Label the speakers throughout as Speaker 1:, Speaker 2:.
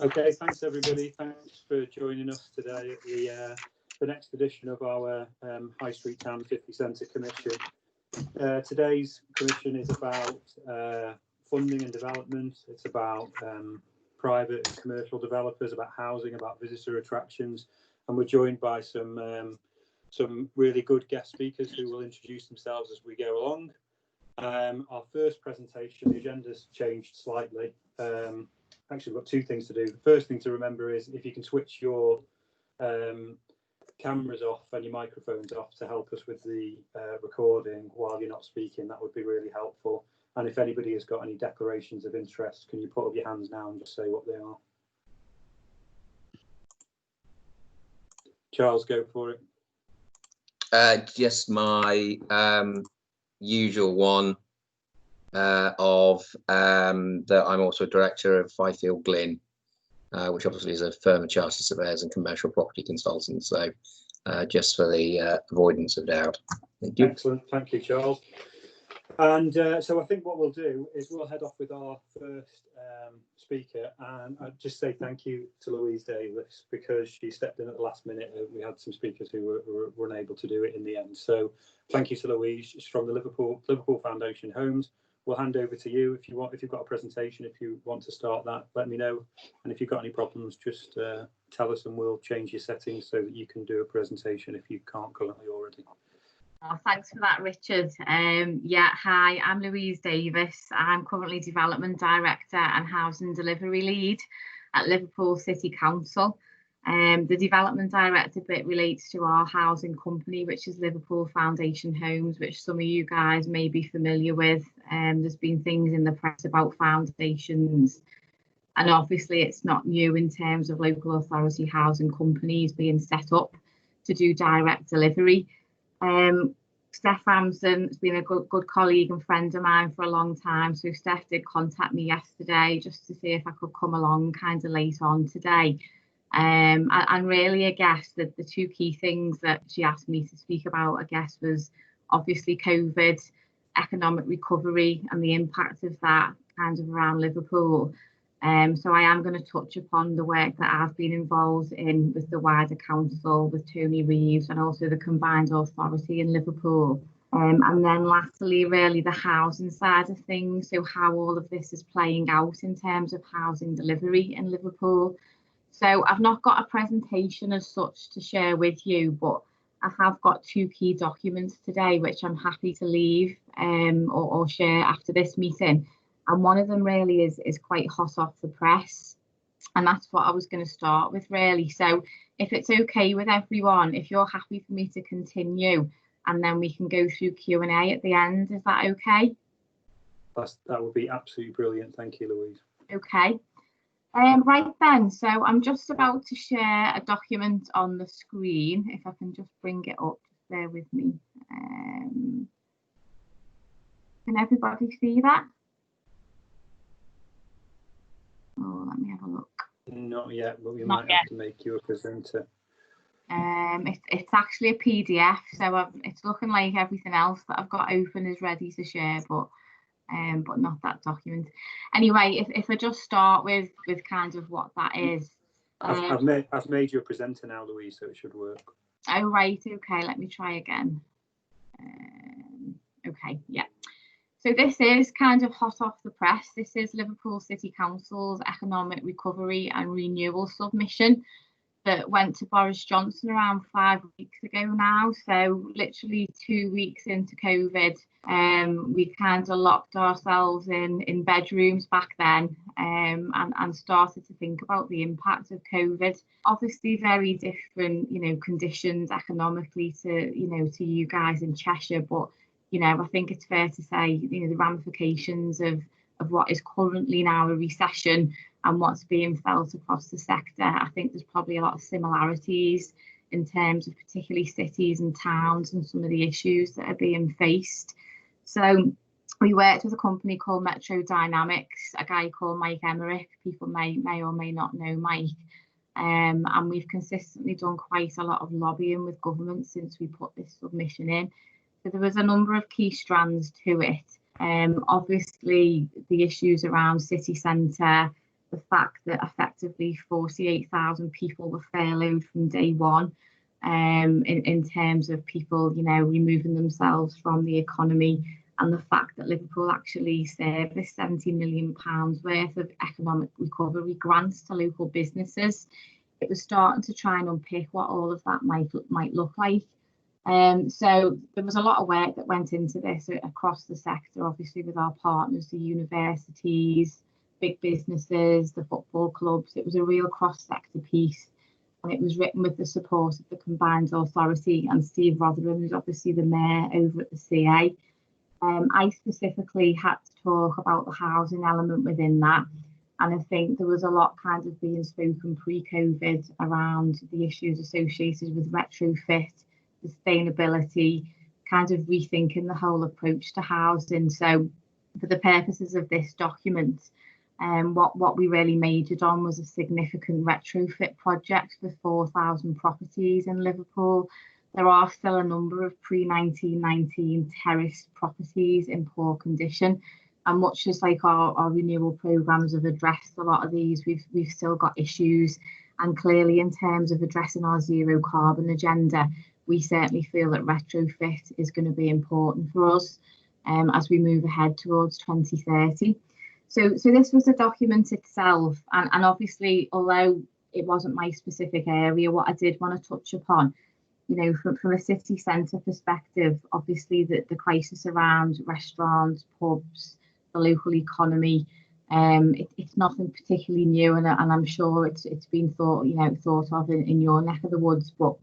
Speaker 1: Okay, thanks everybody. Thanks for joining us today at the next edition of our High Street Town City Centre Commission. Today's commission is about funding and development. It's about private and commercial developers, about housing, about visitor attractions, and we're joined by some really good guest speakers who will introduce themselves as we go along. Our first presentation, the agenda's changed slightly. Actually, we've got two things to do. The first thing to remember is if you can switch your cameras off and your microphones off to help us with the recording while you're not speaking, that would be really helpful. And if anybody has got any declarations of interest, can you put up your hands now and just say what they are? Charles, go for it.
Speaker 2: Just my usual one of that I'm also a director of Fifield Glyn, which obviously is a firm of chartered surveyors and commercial property consultants. So just for the avoidance of doubt. Thank you.
Speaker 1: Excellent. Thank you, Charles. And so I think what we'll do is we'll head off with our first speaker, and I'd just say thank you to Louise Davis because she stepped in at the last minute. We had some speakers who were unable to do it in the end. So thank you to Louise. She's from the Liverpool Foundation Homes. We'll hand over to you if you want. If you've got a presentation, if you want to start that, let me know. And if you've got any problems, just tell us and we'll change your settings so that you can do a presentation if you can't currently already.
Speaker 3: Oh, thanks for that, Richard. Yeah, hi, I'm Louise Davis. I'm currently Development Director and Housing Delivery Lead at Liverpool City Council. The Development Director bit relates to our housing company, which is Liverpool Foundation Homes, which some of you guys may be familiar with. There's been things in the press about foundations, and obviously it's not new in terms of local authority housing companies being set up to do direct delivery. Steph Ramsden has been a good colleague and friend of mine for a long time, so Steph did contact me yesterday just to see if I could come along kind of late on today. And really, I guess that the two key things that she asked me to speak about, I guess, was obviously COVID, economic recovery and the impact of that kind of around Liverpool. So I am going to touch upon the work that I've been involved in with the wider council, with Tony Reeves and also the combined authority in Liverpool. And then lastly, really the housing side of things, so how all of this is playing out in terms of housing delivery in Liverpool. So I've not got a presentation as such to share with you, but I have got two key documents today, which I'm happy to leave or share after this meeting. And one of them really is quite hot off the press. And that's what I was going to start with, really. So if it's okay with everyone, if you're happy for me to continue, and then we can go through Q&A at the end, is that okay?
Speaker 1: That would be absolutely brilliant. Thank you, Louise. Okay.
Speaker 3: Right then, so I'm just about to share a document on the screen. If I can just bring it up, just bear with me. Can everybody see that? Oh, let me have a look.
Speaker 1: Not yet, but we might have to make you a presenter.
Speaker 3: It's actually a PDF, so it's looking like everything else that I've got open is ready to share, but not that document. Anyway, if I just start with kind of what that is.
Speaker 1: I've made you a presenter now, Louise, so it should work.
Speaker 3: Oh, right, okay, let me try again. Okay, yeah. So this is kind of hot off the press. This is Liverpool City Council's Economic Recovery and Renewal submission that went to Boris Johnson around 5 weeks ago now. So literally 2 weeks into COVID, we kind of locked ourselves in bedrooms back then and started to think about the impact of COVID. Obviously very different, conditions economically to you guys in Cheshire, but I think it's fair to say, the ramifications of what is currently now a recession and what's being felt across the sector. I think there's probably a lot of similarities in terms of particularly cities and towns and some of the issues that are being faced. So we worked with a company called Metro Dynamics, a guy called Mike Emmerich. People may or may not know Mike. And we've consistently done quite a lot of lobbying with government since we put this submission in. So there was a number of key strands to it. Obviously, the issues around city centre, the fact that effectively 48,000 people were furloughed from day one, in terms of people, removing themselves from the economy, and the fact that Liverpool actually serviced £70 million worth of economic recovery grants to local businesses. It was starting to try and unpick what all of that might look like. So there was a lot of work that went into this across the sector, obviously with our partners, the universities, big businesses, the football clubs. It was a real cross-sector piece, and it was written with the support of the Combined Authority and Steve Rotherham, who's obviously the mayor over at the CA. I specifically had to talk about the housing element within that, and I think there was a lot kind of being spoken pre-COVID around the issues associated with retrofit, sustainability, kind of rethinking the whole approach to housing. So for the purposes of this document, what we really majored on was a significant retrofit project for 4,000 properties in Liverpool. There are still a number of pre-1919 terraced properties in poor condition, and much as like our renewal programmes have addressed a lot of these, we've still got issues. And clearly, in terms of addressing our zero carbon agenda, we certainly feel that retrofit is going to be important for us as we move ahead towards 2030. So this was the document itself, and obviously, although it wasn't my specific area, what I did want to touch upon, from a city centre perspective, obviously the crisis around restaurants, pubs, the local economy, it's nothing particularly new, and I'm sure it's been thought of in your neck of the woods. But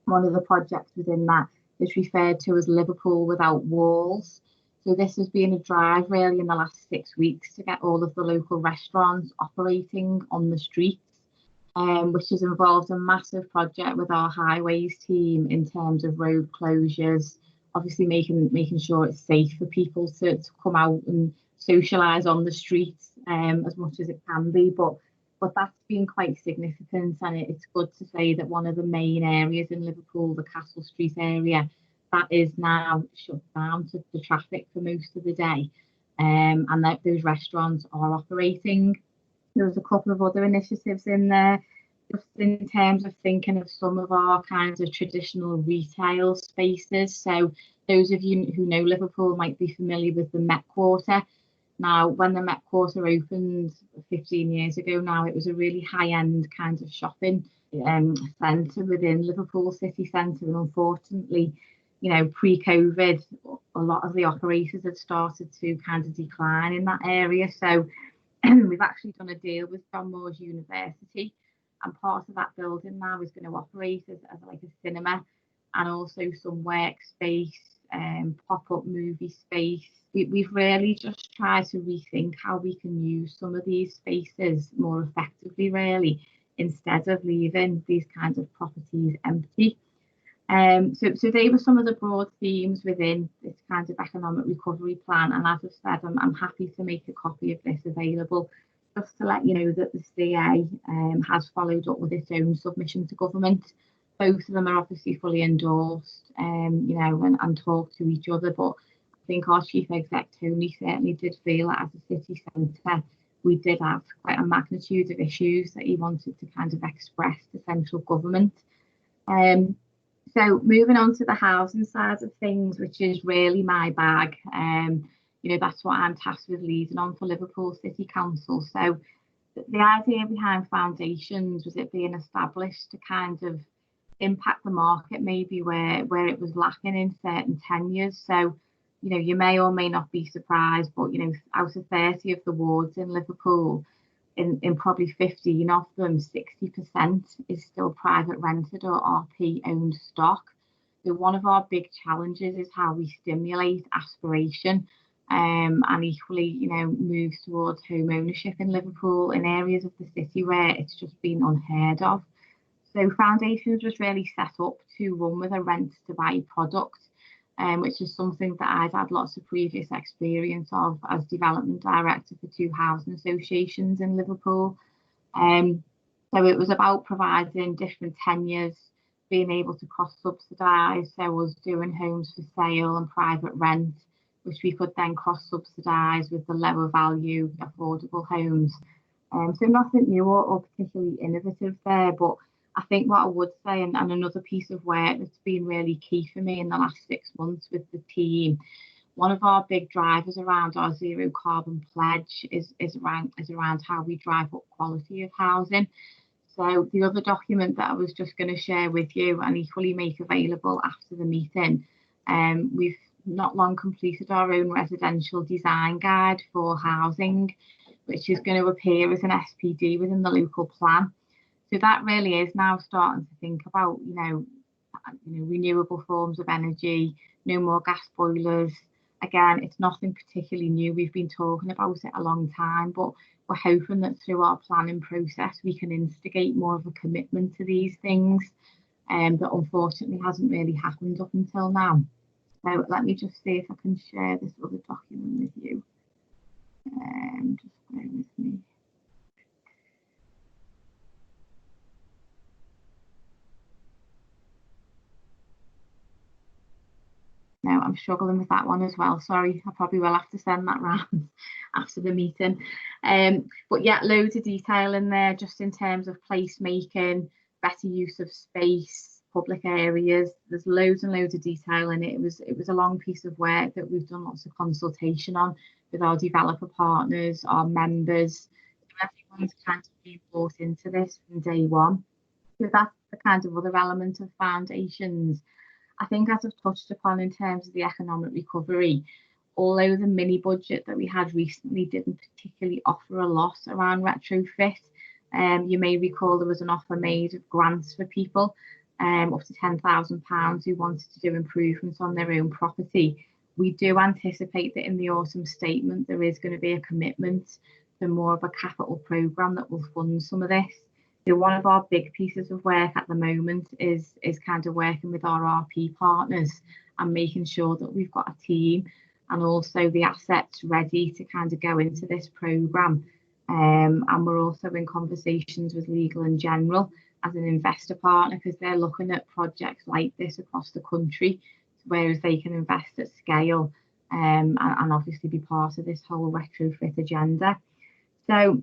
Speaker 3: one of the projects within that is referred to as Liverpool Without Walls. So this has been a drive really in the last 6 weeks to get all of the local restaurants operating on the streets, which has involved a massive project with our highways team in terms of road closures, obviously making sure it's safe for people to come out and socialise on the streets as much as it can be. But that's been quite significant, and it's good to say that one of the main areas in Liverpool, the Castle Street area, that is now shut down to the traffic for most of the day, and that those restaurants are operating. There was a couple of other initiatives in there, just in terms of thinking of some of our kinds of traditional retail spaces. So those of you who know Liverpool might be familiar with the Met Quarter. Now, when the Met Quarter opened 15 years ago now, it was a really high-end kind of shopping centre within Liverpool city centre, and unfortunately, pre-COVID, a lot of the operators had started to kind of decline in that area. So we've actually done a deal with John Moores University, and part of that building now is going to operate as like a cinema, and also some workspace, pop-up movie space. We've really just tried to rethink how we can use some of these spaces more effectively, really, instead of leaving these kinds of properties empty. So they were some of the broad themes within this kind of economic recovery plan, and as I've said, I'm happy to make a copy of this available, just to let you know that the CA has followed up with its own submission to government. Both of them are obviously fully endorsed, and talk to each other. But I think our Chief Exec, Tony, certainly did feel that as a city centre, we did have quite a magnitude of issues that he wanted to kind of express to central government. So moving on to the housing side of things, which is really my bag. That's what I'm tasked with leading on for Liverpool City Council. So the idea behind foundations was it being established to kind of impact the market maybe where it was lacking in certain tenures. So, you may or may not be surprised, but, out of 30 of the wards in Liverpool, in probably 15 of them, 60% is still private rented or RP owned stock. So one of our big challenges is how we stimulate aspiration and equally, move towards home ownership in Liverpool in areas of the city where it's just been unheard of. So Foundations was really set up to run with a rent to buy product, which is something that I'd had lots of previous experience of as development director for 2 housing associations in Liverpool. So it was about providing different tenures, being able to cross-subsidise. So I was doing homes for sale and private rent, which we could then cross-subsidise with the lower value affordable homes. So nothing new or particularly innovative there, but I think what I would say, and another piece of work that's been really key for me in the last 6 months with the team, one of our big drivers around our zero carbon pledge is around how we drive up quality of housing. So the other document that I was just going to share with you and equally make available after the meeting, we've not long completed our own residential design guide for housing, which is going to appear as an SPD within the local plan. So that really is now starting to think about, renewable forms of energy, no more gas boilers. Again, it's nothing particularly new. We've been talking about it a long time, but we're hoping that through our planning process, we can instigate more of a commitment to these things, that unfortunately hasn't really happened up until now. So let me just see if I can share this other document with you. Just bear with me. No, I'm struggling with that one as well. Sorry, I probably will have to send that round after the meeting. But yeah, loads of detail in there, just in terms of placemaking, better use of space, public areas. There's loads and loads of detail in it. It was a long piece of work that we've done lots of consultation on with our developer partners, our members. Everyone's kind of been brought into this from day one. So that's the kind of other element of foundations. I think, as I've touched upon in terms of the economic recovery, although the mini budget that we had recently didn't particularly offer a lot around retrofit, you may recall there was an offer made of grants for people up to £10,000 who wanted to do improvements on their own property. We do anticipate that in the autumn statement there is going to be a commitment to more of a capital programme that will fund some of this. So one of our big pieces of work at the moment is kind of working with our RP partners and making sure that we've got a team and also the assets ready to kind of go into this programme. And we're also in conversations with Legal and General as an investor partner, because they're looking at projects like this across the country, whereas they can invest at scale and obviously be part of this whole retrofit agenda. So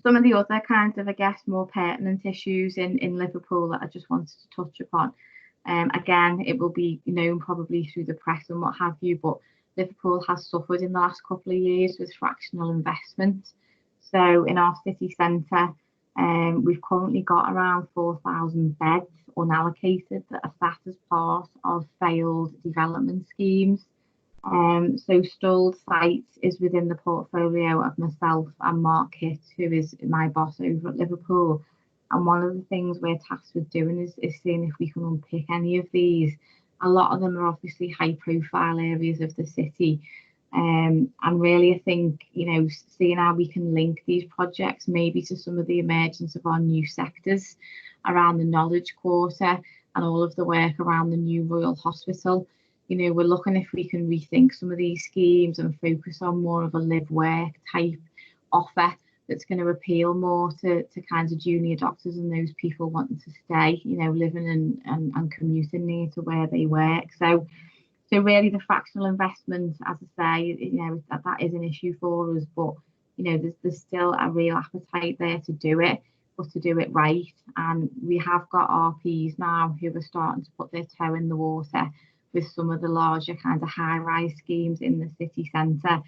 Speaker 3: some of the other kinds of, I guess, more pertinent issues in Liverpool that I just wanted to touch upon. Again, it will be known probably through the press and what have you, but Liverpool has suffered in the last couple of years with fractional investment. So in our city centre, we've currently got around 4,000 beds unallocated that are sat as part of failed development schemes. So Stalled Sites is within the portfolio of myself and Mark Hitt, who is my boss over at Liverpool. And one of the things we're tasked with doing is seeing if we can unpick any of these. A lot of them are obviously high profile areas of the city. And really, I think, seeing how we can link these projects maybe to some of the emergence of our new sectors around the Knowledge Quarter and all of the work around the new Royal Hospital. We're looking if we can rethink some of these schemes and focus on more of a live-work type offer that's going to appeal more to kinds of junior doctors and those people wanting to stay, living and commuting near to where they work. So really the fractional investment, as I say, that is an issue for us, but there's still a real appetite there to do it, but to do it right. And we have got RPs now who are starting to put their toe in the water with some of the larger kind of high-rise schemes in the city centre.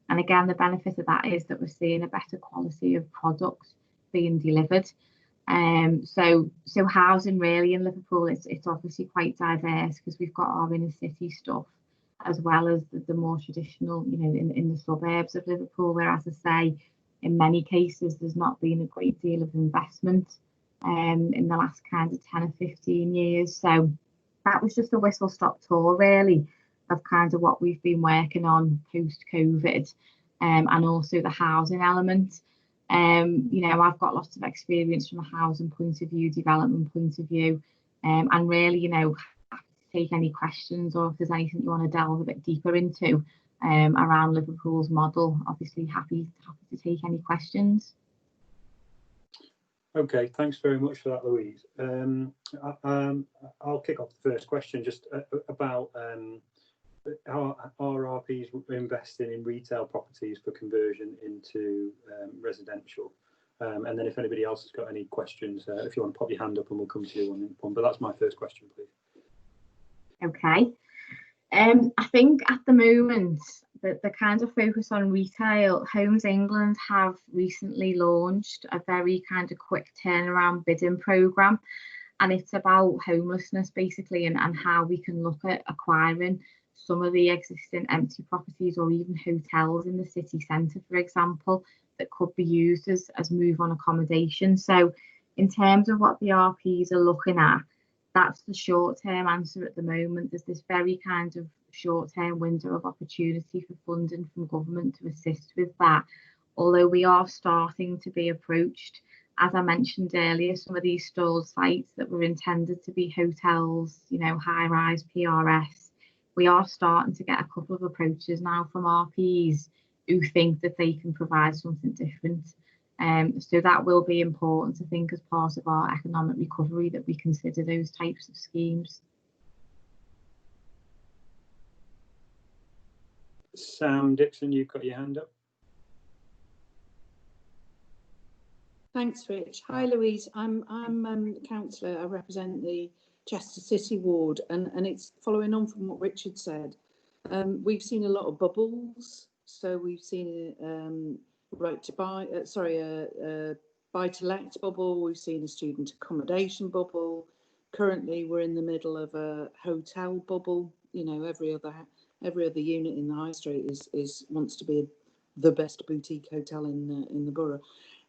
Speaker 3: And again, the benefit of that is that we're seeing a better quality of products being delivered. So housing really in Liverpool, it's obviously quite diverse, because we've got our inner city stuff as well as the more traditional, in the suburbs of Liverpool, where, as I say, in many cases there's not been a great deal of investment in the last kind of 10 or 15 years. So that was just a whistle-stop tour, really, of kind of what we've been working on post-COVID, and also the housing element. I've got lots of experience from a housing point of view, development point of view, and really, happy to take any questions, or if there's anything you want to delve a bit deeper into around Liverpool's model, obviously happy to take any questions.
Speaker 1: Okay, thanks very much for that, Louise. I'll kick off the first question just about how RPs investing in retail properties for conversion into residential. And then if anybody else has got any questions, if you want to pop your hand up and we'll come to you on one. But that's my first question, please.
Speaker 3: Okay. I think at the moment the kind of focus on retail, Homes England have recently launched a very kind of quick turnaround bidding programme, and it's about homelessness basically, and how we can look at acquiring some of the existing empty properties or even hotels in the city centre, for example, that could be used as move-on accommodation. So in terms of what the RPs are looking at, that's the short-term answer at the moment. There's this very kind of short-term window of opportunity for funding from government to assist with that, although we are starting to be approached. As I mentioned earlier, some of these stalled sites that were intended to be hotels, you know, high-rise PRS, we are starting to get a couple of approaches now from RPs who think that they can provide something different. So that will be important, I think, as part of our economic recovery, that we consider those types of schemes.
Speaker 1: Sam Dixon, you've got your hand up.
Speaker 4: Thanks, Rich. Hi, Louise. I'm councillor. I represent the Chester City ward, and it's following on from what Richard said. We've seen a lot of bubbles. So we've seen right to buy, a buy-to-let bubble. We've seen a student accommodation bubble. Currently, we're in the middle of a hotel bubble. You know, every other unit in the high street wants to be the best boutique hotel in the borough.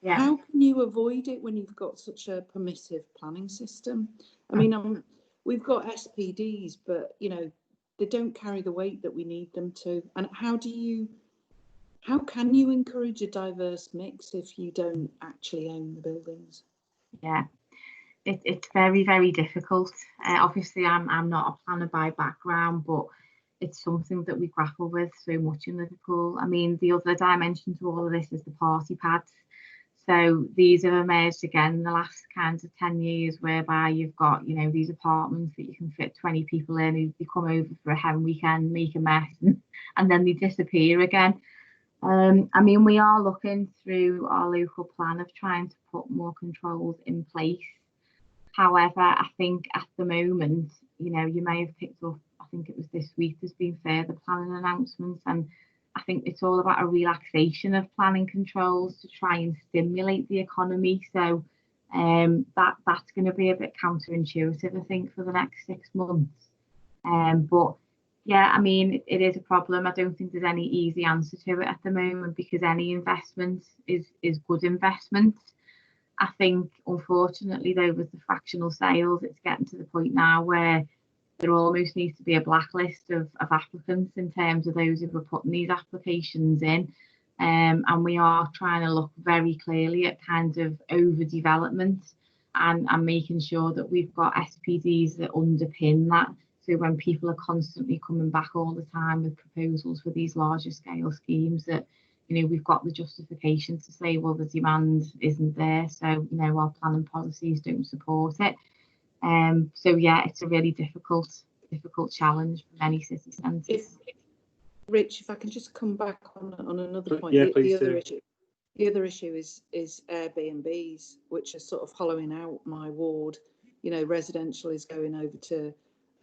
Speaker 4: Yeah. How can you avoid it when you've got such a permissive planning system? I mean, we've got SPDs, but you know, they don't carry the weight that we need them to. And how can you encourage a diverse mix if you don't actually own the buildings?
Speaker 3: Yeah, it's very, very difficult. Obviously, I'm not a planner by background, but it's something that we grapple with so much in Liverpool. I mean, the other dimension to all of this is the party pads. So these have emerged again in the last kind of 10 years, whereby you've got, you know, these apartments that you can fit 20 people in, who they come over for a hen weekend, make a mess, and then they disappear again. I mean, we are looking through our local plan of trying to put more controls in place. However, I think at the moment, you know, you may have picked up, I think it was this week, there's been further planning announcements, and I think it's all about a relaxation of planning controls to try and stimulate the economy. So that's going to be a bit counterintuitive, I think, for the next 6 months. But yeah, I mean, it is a problem. I don't think there's any easy answer to it at the moment, because any investment is good investment. I think, unfortunately, though, with the fractional sales, it's getting to the point now where there almost needs to be a blacklist of applicants in terms of those who are putting these applications in. And we are trying to look very clearly at kind of overdevelopment and making sure that we've got SPDs that underpin that. So when people are constantly coming back all the time with proposals for these larger scale schemes, that, you know, we've got the justification to say, well, the demand isn't there, so, you know, our planning policies don't support it. So yeah, it's a really difficult challenge for many city centres.
Speaker 4: Rich, if I can just come back on another point.
Speaker 1: Yeah,
Speaker 4: the other issue is Airbnbs, which are sort of hollowing out my ward. You know, residential is going over to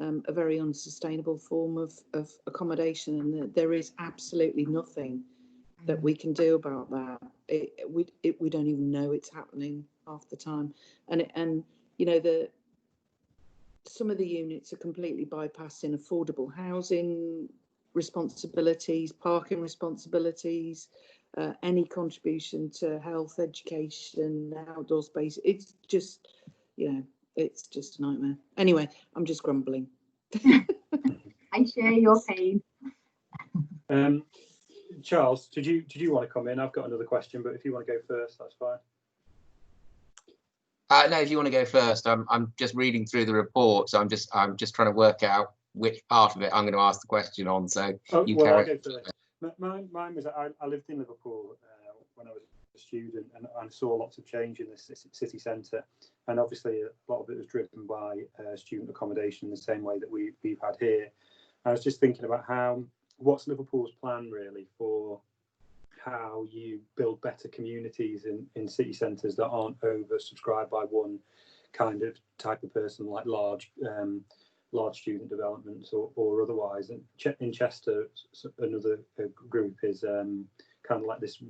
Speaker 4: a very unsustainable form of accommodation, and there is absolutely nothing that we can do about that. We don't even know it's happening half the time, and you know, some of the units are completely bypassing affordable housing responsibilities, parking responsibilities, any contribution to health, education, outdoor space. It's just, you know, it's just a nightmare. Anyway, I'm just grumbling.
Speaker 3: I share your pain.
Speaker 1: Charles, did you want to come in? I've got another question, but if you want to go first, that's fine.
Speaker 2: No, if you want to go first, I'm just reading through the report, so I'm just trying to work out which part of it I'm going to ask the question on. So
Speaker 1: I'll go first. Mine was I lived in Liverpool when I was a student, and I saw lots of change in the city centre, and obviously a lot of it was driven by student accommodation in the same way that we've had here. I was just thinking about what's Liverpool's plan really for how you build better communities in city centres that aren't oversubscribed by one kind of type of person, like large student developments or otherwise. And in Chester, another group is kind of like this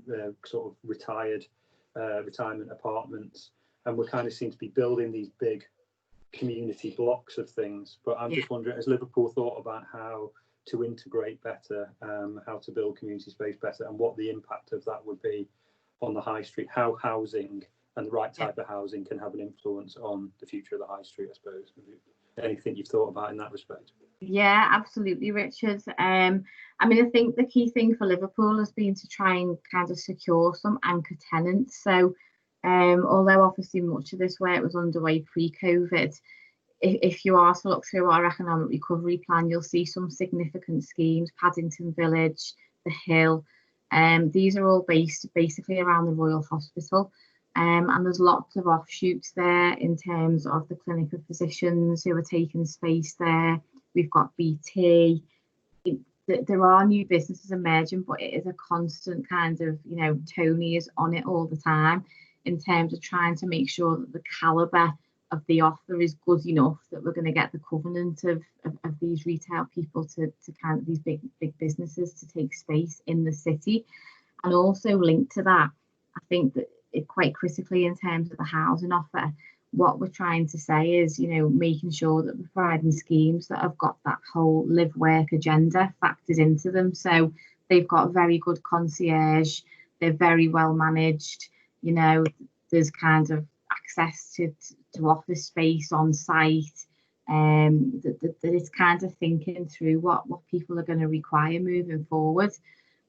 Speaker 1: sort of retirement apartments, and we kind of seem to be building these big community blocks of things. But I'm just wondering, has Liverpool thought about how to integrate better, how to build community space better, and what the impact of that would be on the high street, how housing and the right type of housing can have an influence on the future of the high street, I suppose? Anything you've thought about in that respect?
Speaker 3: Yeah, absolutely, Richard. I mean, I think the key thing for Liverpool has been to try and kind of secure some anchor tenants. So although obviously much of this work was underway pre-COVID, if you are to look through our economic recovery plan, you'll see some significant schemes, Paddington Village, The Hill. These are all based basically around the Royal Hospital. And there's lots of offshoots there in terms of the clinic of physicians who are taking space there. We've got BT. There are new businesses emerging, but it is a constant kind of, you know, Tony is on it all the time in terms of trying to make sure that the calibre of the offer is good enough that we're going to get the covenant of these retail people to kind of these big businesses to take space in the city. And also linked to that, I think that it quite critically in terms of the housing offer, what we're trying to say is, you know, making sure that we're providing schemes that have got that whole live work agenda factored into them. So they've got very good concierge, they're very well managed, you know, there's kind of access to office space on site, that it's kind of thinking through what people are going to require moving forward.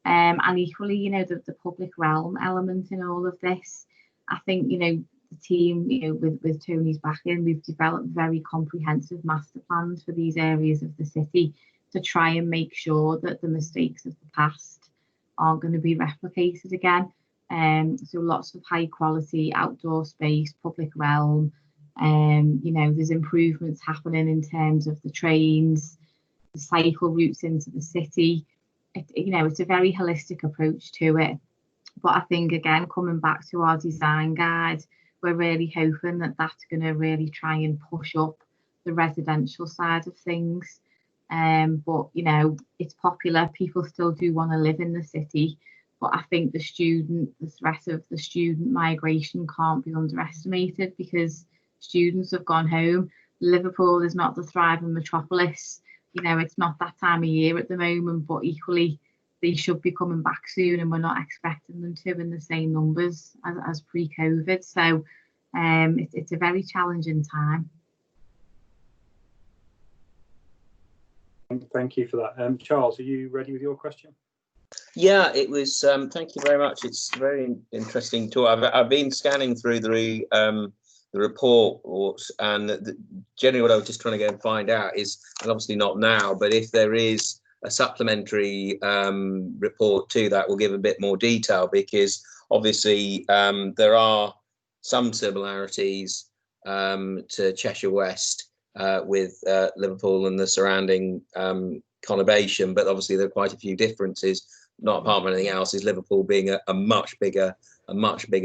Speaker 3: And equally, you know, the public realm element in all of this. I think, you know, the team, you know, with Tony's backing, we've developed very comprehensive master plans for these areas of the city to try and make sure that the mistakes of the past aren't going to be replicated again. So lots of high quality outdoor space, public realm. You know, there's improvements happening in terms of the trains, the cycle routes into the city. You know, it's a very holistic approach to it. But I think, again, coming back to our design guide, we're really hoping that that's going to really try and push up the residential side of things. But, you know, it's popular. People still do want to live in the city. But I think the threat of the student migration can't be underestimated, because students have gone home. Liverpool is not the thriving metropolis. You know, it's not that time of year at the moment, but equally they should be coming back soon, and we're not expecting them to in the same numbers as pre-COVID. So it's a very challenging time.
Speaker 1: Thank you for that. Charles, are you ready with your question?
Speaker 2: Yeah, it was. Thank you very much. It's very interesting too. I've been scanning through the report, and generally what I was just trying to go and find out is, and obviously not now, but if there is a supplementary report to that, will give a bit more detail, because obviously there are some similarities to Cheshire West with Liverpool and the surrounding conurbation, but obviously there are quite a few differences. Not apart from anything else, is Liverpool being a much bigger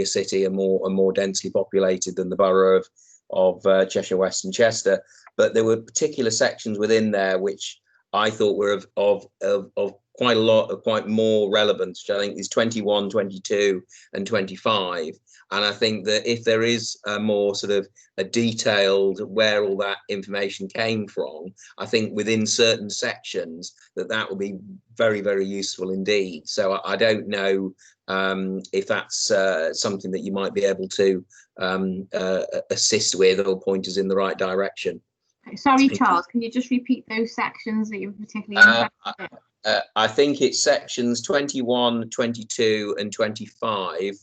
Speaker 2: city and more densely populated than the borough of Cheshire West and Chester. But there were particular sections within there which I thought were of quite a lot of quite more relevance, which I think is 21, 22 and 25. And I think that if there is a more sort of a detailed where all that information came from, I think within certain sections that will be very, very useful indeed. So I don't know if that's something that you might be able to assist with or point us in the right direction.
Speaker 3: Sorry, Charles, can you just repeat those sections that you're particularly interested in?
Speaker 2: I think it's sections 21, 22 and 25.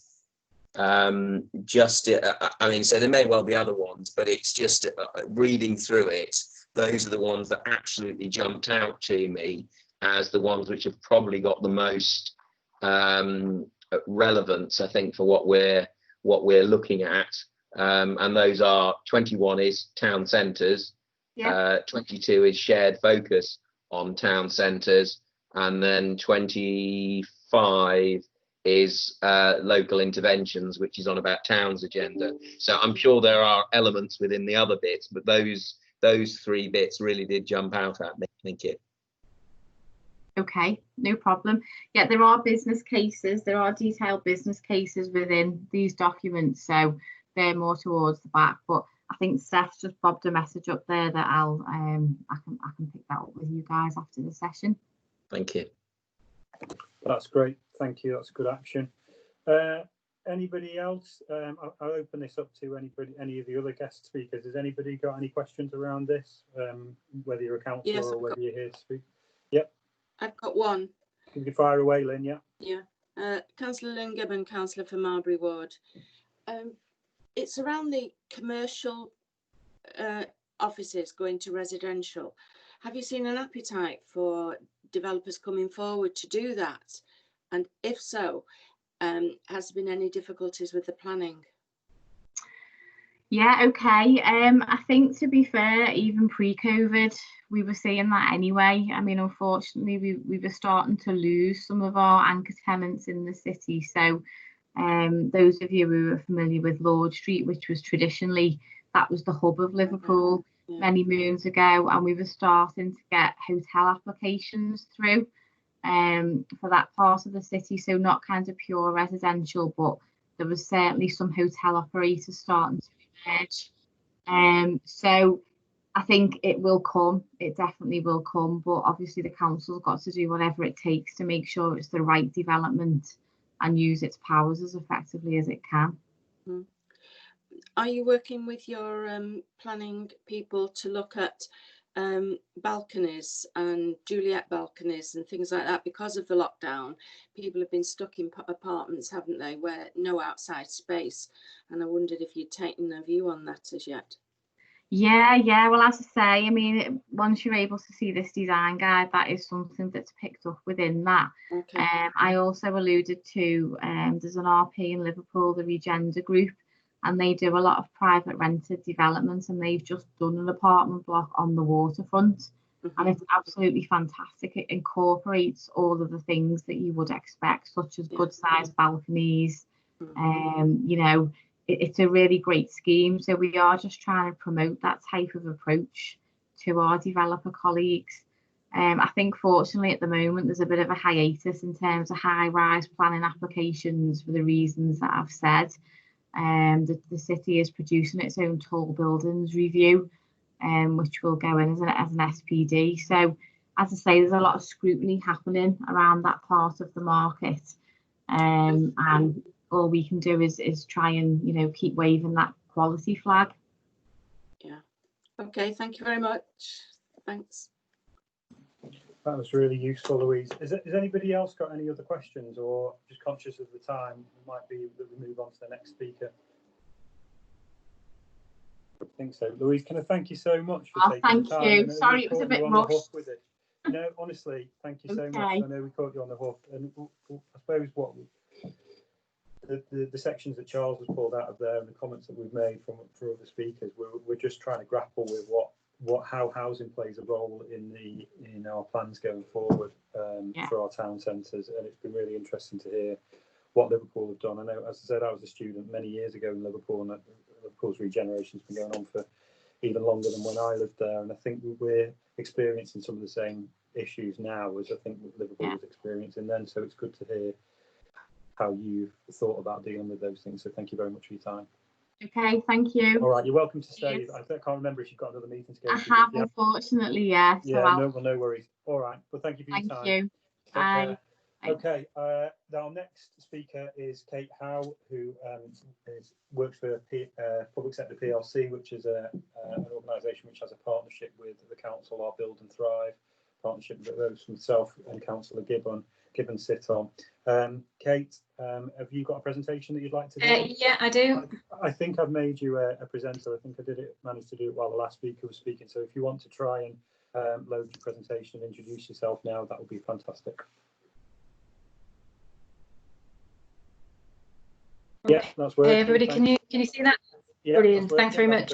Speaker 2: I mean, so there may well be other ones, but it's just reading through it, those are the ones that absolutely jumped out to me as the ones which have probably got the most relevance, I think, for what we're looking at. And those are 21 is town centres, 22 is shared focus on town centres, and then 25 is local interventions, which is on about town's agenda. So I'm sure there are elements within the other bits, but those 3 bits really did jump out at me. Thank you.
Speaker 3: Okay, no problem. Yeah, there are business cases, there are detailed business cases within these documents, so they're more towards the back. But I think Steph just bobbed a message up there that I can pick that up with you guys after the session.
Speaker 2: Thank you.
Speaker 1: That's great. Thank you. That's good action. Anybody else? I'll open this up to any of the other guest speakers. Has anybody got any questions around this? Whether you're a councillor,
Speaker 5: yes,
Speaker 1: or whether you're here to speak? Yep.
Speaker 5: I've got one.
Speaker 1: You can fire away, Lynn. Yeah.
Speaker 5: Yeah. Councillor Lynn Gibbon, councillor for Marbury Ward. It's around the commercial offices going to residential. Have you seen an appetite for developers coming forward to do that? And if so, has there been any difficulties with the planning?
Speaker 3: Yeah, okay. I think, to be fair, even pre-COVID, we were seeing that anyway. I mean, unfortunately, we were starting to lose some of our anchor tenants in the city. So those of you who are familiar with Lord Street, which was traditionally, that was the hub of Liverpool many moons ago, and we were starting to get hotel applications through for that part of the city. So not kind of pure residential, but there was certainly some hotel operators starting to emerge. So I think it will come, it definitely will come, but obviously the council's got to do whatever it takes to make sure it's the right development and use its powers as effectively as it can.
Speaker 5: Are you working with your planning people to look at balconies and Juliet balconies and things like that? Because of the lockdown, people have been stuck in apartments, haven't they, where no outside space, and I wondered if you'd taken a view on that as yet.
Speaker 3: Yeah, well, as I say, I mean, once you're able to see this design guide, that is something that's picked up within that.
Speaker 5: Okay.
Speaker 3: I also alluded to there's an RP in Liverpool, the Regeneration group, and they do a lot of private rented developments, and they've just done an apartment block on the waterfront. And it's absolutely fantastic. It incorporates all of the things that you would expect, such as good sized balconies. You know, it's a really great scheme. So we are just trying to promote that type of approach to our developer colleagues. I think fortunately at the moment there's a bit of a hiatus in terms of high-rise planning applications for the reasons that I've said. The city is producing its own tall buildings review, which will go in as an SPD. So, as I say, there's a lot of scrutiny happening around that part of the market, and all we can do is try and, you know, keep waving that quality flag.
Speaker 5: Yeah. Okay. Thank you very much. Thanks.
Speaker 1: That was really useful, Louise. Has anybody else got any other questions, or just conscious of the time, it might be that we move on to the next speaker? I think so. Louise, can I thank you so much for taking the time?
Speaker 3: Thank you. Sorry, it was a bit rushed.
Speaker 1: No, honestly, thank you so much. I know we caught you on the hook, and I suppose what the sections that Charles has pulled out of there and the comments that we've made from other speakers, we're just trying to grapple with how housing plays a role in our plans going forward for our town centres, and it's been really interesting to hear what Liverpool have done. I know, as I said, I was a student many years ago in Liverpool, and Liverpool's regeneration has been going on for even longer than when I lived there, and I think we're experiencing some of the same issues now as I think Liverpool was experiencing then. So it's good to hear how you've thought about dealing with those things. So thank you very much for your time.
Speaker 3: Okay, thank you.
Speaker 1: All right, you're welcome to stay.
Speaker 3: Yes.
Speaker 1: I can't remember if you've got another meeting to go to.
Speaker 3: I have, unfortunately, yeah. So
Speaker 1: no worries. All right, well, thank you for your time.
Speaker 3: Thank you. Bye.
Speaker 1: Okay, our next speaker is Kate Howe, who works for Public Sector PLC, which is an organisation which has a partnership with the council, our Build and Thrive partnership that those myself and Councillor Gibbon sit on. Kate, have you got a presentation that you'd like to do?
Speaker 6: Yeah, I do.
Speaker 1: I think I've made you a presenter. I think I managed to do it while the last speaker was speaking. So if you want to try and load your presentation and introduce yourself now, that would be fantastic. Yeah, that's working.
Speaker 6: Hey everybody, can you see that?
Speaker 1: Yeah,
Speaker 6: brilliant. Thanks very much.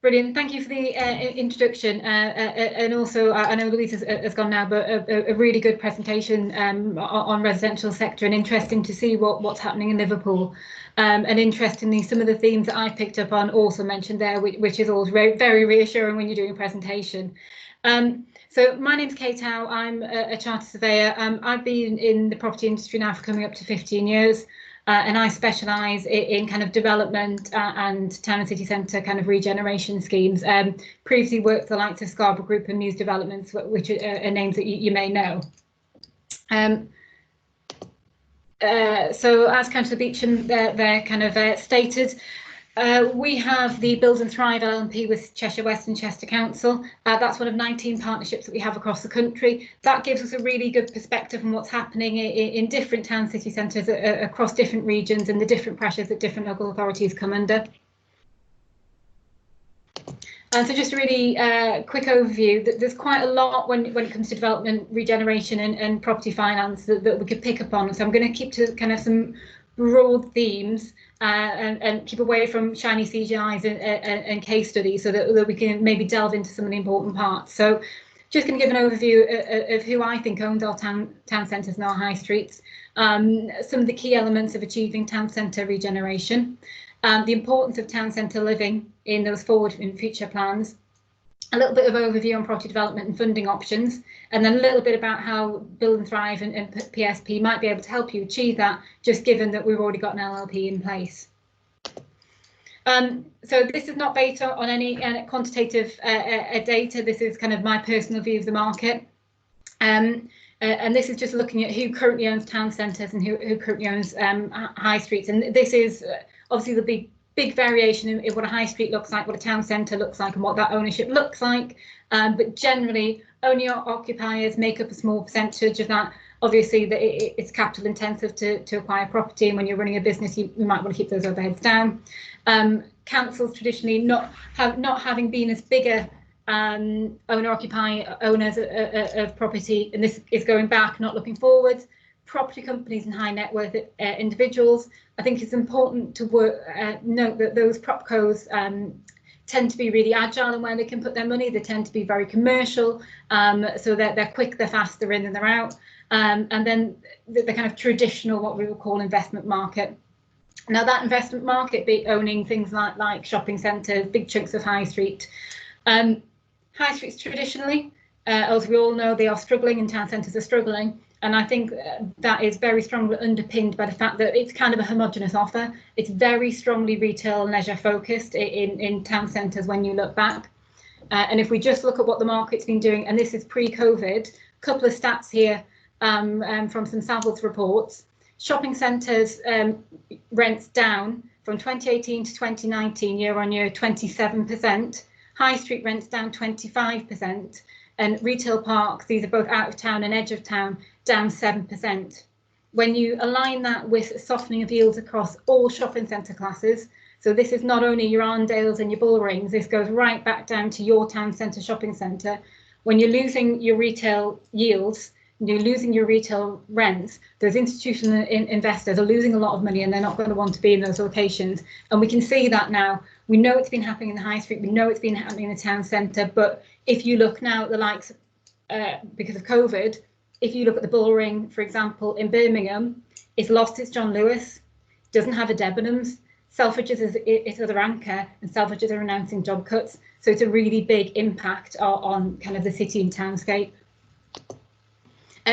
Speaker 6: Brilliant. Thank you for the introduction. And also, I know Louise has gone now, but a really good presentation on residential sector, and interesting to see what's happening in Liverpool. And interestingly, some of the themes that I picked up on also mentioned there, which is always very reassuring when you're doing a presentation. So my name's Kate Howe. I'm a chartered surveyor. I've been in the property industry now for coming up to 15 years. And I specialise in kind of development and town and city centre kind of regeneration schemes. Previously worked for the likes of Scarborough Group and Muse Developments, which are names that you may know. So as Councillor Beecham there kind of stated, we have the Build and Thrive LLP with Cheshire West and Chester Council. That's one of 19 partnerships that we have across the country. That gives us a really good perspective on what's happening in different town city centres across different regions and the different pressures that different local authorities come under. And so just a really quick overview, there's quite a lot when it comes to development, regeneration and property finance that we could pick up on. So I'm going to keep to kind of some broad themes and keep away from shiny CGIs and case studies, so that we can maybe delve into some of the important parts. So just going to give an overview of who I think owns our town centres and our high streets, some of the key elements of achieving town centre regeneration, the importance of town centre living in those forward and future plans, a little bit of overview on property development and funding options, and then a little bit about how Build and Thrive and PSP might be able to help you achieve that, just given that we've already got an LLP in place. So this is not based on any quantitative data. This is kind of my personal view of the market. And this is just looking at who currently owns town centres and who currently owns high streets. And this is obviously there'll be big variation in what a high street looks like, what a town centre looks like, and what that ownership looks like. But generally, owner occupiers make up a small percentage of that. Obviously, it's capital intensive to acquire property, and when you're running a business, you might want to keep those overheads down. Councils traditionally not having been as bigger owner-occupier owners of property, and this is going back, not looking forwards. Property companies and high net worth individuals. I think it's important to note that those propcos tend to be really agile in where they can put their money. They tend to be very commercial, so they're quick, they're fast, they're in and they're out. And then the kind of traditional, what we would call investment market. Now that investment market, be owning things like shopping centres, big chunks of high street. High streets traditionally, as we all know, they are struggling and town centres are struggling. And I think that is very strongly underpinned by the fact that it's kind of a homogenous offer. It's very strongly retail and leisure focused in town centres when you look back. And if we just look at what the market's been doing, and this is pre-COVID, a couple of stats here from some Savills reports. Shopping centres rents down from 2018 to 2019, year on year, 27%. High street rents down 25%. And retail parks, these are both out of town and edge of town, down 7%. When you align that with softening of yields across all shopping centre classes, so this is not only your Arndales and your Bullrings, this goes right back down to your town centre shopping centre. When you're losing your retail yields, you're losing your retail rents, those institutional investors are losing a lot of money and they're not going to want to be in those locations. And we can see that now. We know it's been happening in the high street, we know it's been happening in the town centre, but if you look now at the likes, because of COVID, if you look at the Bullring, for example, in Birmingham, it's lost its John Lewis, doesn't have a Debenhams, Selfridges is its other anchor, and Selfridges are announcing job cuts. So it's a really big impact on kind of the city and townscape.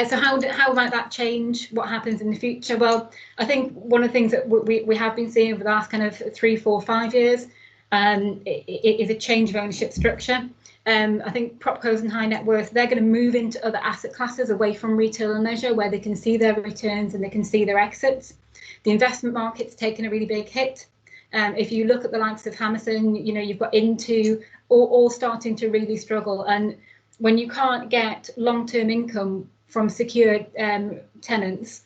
Speaker 6: So how might that change? What happens in the future? Well, I think one of the things that we have been seeing over the last kind of 3, 4, 5 years is a change of ownership structure. I think propcos and high net worth, they're going to move into other asset classes away from retail and leisure, where they can see their returns and they can see their exits. The investment market's taken a really big hit. If you look at the likes of Hammerson, you know, you've got Into all starting to really struggle. And when you can't get long-term income from secure tenants,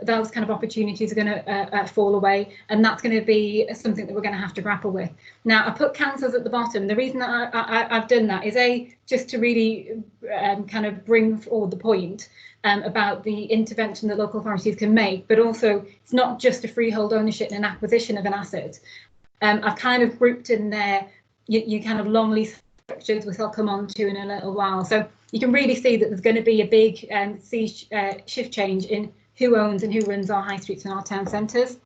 Speaker 6: those kind of opportunities are going to fall away, and that's going to be something that we're going to have to grapple with. Now, I put councils at the bottom. The reason that I've done that is just to really kind of bring forward the point about the intervention that local authorities can make, but also it's not just a freehold ownership and an acquisition of an asset. I've kind of grouped in there your kind of long lease structures, which I'll come on to in a little while. So you can really see that there's going to be a big shift change in who owns and who runs our high streets and our town centres.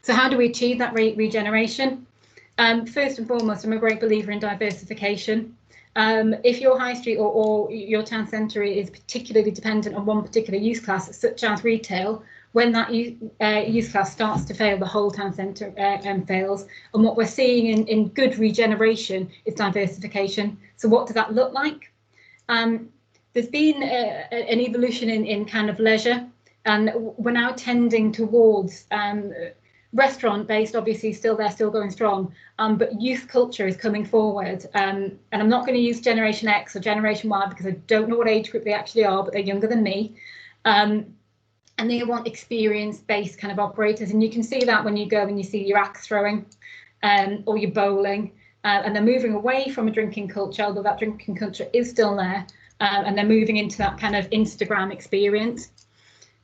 Speaker 6: So how do we achieve that regeneration? First and foremost, I'm a great believer in diversification. If your high street or your town centre is particularly dependent on one particular use class, such as retail, when that use class starts to fail, the whole town centre fails. And what we're seeing in good regeneration is diversification. So what does that look like? There's been an evolution in kind of leisure, and we're now tending towards restaurant-based, obviously still going strong, but youth culture is coming forward. And I'm not going to use Generation X or Generation Y because I don't know what age group they actually are, but they're younger than me. And they want experience-based kind of operators. And you can see that when you go and you see your axe throwing or your bowling. And they're moving away from a drinking culture, although that drinking culture is still there. And they're moving into that kind of Instagram experience.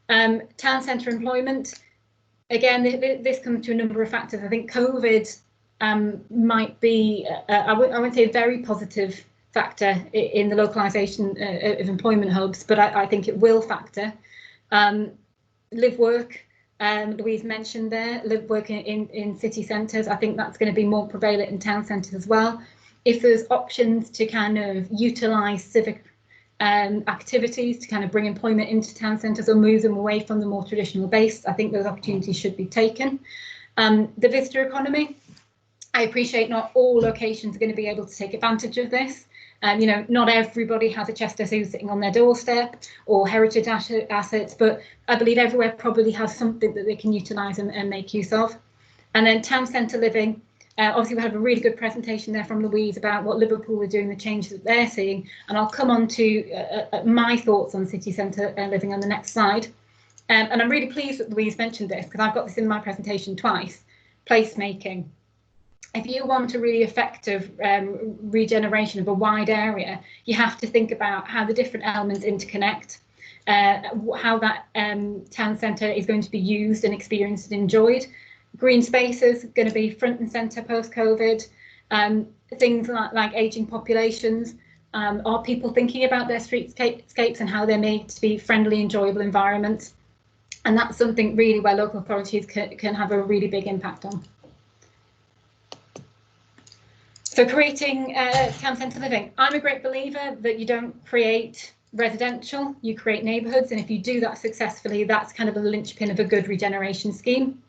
Speaker 6: Town centre employment. Again, this comes to a number of factors. I think COVID might be, I wouldn't say a very positive factor in the localisation of employment hubs, but I think it will factor. Live work, Louise mentioned there, live work in city centres. I think that's going to be more prevalent in town centres as well. If there's options to kind of utilise civic activities to kind of bring employment into town centres or move them away from the more traditional base, I think those opportunities should be taken. The visitor economy, I appreciate not all locations are going to be able to take advantage of this. You know, not everybody has a Chester Zoo sitting on their doorstep or heritage assets, but I believe everywhere probably has something that they can utilise and make use of. And then town centre living. Obviously, we had a really good presentation there from Louise about what Liverpool are doing, the changes that they're seeing, and I'll come on to my thoughts on city centre living on the next slide. And I'm really pleased that Louise mentioned this because I've got this in my presentation twice. Placemaking. If you want a really effective regeneration of a wide area, you have to think about how the different elements interconnect, how that town centre is going to be used and experienced and enjoyed. Green spaces going to be front and centre post-COVID. Things like ageing populations. Are people thinking about their streetscapes and how they're made to be friendly, enjoyable environments? And that's something really where local authorities can have a really big impact on. So creating town centre living. I'm a great believer that you don't create residential, you create neighbourhoods. And if you do that successfully, that's kind of a linchpin of a good regeneration scheme.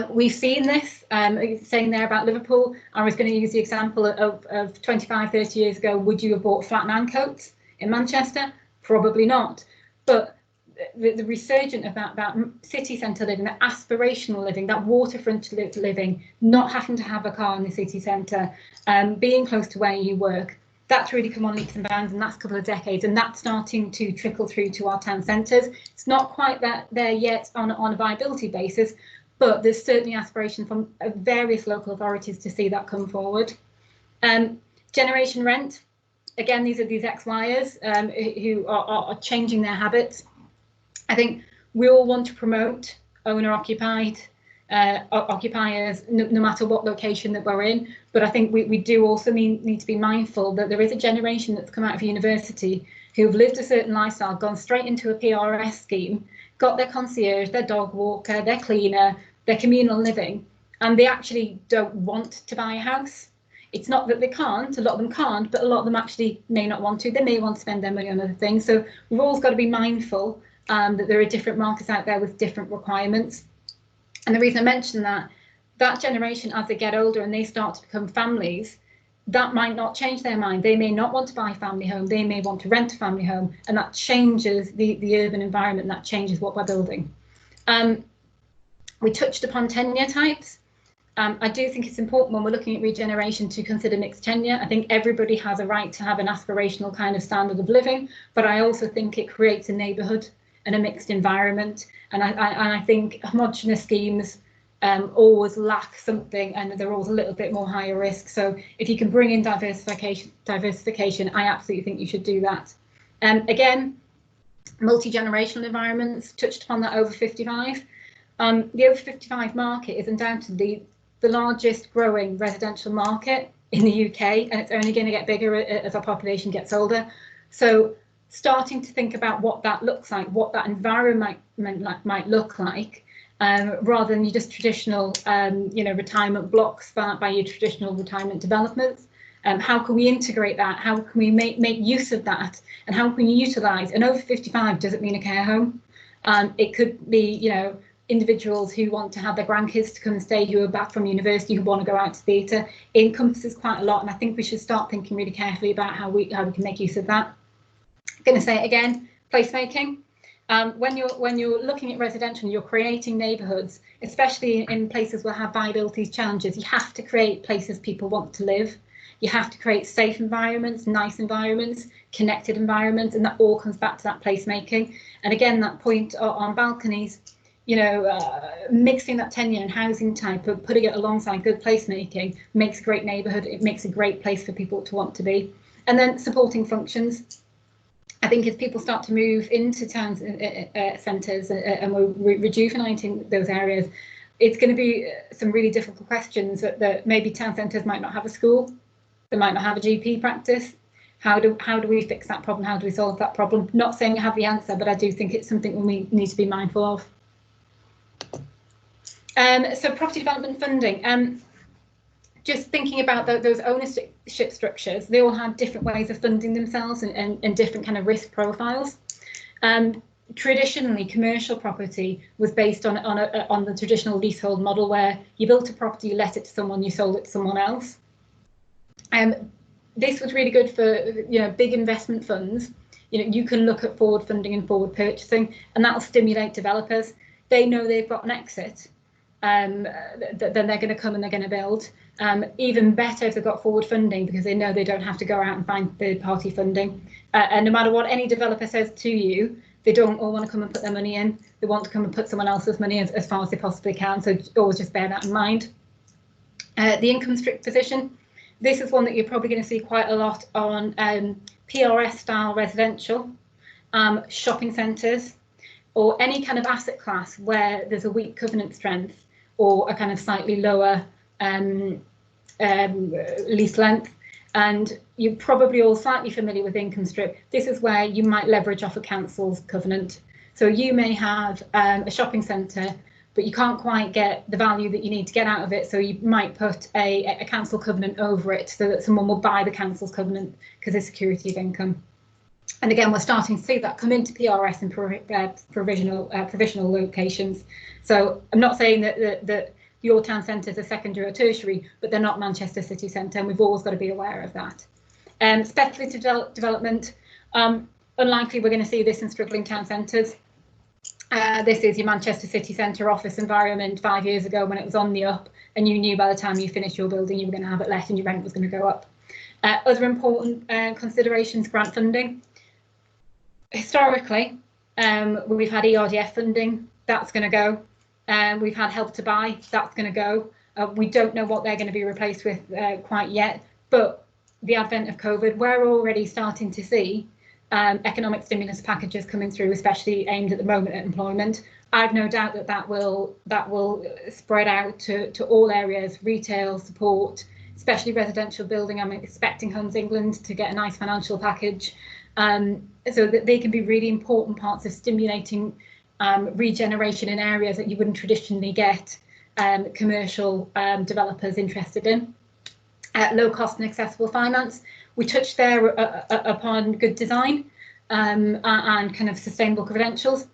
Speaker 6: We've seen this, saying there about Liverpool. I was going to use the example of 25, 30 years ago. Would you have bought flat Ancoats in Manchester? Probably not. But the resurgence of that city centre living, that aspirational living, that waterfront living, not having to have a car in the city centre, being close to where you work, that's really come on leaps and bounds in the last couple of decades, and that's starting to trickle through to our town centres. It's not quite there yet on a viability basis, but there's certainly aspiration from various local authorities to see that come forward. Generation rent, again, these are these ex-Yers who are changing their habits. I think we all want to promote owner-occupied occupiers, no matter what location that we're in. But I think we do also need to be mindful that there is a generation that's come out of university who've lived a certain lifestyle, gone straight into a PRS scheme, got their concierge, their dog walker, their cleaner, their communal living, and they actually don't want to buy a house. It's not that they can't, a lot of them can't, but a lot of them actually may not want to. They may want to spend their money on other things. So we've always got to be mindful that there are different markets out there with different requirements. And the reason I mention that generation, as they get older and they start to become families, that might not change their mind. They may not want to buy a family home. They may want to rent a family home, and that changes the urban environment. That changes what we're building. We touched upon tenure types. I do think it's important when we're looking at regeneration to consider mixed tenure. I think everybody has a right to have an aspirational kind of standard of living, but I also think it creates a neighbourhood and a mixed environment. And I think homogenous schemes always lack something, and they're always a little bit more higher risk. So if you can bring in diversification, I absolutely think you should do that. Again, multi-generational environments, touched upon that over 55. The over 55 market is undoubtedly the largest growing residential market in the UK, and it's only going to get bigger as our population gets older. So starting to think about what that looks like, what that environment might look like, rather than your just traditional, retirement blocks by your traditional retirement developments. How can we integrate that? How can we make use of that? And how can we utilise? And over 55 doesn't mean a care home. It could be, individuals who want to have their grandkids to come and stay, who are back from university, who want to go out to theatre. It encompasses quite a lot, and I think we should start thinking really carefully about how we can make use of that. I'm going to say it again: placemaking. When you're looking at residential, you're creating neighbourhoods, especially in places where have viability challenges. You have to create places people want to live. You have to create safe environments, nice environments, connected environments, and that all comes back to that placemaking. And again, that point on balconies, mixing that tenure and housing type, but putting it alongside good placemaking makes a great neighbourhood. It makes a great place for people to want to be. And then supporting functions. I think as people start to move into town centres and we're rejuvenating those areas, it's going to be some really difficult questions that maybe town centres might not have a school, they might not have a GP practice. How do we fix that problem? How do we solve that problem? Not saying I have the answer, but I do think it's something we need to be mindful of. So property development funding. Just thinking about those ownership structures, they all have different ways of funding themselves and different kind of risk profiles. Traditionally, commercial property was based on the traditional leasehold model, where you built a property, you let it to someone, you sold it to someone else. This was really good for big investment funds. You can look at forward funding and forward purchasing, and that will stimulate developers. They know they've got an exit, then they're going to come and they're going to build. Even better if they've got forward funding, because they know they don't have to go out and find third-party funding. And no matter what any developer says to you, they don't all want to come and put their money in. They want to come and put someone else's money as far as they possibly can. So always just bear that in mind. The income strict position. This is one that you're probably going to see quite a lot on PRS style residential, shopping centres, or any kind of asset class where there's a weak covenant strength or a kind of slightly lower lease length. And you're probably all slightly familiar with income strip. This is where you might leverage off a council's covenant. So you may have a shopping centre, but you can't quite get the value that you need to get out of it. So you might put a council covenant over it so that someone will buy the council's covenant because it's security of income. And again, we're starting to see that come into PRS and provisional locations. So I'm not saying that your town centres are secondary or tertiary, but they're not Manchester city centre, and we've always got to be aware of that. Speculative development, unlikely we're going to see this in struggling town centres. This is your Manchester city centre office environment 5 years ago when it was on the up, and you knew by the time you finished your building you were going to have it let and your rent was going to go up. Other important considerations: grant funding. Historically, we've had ERDF funding, that's going to go. We've had Help to Buy, that's going to go. We don't know what they're going to be replaced with quite yet, but the advent of COVID, we're already starting to see economic stimulus packages coming through, especially aimed at the moment at employment. I've no doubt that will spread out to all areas: retail, support, especially residential building. I'm expecting Homes England to get a nice financial package, so that they can be really important parts of stimulating regeneration in areas that you wouldn't traditionally get commercial developers interested in. Low cost and accessible finance. We touched there upon good design and kind of sustainable credentials.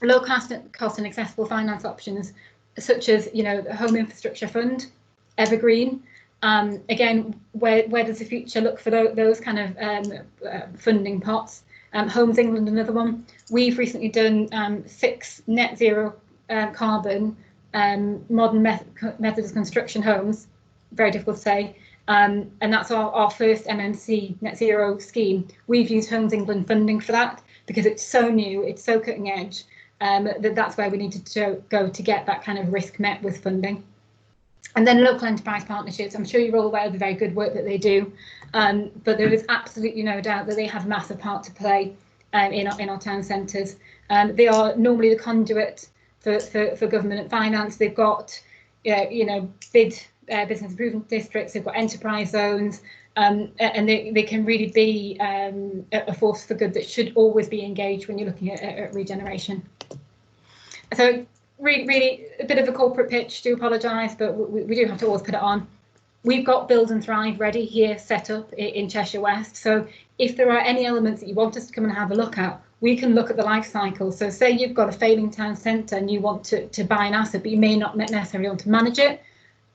Speaker 6: Low cost and accessible finance options, such as the Home Infrastructure Fund, Evergreen. Again, where does the future look for those kind of funding pots? Homes England, another one. We've recently done 6 net zero carbon modern methods of construction homes. Very difficult to say. And that's our first MMC net zero scheme. We've used Homes England funding for that because it's so new, it's so cutting edge, that's where we needed to go to get that kind of risk met with funding. And then local enterprise partnerships. I'm sure you're all aware of the very good work that they do, but there is absolutely no doubt that they have a massive part to play in our town centres. They are normally the conduit for government and finance. They've got bid business improvement districts. They've got enterprise zones, and they can really be a force for good that should always be engaged when you're looking at regeneration. So really a bit of a corporate pitch, do apologise, but we do have to always put it on. We've got Build and Thrive ready here, set up in Cheshire West. So if there are any elements that you want us to come and have a look at, we can look at the life cycle. So say you've got a failing town centre and you want to buy an asset, but you may not necessarily want to manage it,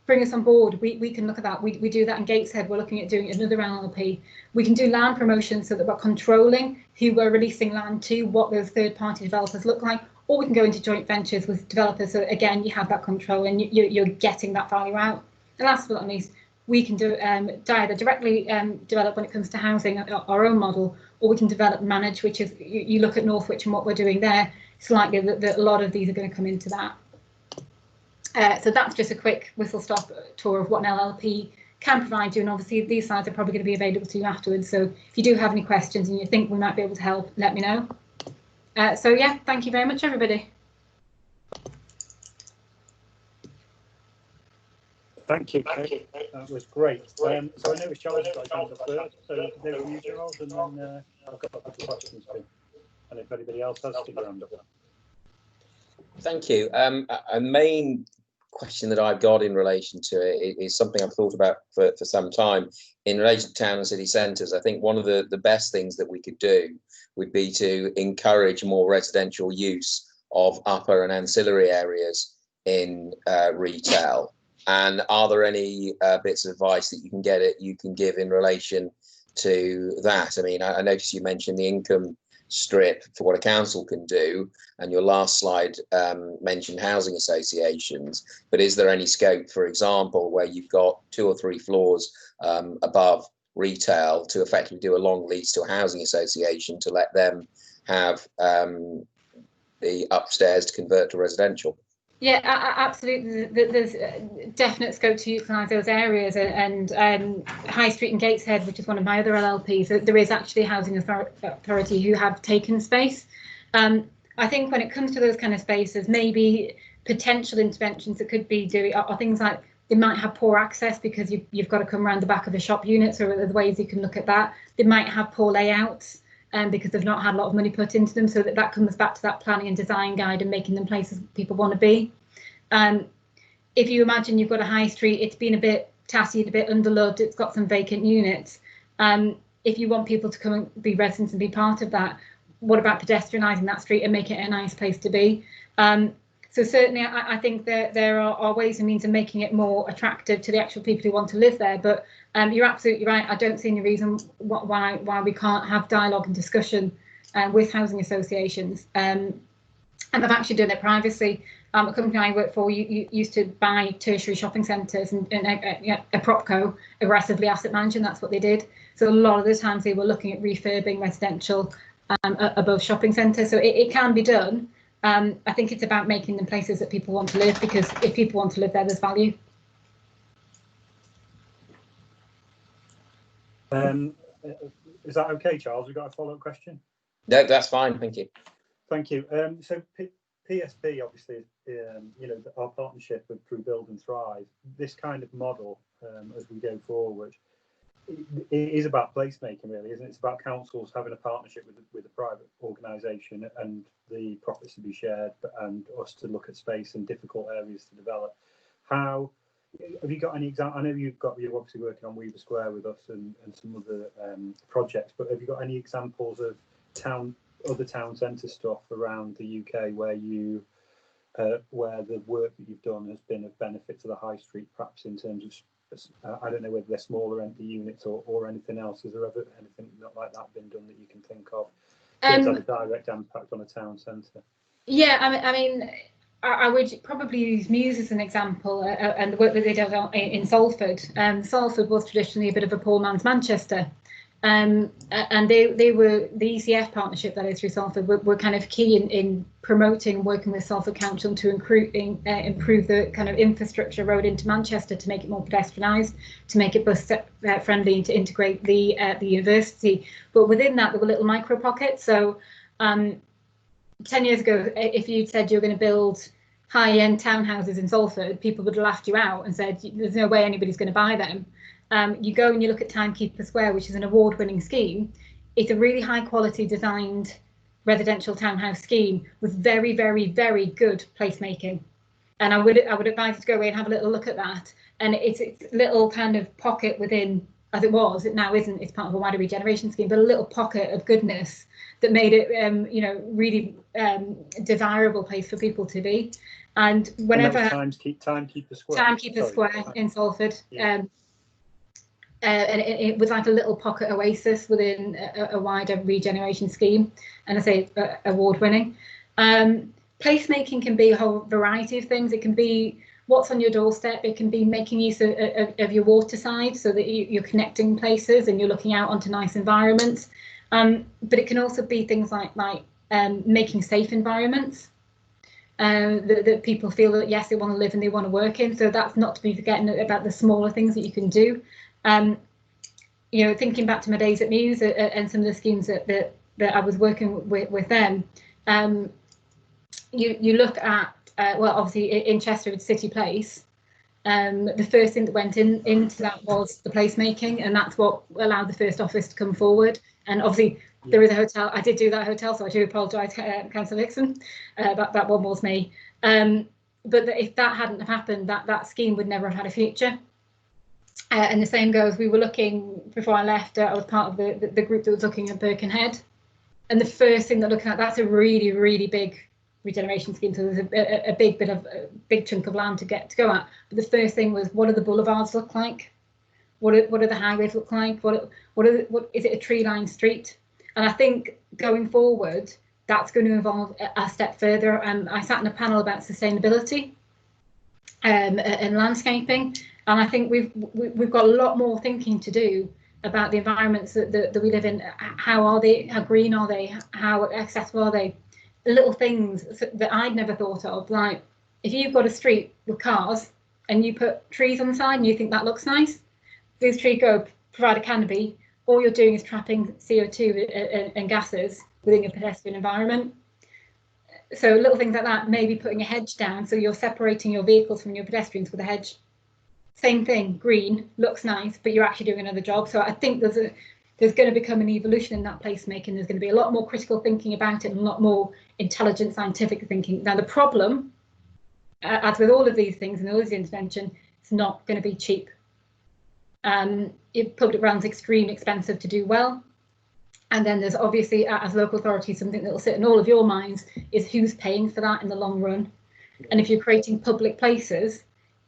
Speaker 6: bring us on board. We can look at that. We do that in Gateshead. We're looking at doing another LLP. We can do land promotion so that we're controlling who we're releasing land to, what those third-party developers look like, or we can go into joint ventures with developers. So again, you have that control and you're getting that value out. And last but not least, we can do either directly develop when it comes to housing, our own model, or we can develop manage, which is you look at Northwich and what we're doing there. It's likely that a lot of these are going to come into that. So that's just a quick whistle-stop tour of what an LLP can provide you. And obviously these slides are probably going to be available to you afterwards. So if you do have any questions and you think we might be able to help, let me know. So yeah, thank you very much, everybody.
Speaker 1: Thank you. That was great. So I know Charles got his hand up first, so there you, Charles, and then I've got a couple of questions too. And if anybody else has, stick your hand up.
Speaker 2: Thank you. A main question that I've got in relation to it is something I've thought about for some time. In relation to town and city centres, I think one of the best things that we could do would be to encourage more residential use of upper and ancillary areas in retail. And are there any bits of advice that you can give in relation to that? I mean, I noticed you mentioned the income strip for what a council can do, and your last slide mentioned housing associations, but is there any scope, for example, where you've got 2 or 3 floors above retail to effectively do a long lease to a housing association to let them have the upstairs to convert to residential?
Speaker 6: Yeah, absolutely. There's definite scope to utilise those areas, and High Street and Gateshead, which is one of my other LLPs, there is actually a housing authority who have taken space. I think when it comes to those kind of spaces, maybe potential interventions that could be doing are things like they might have poor access because you've got to come around the back of the shop units, or there's ways you can look at that. They might have poor layouts. Because they've not had a lot of money put into them, so that comes back to that planning and design guide and making them places people want to be. If you imagine you've got a high street, it's been a bit tatty, a bit underloved, it's got some vacant units. If you want people to come and be residents and be part of that, what about pedestrianising that street and make it a nice place to be? So certainly I think there are ways and means of making it more attractive to the actual people who want to live there, but you're absolutely right. I don't see any reason why we can't have dialogue and discussion with housing associations. And I've actually done it privately. A company I work for used to buy tertiary shopping centres and a propco, aggressively asset managing, that's what they did. So a lot of the times they were looking at refurbing residential above shopping centres. So it can be done. I think it's about making them places that people want to live, because if people want to live there, there's value.
Speaker 1: Is that okay, Charles? We've got a follow-up question?
Speaker 2: No, that's fine. Thank you.
Speaker 1: Thank you. So PSP, obviously, our partnership through Build and Thrive, this kind of model as we go forward, it is about placemaking, really, isn't it? It's about councils having a partnership with a private organisation and the profits to be shared, and us to look at space and difficult areas to develop. How have you got any example? I know you're obviously working on Weaver Square with us and some other projects, but have you got any examples of other town centre stuff around the UK where where the work that you've done has been of benefit to the high street, perhaps in terms of I don't know whether they're smaller empty units or anything else? Has there ever anything like that been done that you can think of that has had a direct impact on a town centre?
Speaker 6: Yeah, I mean, I would probably use Muse as an example, and the work that they did in Salford. Salford was traditionally a bit of a poor man's Manchester. And they were, the ECF partnership that is through Salford were kind of key in promoting and working with Salford Council to improve the kind of infrastructure road into Manchester, to make it more pedestrianised, to make it bus friendly, and to integrate the university. But within that, there were little micro pockets. So 10 years ago, if you'd said you're going to build high-end townhouses in Salford, people would have laughed you out and said, there's no way anybody's going to buy them. You go and you look at Timekeeper Square, which is an award-winning scheme. It's a really high-quality designed residential townhouse scheme with very, very, very good placemaking. And I would advise you to go away and have a little look at that. And it's a little kind of pocket within, as it was, it now isn't, it's part of a wider regeneration scheme, but a little pocket of goodness that made it, you know, really desirable place for people to be. And whenever
Speaker 1: Timekeeper Square.
Speaker 6: Timekeeper Square in Salford, yeah. And it was like a little pocket oasis within a wider regeneration scheme, and I say award-winning. Placemaking can be a whole variety of things. It can be what's on your doorstep. It can be making use of your water side so that you're connecting places and you're looking out onto nice environments. But it can also be things like making safe environments that people feel that, yes, they want to live and they want to work in. So that's not to be forgetting about the smaller things that you can do. You know, thinking back to my days at Muse and some of the schemes that I was working with them, you look at, well, obviously in Cheshire with City Place, the first thing that went into that was the placemaking, and that's what allowed the first office to come forward. And obviously there is a hotel. I did do that hotel, so I do apologise, Councillor Hickson. That one was me. But if that hadn't have happened, that scheme would never have had a future. And the same goes, we were looking, before I left, I was part of the group that was looking at Birkenhead. And the first thing they're looking at, that's a really, really big regeneration scheme. So there's a big chunk of land to go at. But the first thing was, what do the boulevards look like? What do the highways look like? What is it, a tree-lined street? And I think going forward, that's going to evolve a step further. I sat in a panel about sustainability and landscaping. And I think we've got a lot more thinking to do about the environments that we live in. How are they? How green are they? How accessible are they? Little things that I'd never thought of, like if you've got a street with cars and you put trees on the side and you think that looks nice, these trees provide a canopy. All you're doing is trapping CO2 and gases within your pedestrian environment. So little things like that, maybe putting a hedge down so you're separating your vehicles from your pedestrians with a hedge. Same thing, green, looks nice, but you're actually doing another job. So I think there's going to become an evolution in that placemaking. There's going to be a lot more critical thinking about it and a lot more intelligent scientific thinking. Now the problem, as with all of these things and all these intervention, it's not going to be cheap. Public realm's extremely expensive to do well. And then there's obviously, as local authorities, something that will sit in all of your minds is who's paying for that in the long run. And if you're creating public places,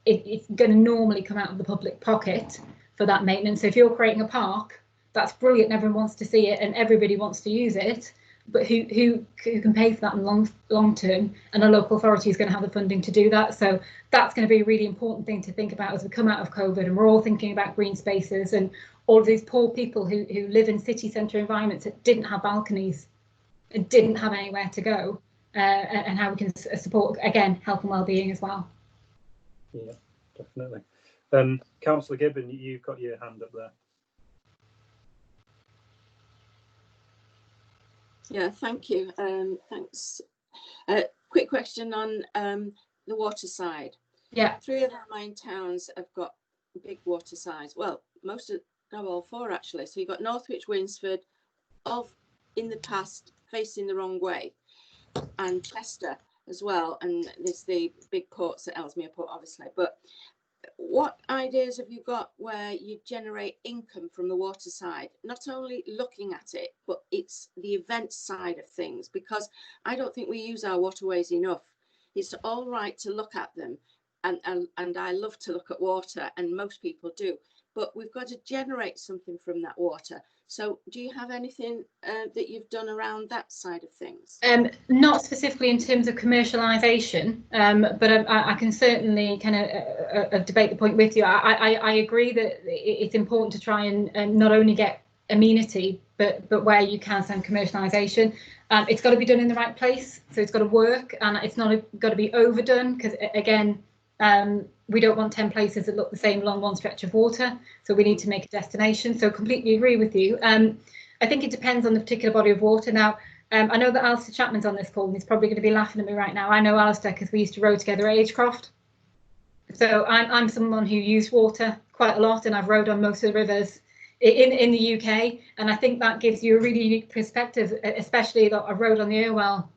Speaker 6: it's going to normally come out of the public pocket for that maintenance. So if you're creating a park, that's brilliant, everyone wants to see it and everybody wants to use it, but who can pay for that in long term? And a local authority is going to have the funding to do that. So that's going to be a really important thing to think about as we come out of COVID, and we're all thinking about green spaces and all of these poor people who live in city centre environments that didn't have balconies and didn't have anywhere to go, and how we can support, again, health and well-being as well.
Speaker 1: Yeah, definitely. Councillor Gibbon, you've got your hand up there.
Speaker 5: Yeah, thank you. Thanks. Quick question on the water side.
Speaker 6: Yeah.
Speaker 5: 3 of our main towns have got big water sides. Well, all 4 actually. So you've got Northwich, Winsford, in the past facing the wrong way, and Chester as well. And there's the big ports at Ellesmere Port, obviously. But what ideas have you got where you generate income from the water side? Not only looking at it, but it's the event side of things, because I don't think we use our waterways enough. It's all right to look at them, and I love to look at water, and most people do, but we've got to generate something from that water. So do you have anything that you've done around that side of things?
Speaker 6: Not specifically in terms of commercialisation, but I can certainly kind of debate the point with you. I agree that it's important to try and not only get amenity, but where you can send commercialisation. It's got to be done in the right place, so it's got to work, and it's not got to be overdone, because again, we don't want 10 places that look the same along one stretch of water, so we need to make a destination. So completely agree with you. I think it depends on the particular body of water. Now, I know that Alistair Chapman's on this call and he's probably going to be laughing at me right now. I know Alistair because we used to row together at Agecroft. So I'm someone who used water quite a lot, and I've rowed on most of the rivers in the UK, and I think that gives you a really unique perspective, especially that I rowed on the Irwell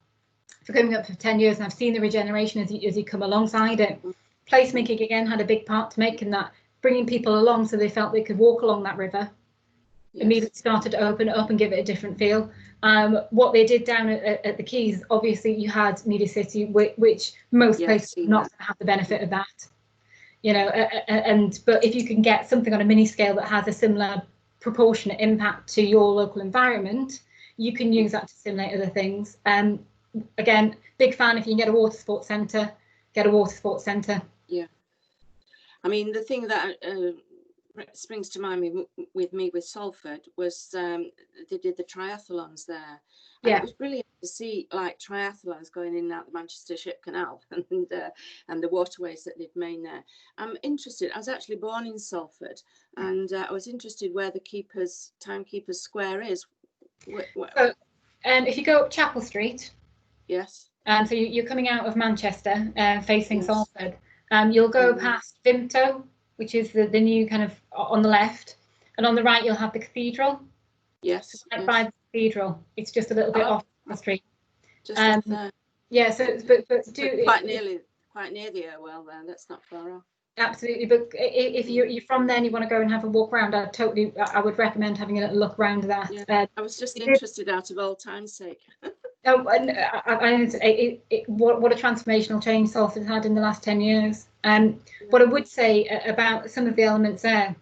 Speaker 6: for coming up for 10 years, and I've seen the regeneration as you come alongside it. Placemaking again had a big part to make in that, bringing people along so they felt they could walk along that river. Yes. Immediately started to open it up and give it a different feel. What they did down at the Quays, obviously you had Media City, which most places are not going to have the benefit of that. You know, but if you can get something on a mini scale that has a similar proportionate impact to your local environment, you can use that to stimulate other things. Again, big fan, if you can get a water sports centre, get a water sports centre. Yeah.
Speaker 5: I mean, the thing that springs to mind with Salford was they did the triathlons there. And it was brilliant to see like triathlons going in and out the Manchester Ship Canal and the waterways that they'd made there. I'm interested, I was actually born in Salford, and I was interested where the Timekeepers Square is.
Speaker 6: So, if you go up Chapel Street.
Speaker 5: Yes.
Speaker 6: So you're coming out of Manchester, facing Salford. You'll go past Vimto, which is the new kind of on the left, and on the right you'll have the cathedral.
Speaker 5: Yes.
Speaker 6: Right by the cathedral, it's just a little bit off the street.
Speaker 5: Just up there.
Speaker 6: Yeah. So, but
Speaker 5: quite near the Irwell there. That's not far off.
Speaker 6: Absolutely, but if you're from there and you want to go and have a walk around, I would recommend having a little look around that.
Speaker 5: Yeah. I was just interested out of old time's sake.
Speaker 6: Oh, and what a transformational change Salford had in the last 10 years. What I would say about some of the elements there,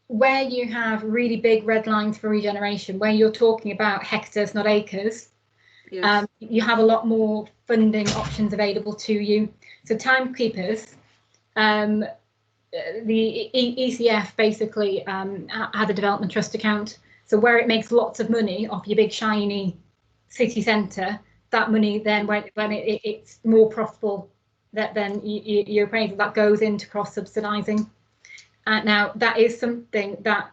Speaker 6: where you have really big red lines for regeneration, where you're talking about hectares, not acres, you have a lot more funding options available to you. So Timekeepers, the ECF basically had a development trust account. So where it makes lots of money off your big shiny city centre, that money then when it's more profitable, then your appraisal that goes into cross subsidising. Now that is something that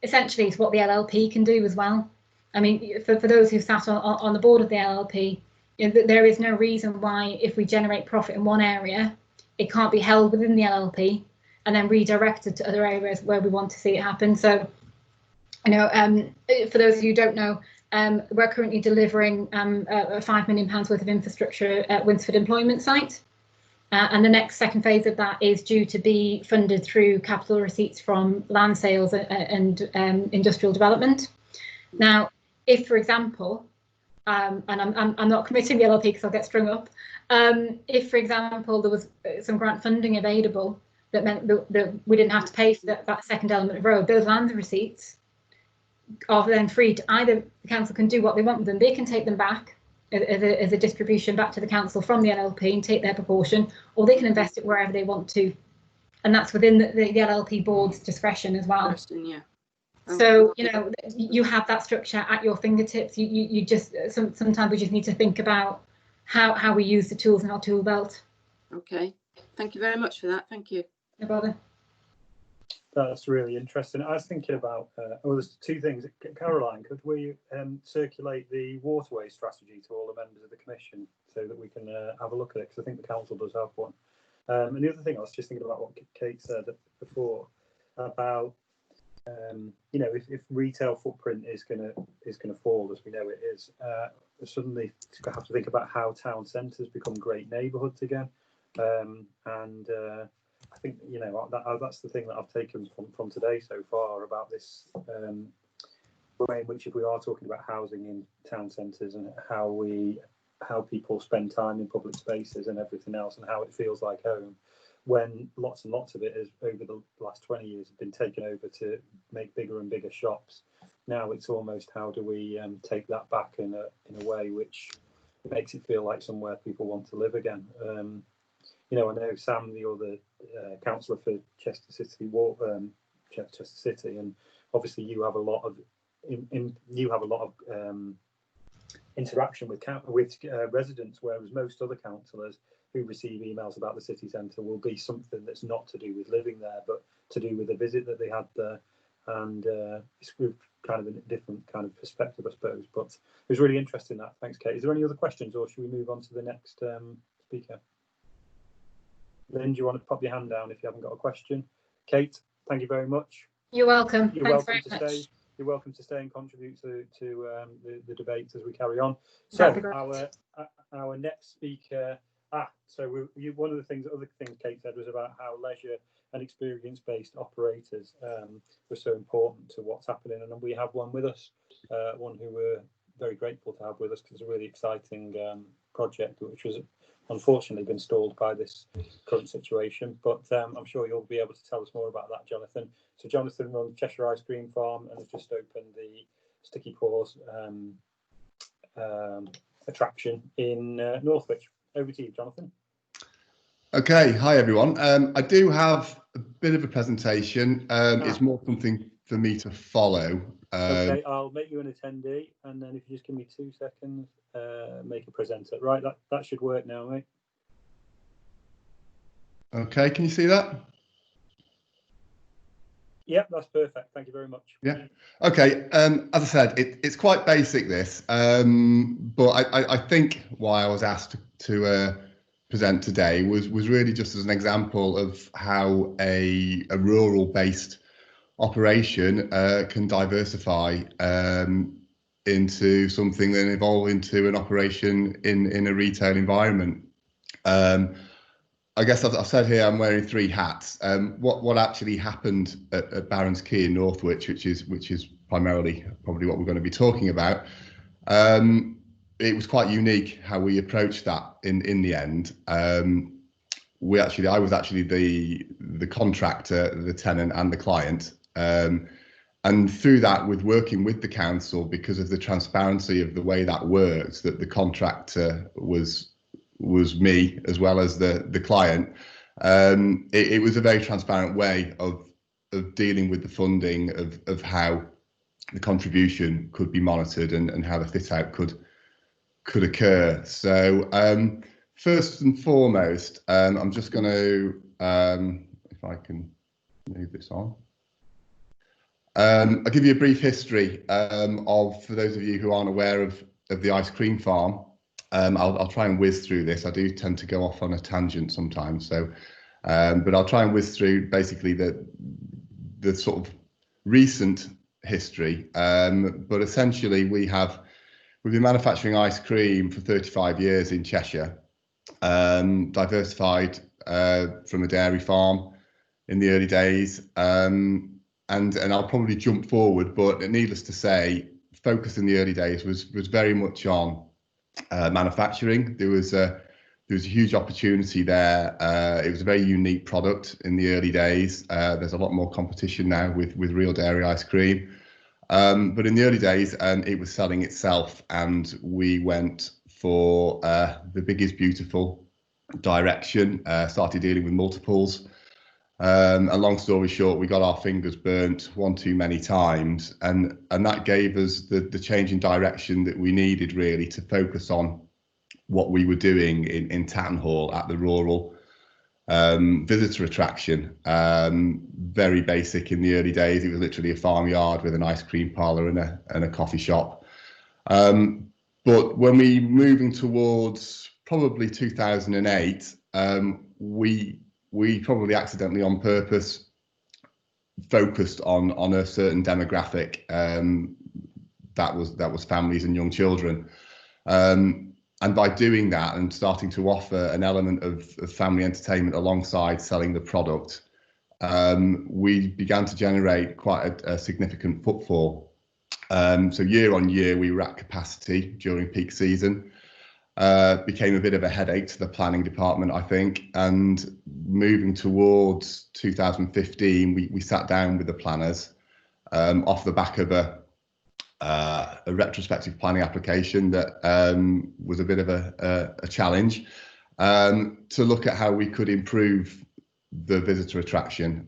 Speaker 6: essentially is what the LLP can do as well. I mean, for those who sat on the board of the LLP, you know, there is no reason why if we generate profit in one area, it can't be held within the LLP and then redirected to other areas where we want to see it happen. So, you know, for those of you who don't know, we're currently delivering £5 million worth of infrastructure at Winsford Employment Site. And the next second phase of that is due to be funded through capital receipts from land sales and industrial development. Now, if, for example, and I'm not committing the LLP because I'll get strung up, if, for example, there was some grant funding available that meant that we didn't have to pay for that second element of road, those land receipts are then free to either the council can do what they want with them, they can take them back as a distribution back to the council from the LLP and take their proportion, or they can invest it wherever they want to, and that's within the LLP board's discretion as well.
Speaker 5: Yeah.
Speaker 6: So you know, you have that structure at your fingertips. You just sometimes we just need to think about how we use the tools in our tool belt.
Speaker 5: Okay, thank you very much for that. Thank you.
Speaker 6: No bother.
Speaker 1: That's really interesting. I was thinking about, there's two things. Caroline, could we circulate the waterway strategy to all the members of the commission so that we can have a look at it? Because I think the council does have one. And the other thing, I was just thinking about what Kate said before about, you know, if retail footprint is gonna fall, as we know it is, suddenly have to think about how town centres become great neighbourhoods again. I think, you know, that's the thing that I've taken from today so far about this way in which, if we are talking about housing in town centres and how people spend time in public spaces and everything else and how it feels like home, when lots and lots of it has over the last 20 years have been taken over to make bigger and bigger shops. Now it's almost how do we take that back in a way which makes it feel like somewhere people want to live again. You know, I know Sam, the other councillor for Chester City, Chester City, and obviously you have a lot of interaction with residents, whereas most other councillors who receive emails about the city centre will be something that's not to do with living there, but to do with a visit that they had there. and it's kind of a different kind of perspective, I suppose. But it was really interesting. That. Thanks, Kate. Is there any other questions, or should we move on to the next speaker? Lynn, do you want to pop your hand down if you haven't got a question? Kate, thank you very much.
Speaker 6: You're welcome.
Speaker 1: You're
Speaker 6: Thanks
Speaker 1: welcome
Speaker 6: very
Speaker 1: to
Speaker 6: much.
Speaker 1: stay. You're welcome to stay and contribute to the debate as we carry on. So our next speaker. So one of the other things Kate said was about how leisure and experience-based operators were so important to what's happening, and we have one with us, one who we're very grateful to have with us, because it's a really exciting project, which was unfortunately been stalled by this current situation. But I'm sure you'll be able to tell us more about that, Jonathan. So Jonathan runs Cheshire Ice Cream Farm and has just opened the Sticky Paws attraction in Northwich. Over to you, Jonathan.
Speaker 7: Okay, hi everyone. I do have a bit of a presentation. It's more something for me to follow.
Speaker 1: Okay, I'll make you an attendee, and then if you just give me 2 seconds, make a presenter. Right, that should work now, mate.
Speaker 7: Okay, can you see that?
Speaker 1: Yep, that's perfect. Thank you very much.
Speaker 7: Yeah. Okay. As I said, it's quite basic, this, but I think why I was asked to present today was really just as an example of how a rural-based operation can diversify into something, then evolve into an operation in a retail environment. I guess I've said here I'm wearing 3 hats. What actually happened at Barons Quay in Northwich, which is primarily probably what we're going to be talking about, it was quite unique how we approached that in the end. I was actually the contractor, the tenant, and the client. And through that, with working with the council, because of the transparency of the way that works, that the contractor was me as well as the client, it was a very transparent way of dealing with the funding, of how the contribution could be monitored and how the fit out could occur. So first and foremost, I'm just going to, if I can move this on, I'll give you a brief history for those of you who aren't aware of the ice cream farm. I'll try and whiz through this. I do tend to go off on a tangent sometimes, so but I'll try and whiz through basically the sort of recent history. But essentially, we've been manufacturing ice cream for 35 years in Cheshire, diversified from a dairy farm in the early days, and I'll probably jump forward, but needless to say, focus in the early days was very much on manufacturing. There was a huge opportunity there. It was a very unique product in the early days. There's a lot more competition now with real dairy ice cream, but in the early days, it was selling itself, and we went for the big is beautiful direction. Started dealing with multiples. And long story short, we got our fingers burnt one too many times, and that gave us the change in direction that we needed, really, to focus on what we were doing in Tatton Hall at the rural visitor attraction. Very basic in the early days. It was literally a farmyard with an ice cream parlour and a coffee shop. But when we moving towards probably 2008, we probably accidentally on purpose focused on a certain demographic, that was families and young children, and by doing that and starting to offer an element of family entertainment alongside selling the product, we began to generate quite a significant footfall. So year on year we were at capacity during peak season. Became a bit of a headache to the planning department, I think, and moving towards 2015, we sat down with the planners off the back of a retrospective planning application that was a bit of a challenge, to look at how we could improve the visitor attraction,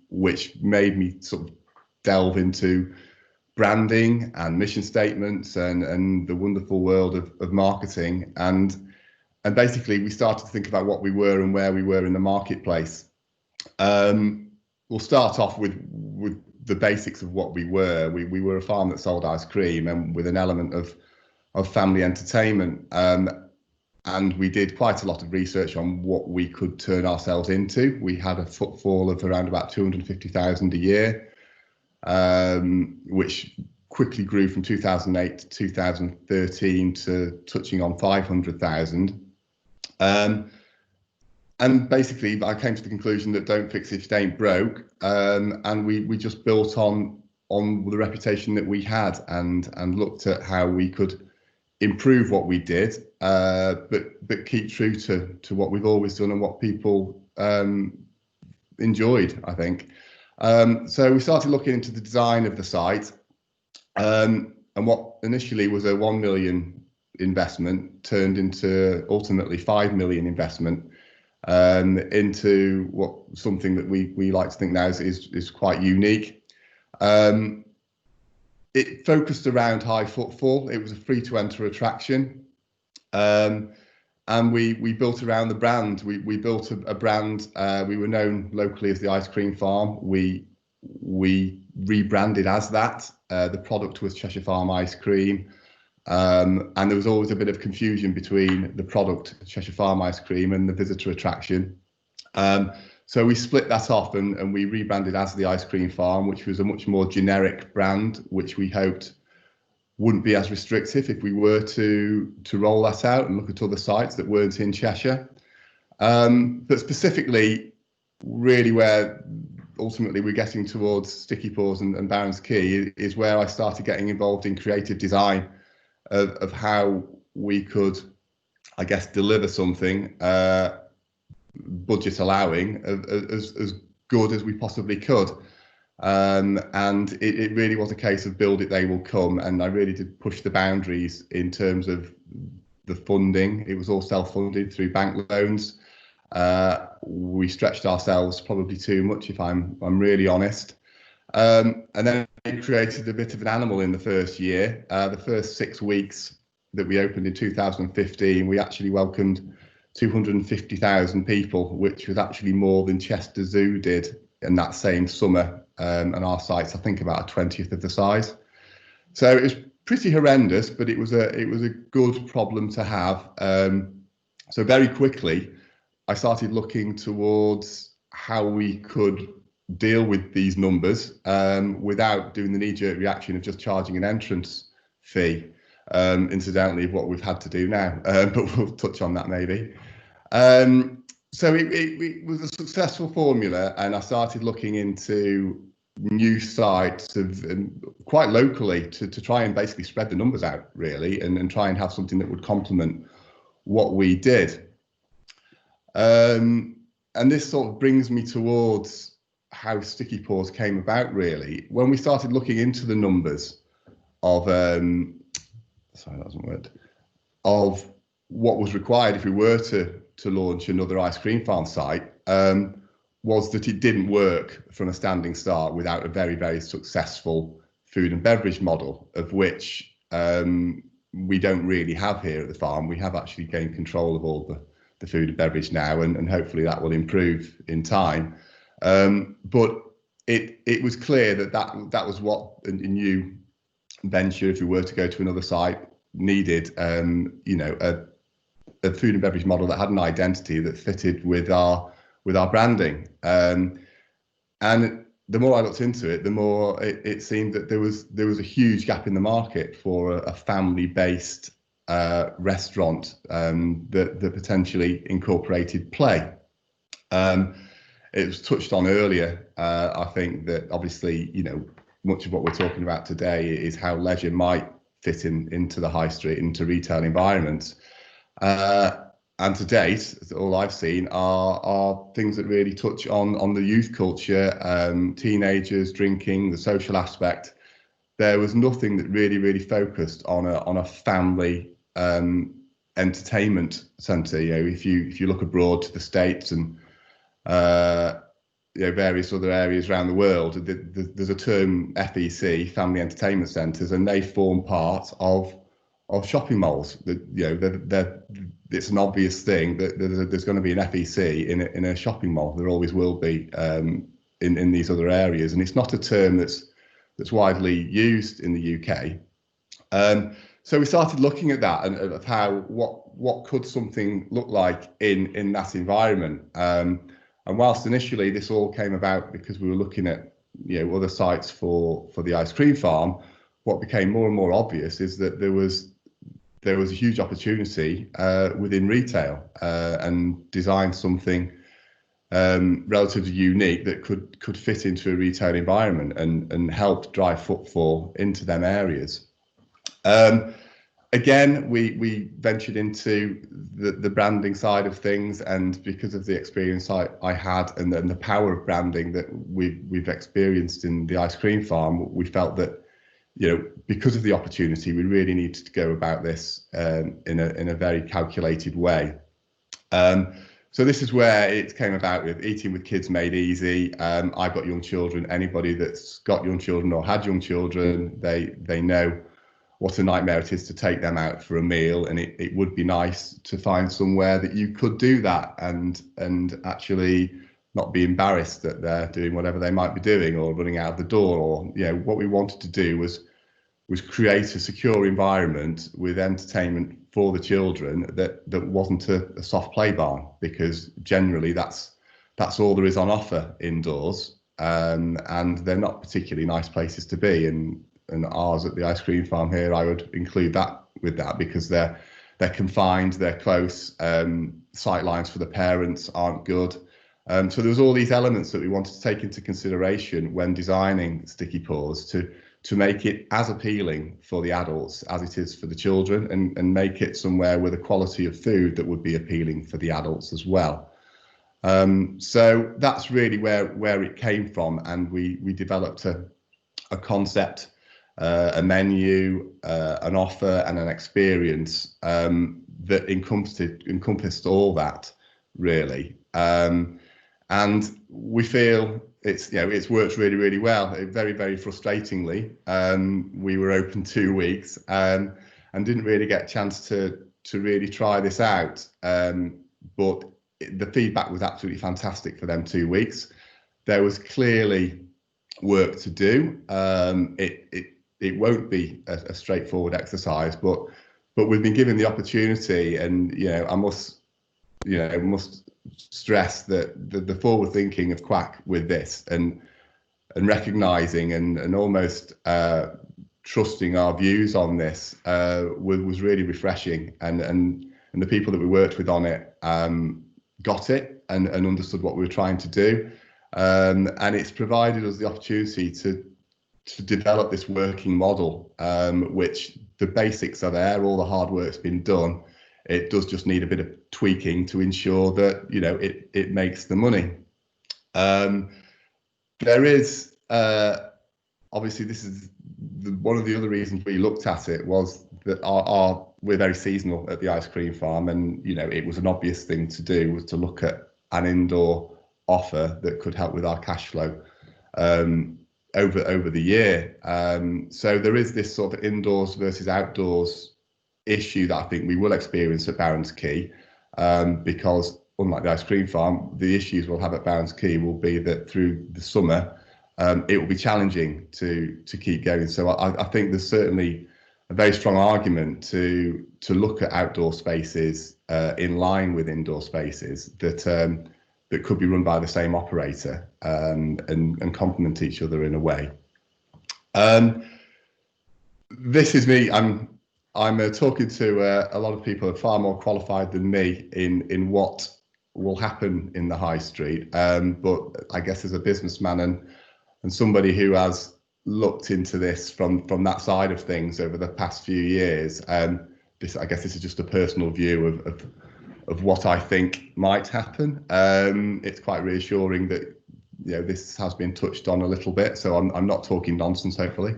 Speaker 7: which made me sort of delve into branding and mission statements and the wonderful world of marketing, and basically we started to think about what we were and where we were in the marketplace. We'll start off with the basics of what we were. We were a farm that sold ice cream, and with an element of family entertainment. And we did quite a lot of research on what we could turn ourselves into. We had a footfall of around about 250,000 a year, which quickly grew from 2008 to 2013 to touching on 500,000. And basically, I came to the conclusion that don't fix it if it ain't broke. And we just built on the reputation that we had, and looked at how we could improve what we did, but keep true to what we've always done and what people enjoyed, I think. So we started looking into the design of the site, and what initially was a 1 million investment turned into ultimately 5 million investment, into something that we like to think now is quite unique. It focused around high footfall. It was a free to enter attraction, and we built around the brand. We built a brand. We were known locally as the Ice Cream Farm. We rebranded as that. The product was Cheshire Farm ice cream, and there was always a bit of confusion between the product Cheshire Farm ice cream and the visitor attraction. So we split that off, and we rebranded as the Ice Cream Farm, which was a much more generic brand, which we hoped wouldn't be as restrictive if we were to roll that out and look at other sites that weren't in Cheshire. But specifically, really where ultimately we're getting towards Sticky Paws and Barron's Quay is where I started getting involved in creative design of how we could, I guess, deliver something, budget allowing, as good as we possibly could. And it really was a case of build it, they will come. And I really did push the boundaries in terms of the funding. It was all self-funded through bank loans. We stretched ourselves probably too much, if I'm really honest. And then it created a bit of an animal in the first year. The first 6 weeks that we opened in 2015, we actually welcomed 250,000 people, which was actually more than Chester Zoo did in that same summer. And our site's, I think, about a 20th of the size. So it was pretty horrendous, but it was a good problem to have. So very quickly, I started looking towards how we could deal with these numbers without doing the knee-jerk reaction of just charging an entrance fee. Incidentally, what we've had to do now, but we'll touch on that maybe. So it was a successful formula, and I started looking into new sites quite locally to try and basically spread the numbers out, really, and try and have something that would complement what we did. And this sort of brings me towards how Sticky Paws came about, really. When we started looking into the numbers of of what was required if we were to launch another ice cream farm site, was that it didn't work from a standing start without a very, very successful food and beverage model, of which we don't really have here at the farm. We have actually gained control of all the food and beverage now, and hopefully that will improve in time. But it was clear that was what a new venture, if we were to go to another site, needed. A food and beverage model that had an identity that fitted with our branding. And the more I looked into it, the more it seemed that there was a huge gap in the market for a family-based restaurant that potentially incorporated play. It was touched on earlier. I think that obviously, much of what we're talking about today is how leisure might fit into the high street, into retail environments. And to date, all I've seen are things that really touch on the youth culture, teenagers drinking, the social aspect. There was nothing that really focused on a family entertainment centre. If you look abroad to the States and various other areas around the world, there's a term FEC, family entertainment centres, and they form part of shopping malls. It's an obvious thing that there's going to be an FEC in a shopping mall. There always will be. in these other areas, and it's not a term that's widely used in the UK. So we started looking at that and of how what could something look like in that environment. And whilst initially this all came about because we were looking at other sites for the ice cream farm, what became more and more obvious is that there was a huge opportunity within retail and design something relatively unique that could fit into a retail environment and help drive footfall into them areas. Again, we ventured into the branding side of things, and because of the experience I had and the power of branding that we've experienced in the ice cream farm, we felt that because of the opportunity, we really needed to go about this in a very calculated way. So this is where it came about with Eating with Kids Made Easy. I've got young children. Anybody that's got young children or had young children, they know what a nightmare it is to take them out for a meal, and it would be nice to find somewhere that you could do that and actually not be embarrassed that they're doing whatever they might be doing or running out of the door. Or what we wanted to do was create a secure environment with entertainment for the children that wasn't a soft play barn, because generally that's all there is on offer indoors, and they're not particularly nice places to be. And ours at the ice cream farm here, I would include that with that, because they're confined, they're close, sight lines for the parents aren't good. So there was all these elements that we wanted to take into consideration when designing Sticky Paws to make it as appealing for the adults as it is for the children, and make it somewhere with a quality of food that would be appealing for the adults as well. So that's really where it came from, and we developed a concept, a menu, an offer and an experience that encompassed all that, really. And we feel it's worked really, really well. Very, very frustratingly, we were open 2 weeks and didn't really get a chance to really try this out. But the feedback was absolutely fantastic for them 2 weeks. There was clearly work to do. It won't be a straightforward exercise, but we've been given the opportunity, and I must stress that the forward thinking of Quack with this and recognizing and almost trusting our views on this was really refreshing, and the people that we worked with on it got it and understood what we were trying to do, and it's provided us the opportunity to develop this working model, which the basics are there, all the hard work's been done. It does just need a bit of tweaking to ensure that it makes the money. There is obviously, this is one of the other reasons we looked at it, was that we're very seasonal at the ice cream farm, and it was an obvious thing to do, was to look at an indoor offer that could help with our cash flow over the year. So there is this sort of indoors versus outdoors issue that I think we will experience at Barons Quay, because unlike the ice cream farm, the issues we'll have at Barons Quay will be that through the summer it will be challenging to keep going. So I think there's certainly a very strong argument to look at outdoor spaces in line with indoor spaces that could be run by the same operator and complement each other in a way. This is me. I'm talking to a lot of people who are far more qualified than me in what will happen in the high street. But I guess as a businessman and somebody who has looked into this from that side of things over the past few years, I guess this is just a personal view of what I think might happen. It's quite reassuring that this has been touched on a little bit, so I'm not talking nonsense, hopefully.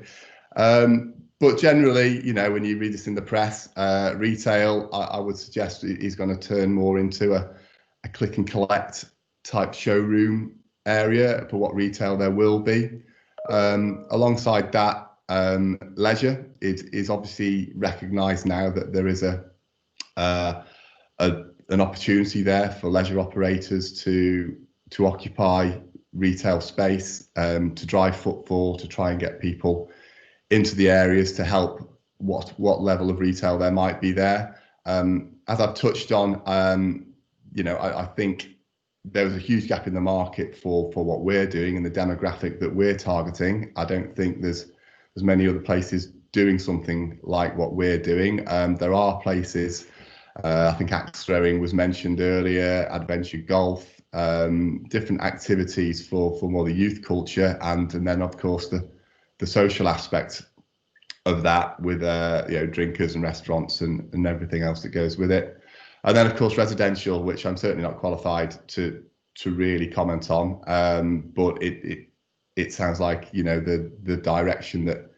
Speaker 7: But generally, when you read this in the press, retail, I would suggest is going to turn more into a click and collect type showroom area for what retail there will be. Alongside that, leisure is obviously recognised now that there is an opportunity there for leisure operators to occupy retail space to drive footfall, to try and get people into the areas to help what level of retail there might be there. As I've touched on, I think there was a huge gap in the market for what we're doing and the demographic that we're targeting. I don't think there's many other places doing something like what we're doing. There are places, I think axe throwing was mentioned earlier, adventure golf, different activities for more the youth culture, and then of course the social aspect of that with drinkers and restaurants and everything else that goes with it. And then of course residential, which I'm certainly not qualified to really comment on, but it sounds like the direction that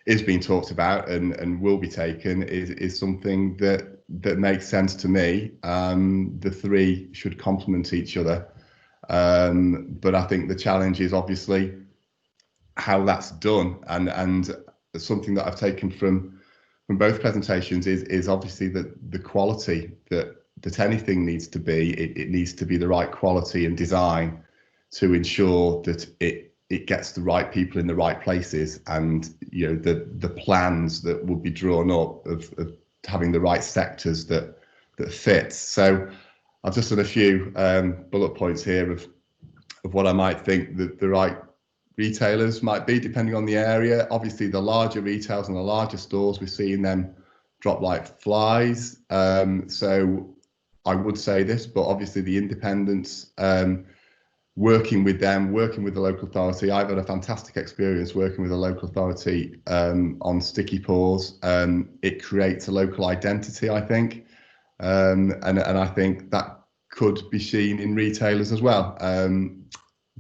Speaker 7: is being talked about and will be taken is something that makes sense to me. The three should complement each other, but I think the challenge is obviously how that's done, and something that I've taken from both presentations is obviously that the quality that anything needs to be, it needs to be the right quality and design to ensure that it gets the right people in the right places, and the plans that will be drawn up of having the right sectors that fit. So I've just done a few bullet points here of what I might think that the right retailers might be depending on the area. Obviously the larger retailers and the larger stores, we're seeing them drop like flies. So I would say this, but obviously the independents, working with them, working with the local authority. I've had a fantastic experience working with a local authority on sticky paws. It creates a local identity, I think, and I think that could be seen in retailers as well.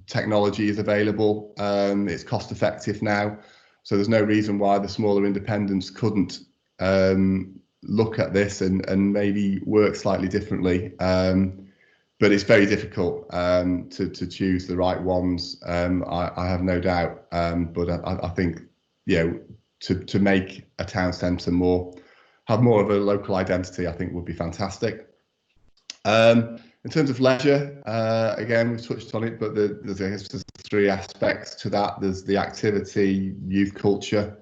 Speaker 7: Technology is available, it's cost effective now, so there's no reason why the smaller independents couldn't look at this and maybe work slightly differently, but it's very difficult to choose the right ones. I have no doubt, but I think to make a town centre have more of a local identity, I think would be fantastic. In terms of leisure, again, we've touched on it, but there's three aspects to that. There's the activity, youth culture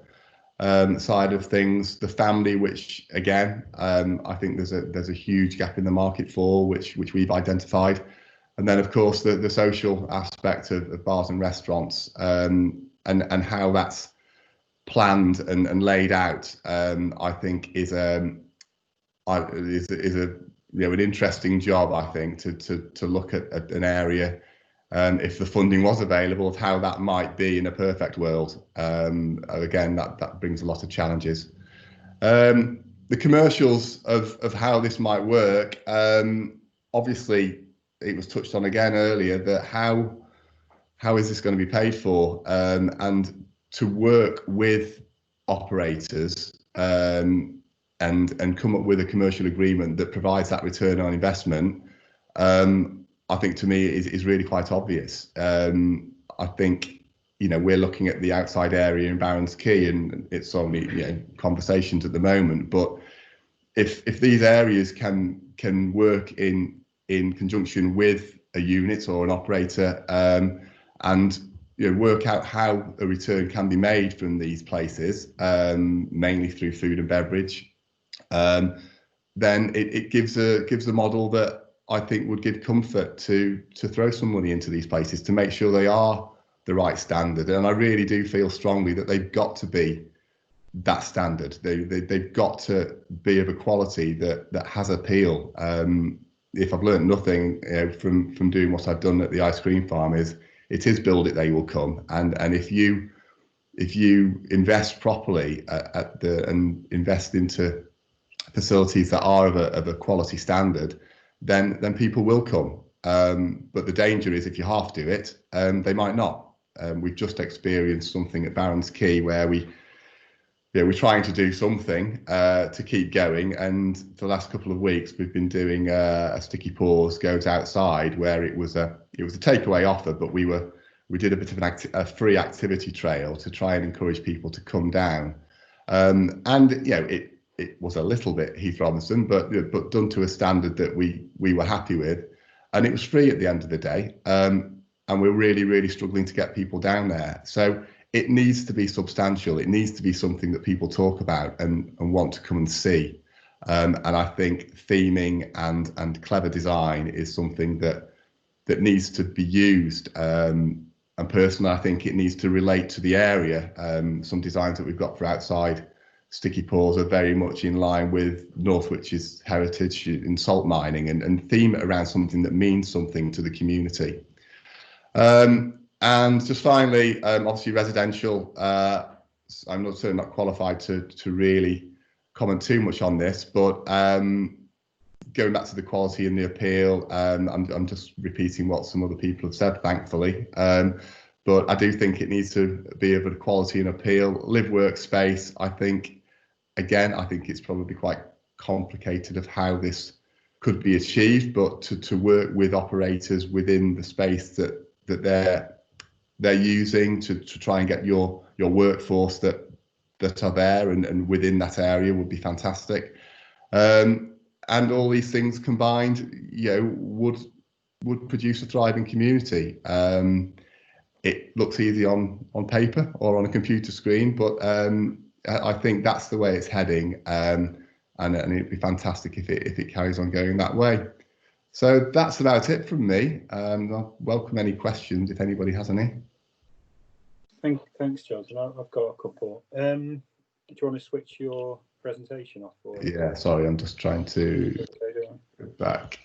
Speaker 7: side of things, the family, which again, I think there's a huge gap in the market for, which we've identified. And then of course the social aspect of bars and restaurants, and how that's planned and laid out, I think is an interesting job, I think, to look at an area, if the funding was available, of how that might be in a perfect world. Again, that brings a lot of challenges. The commercials of how this might work, obviously it was touched on again earlier, that how is this going to be paid for, and to work with operators and come up with a commercial agreement that provides that return on investment, I think to me is really quite obvious. I think we're looking at the outside area in Barons Quay, and it's only conversations at the moment. But if these areas can work in conjunction with a unit or an operator, and work out how a return can be made from these places, mainly through food and beverage, then it gives a model that I think would give comfort to throw some money into these places to make sure they are the right standard. And I really do feel strongly that they've got to be that standard. They've got to be of a quality that has appeal. If I've learned nothing from doing what I've done at the ice cream farm, it is build it, they will come. And if you invest properly and invest into facilities that are of a quality standard, then people will come. But the danger is if you half do it, they might not. We've just experienced something at Barons Quay where we're trying to do something to keep going, and for the last couple of weeks we've been doing a sticky paws goes outside, where it was a takeaway offer, but we did a bit of a free activity trail to try and encourage people to come down, and it was a little bit Heath Robinson, but done to a standard that we were happy with, and it was free at the end of the day. and we're really struggling to get people down there. So it needs to be substantial. It needs to be something that people talk about and want to come and see. And I think theming and clever design is something that needs to be used. And personally, I think it needs to relate to the area. Some designs that we've got for outside Sticky Paws are very much in line with Northwich's heritage in salt mining, and theme it around something that means something to the community. And just finally, obviously residential, I'm certainly not qualified to really comment too much on this, but going back to the quality and the appeal, I'm just repeating what some other people have said, thankfully. But I do think it needs to be of a quality and appeal. Live workspace, I think it's probably quite complicated of how this could be achieved, but to work with operators within the space that they're using to try and get your workforce that are there and within that area would be fantastic. And all these things combined, would produce a thriving community. It looks easy on paper or on a computer screen, but I think that's the way it's heading, and it'd be fantastic if it carries on going that way. So that's about it from me. I'll welcome any questions if anybody has any.
Speaker 1: Thanks, Jonathan. I've got a couple. Do you want to switch your presentation off? Or...
Speaker 7: Yeah, sorry, I'm just trying to go back.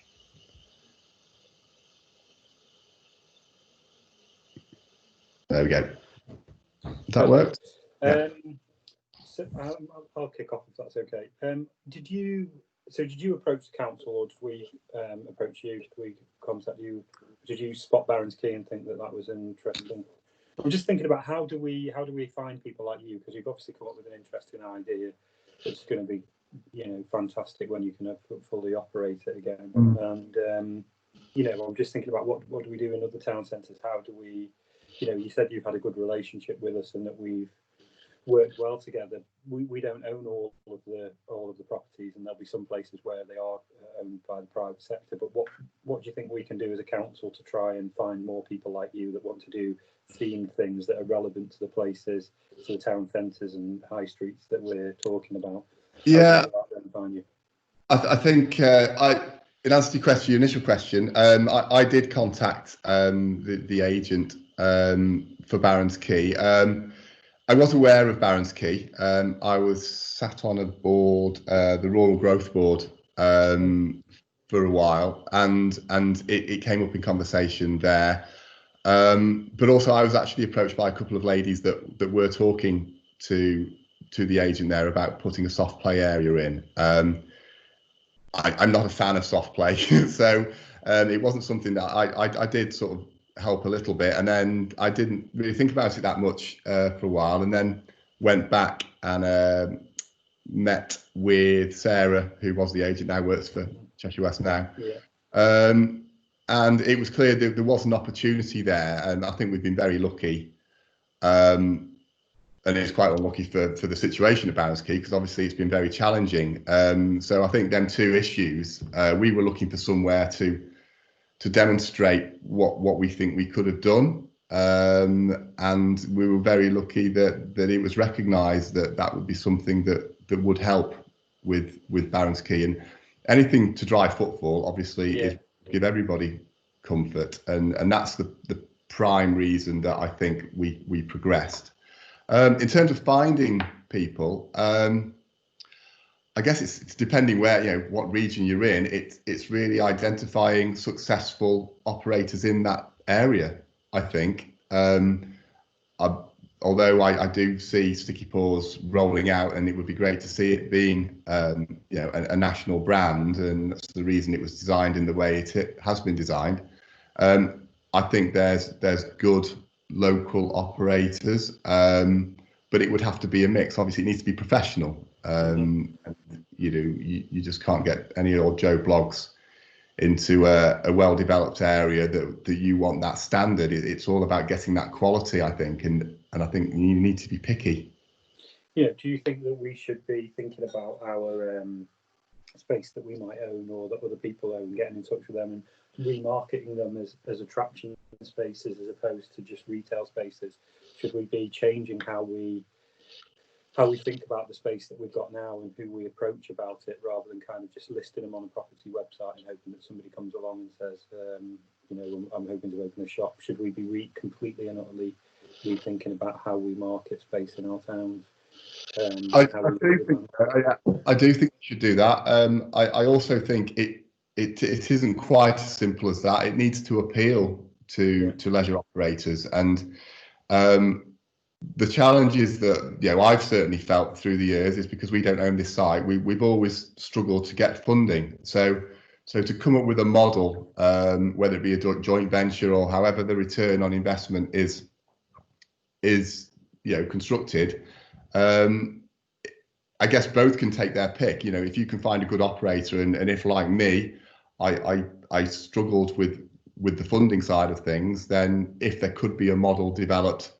Speaker 7: There we go. Does that work?
Speaker 1: So I'll kick off if that's okay. Did you approach the council, or did we approach you? Did we contact you? Did you spot Barron's Key and think that was interesting? I'm just thinking about how do we find people like you, because you've obviously come up with an interesting idea that's going to be fantastic when you can fully operate it again. And I'm just thinking about what do we do in other town centres? How do we, you said you've had a good relationship with us and that we've worked well together. We don't own all of the properties, and there'll be some places where they are owned by the private sector. But what do you think we can do as a council to try and find more people like you that want to do themed things that are relevant to the places, to the town centres and high streets that we're talking about?
Speaker 7: Yeah,
Speaker 1: find you?
Speaker 7: I think in answer to your initial question, I did contact the agent for Barron's Key. I was aware of Barron's Key. I was sat on a board, the Rural Growth Board, for a while, and it came up in conversation there. But also, I was actually approached by a couple of ladies that were talking to the agent there about putting a soft play area in. I'm not a fan of soft play, so it wasn't something that I did sort of help a little bit, and then I didn't really think about it that much for a while, and then went back and met with Sarah, who was the agent, now works for Cheshire West now. Yeah. And it was clear that there was an opportunity there, and I think we've been very lucky. And it's quite unlucky for the situation at Barron's Key, because obviously it's been very challenging. So I think them two issues, we were looking for somewhere to demonstrate what we think we could have done, and we were very lucky that it was recognised that would be something that would help with Barron's Key, and anything to drive footfall obviously is give everybody comfort, and that's the prime reason that I think we progressed. In terms of finding people, I guess it's depending where, what region you're in. It's really identifying successful operators in that area, I think. Although I do see Sticky Paws rolling out, and it would be great to see it being, a national brand, and that's the reason it was designed in the way it has been designed. I think there's good local operators, but it would have to be a mix. Obviously, it needs to be professional. You just can't get any old Joe Blogs into a well-developed area that you want that standard. It's all about getting that quality, I think, and I think you need to be picky.
Speaker 1: Yeah. Do you think that we should be thinking about our space that we might own or that other people own, getting in touch with them remarketing them as attraction spaces as opposed to just retail spaces? Should we be changing how we think about the space that we've got now and who we approach about it, rather than kind of just listing them on a property website and hoping that somebody comes along and says, you know, I'm hoping to open a shop? Should we be completely and utterly rethinking about how we market space in our towns?
Speaker 7: I do think we should do that. I also think it isn't quite as simple as that. It needs to appeal to leisure operators, and the challenges that I've certainly felt through the years is because we don't own this site. We've always struggled to get funding. So to come up with a model, whether it be a joint venture or however the return on investment is constructed, I guess both can take their pick. If you can find a good operator, and if, like me, I struggled with the funding side of things, then if there could be a model developed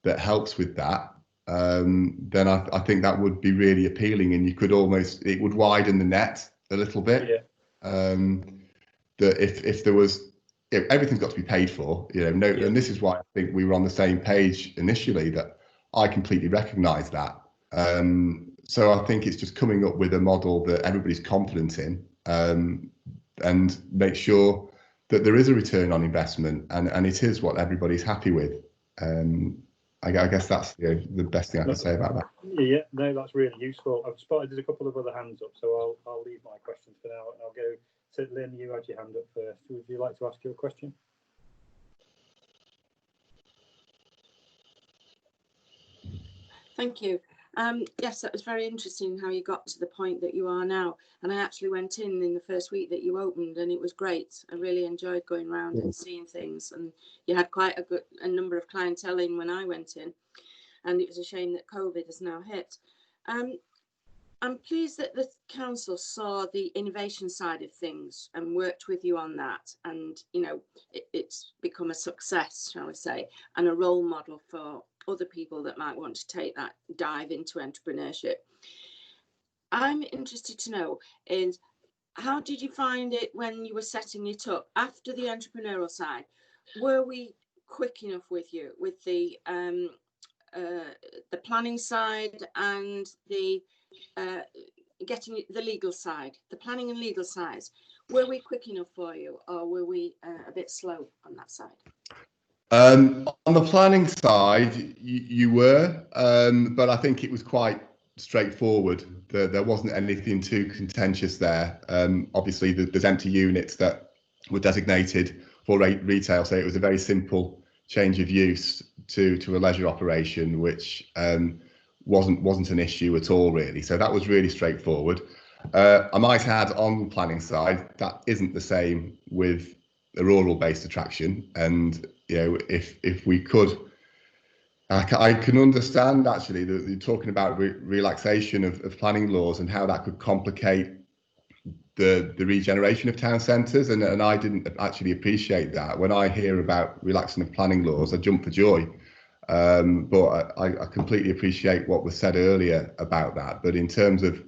Speaker 7: that helps with that, then I think that would be really appealing, and it would widen the net a little bit. That if there was, everything's got to be paid for, and this is why I think we were on the same page initially, that I completely recognise that. So I think it's just coming up with a model that everybody's confident in, and make sure that there is a return on investment, and it is what everybody's happy with. I guess that's the best thing I can say about that.
Speaker 1: Yeah, no, that's really useful. I've spotted there's a couple of other hands up, so I'll leave my questions for now, and I'll go to Lynn. You had your hand up first. Would you like to ask your question?
Speaker 5: Thank you. Yes, that was very interesting how you got to the point that you are now. And I actually went in the first week that you opened, and it was great. I really enjoyed going around and seeing things. And you had quite a number of clientele in when I went in. And it was a shame that COVID has now hit. I'm pleased that the council saw the innovation side of things and worked with you on that. And, it's become a success, shall we say, and a role model for other people that might want to take that dive into entrepreneurship. I'm interested to know is, how did you find it when you were setting it up after the entrepreneurial side? Were we quick enough with you with the planning side and the getting the legal side, the planning and legal sides? Were we quick enough for you, or were we a bit slow on that side?
Speaker 7: On the planning side, you were, but I think it was quite straightforward. There wasn't anything too contentious there. Obviously, there's empty units that were designated for retail, so it was a very simple change of use to a leisure operation, which wasn't an issue at all, really. So that was really straightforward. I might add, on the planning side, that isn't the same with a rural-based attraction, and if we could, I can understand actually that you're talking about relaxation of planning laws and how that could complicate the regeneration of town centres, and I didn't actually appreciate that. When I hear about relaxing of planning laws, I jump for joy. But I completely appreciate what was said earlier about that. But in terms of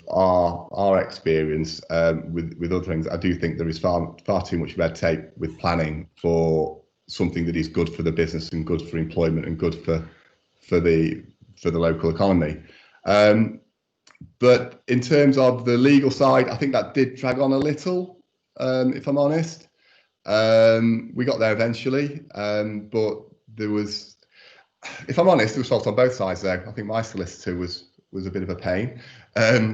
Speaker 7: our experience with other things, I do think there is far too much red tape with planning for something that is good for the business and good for employment and good for the local economy. But in terms of the legal side, I think that did drag on a little, if I'm honest. We got there eventually, but there was, if I'm honest, there was fault on both sides there. I think my solicitor was a bit of a pain.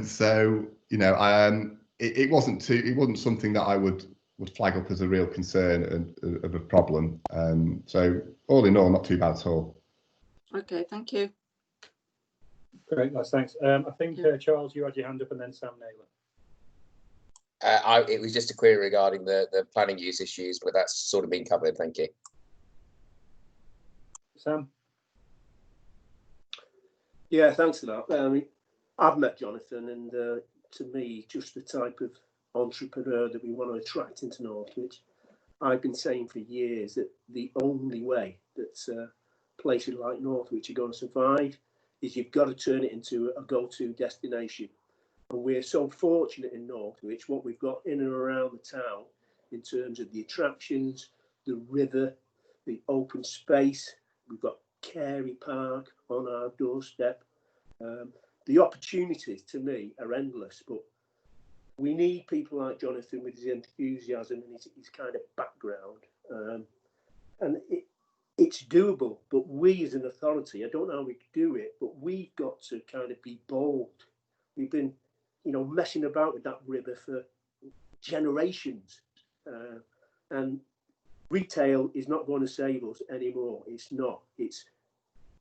Speaker 7: So it wasn't something that I would flag up as a real concern and of a problem. So all in all, not too bad at all.
Speaker 5: Okay, thank you.
Speaker 1: Great, thanks. I think Charles, you had your hand up, and then Sam Naylor.
Speaker 2: It was just a query regarding the planning use issues, but that's sort of been covered. Thank you.
Speaker 1: Sam?
Speaker 8: Yeah, thanks for that. I've met Jonathan, and to me, just the type of entrepreneur that we want to attract into Northwich. I've been saying for years that the only way that places like Northwich are going to survive is you've got to turn it into a go-to destination. And we're so fortunate in Northwich. What we've got in and around the town in terms of the attractions, the river, the open space. We've got Carey Park on our doorstep. The opportunities to me are endless, but we need people like Jonathan with his enthusiasm and his kind of background. And it's doable, but we as an authority, I don't know how we do it, but we've got to kind of be bold. We've been, messing about with that river for generations. And retail is not going to save us anymore. It's not. It's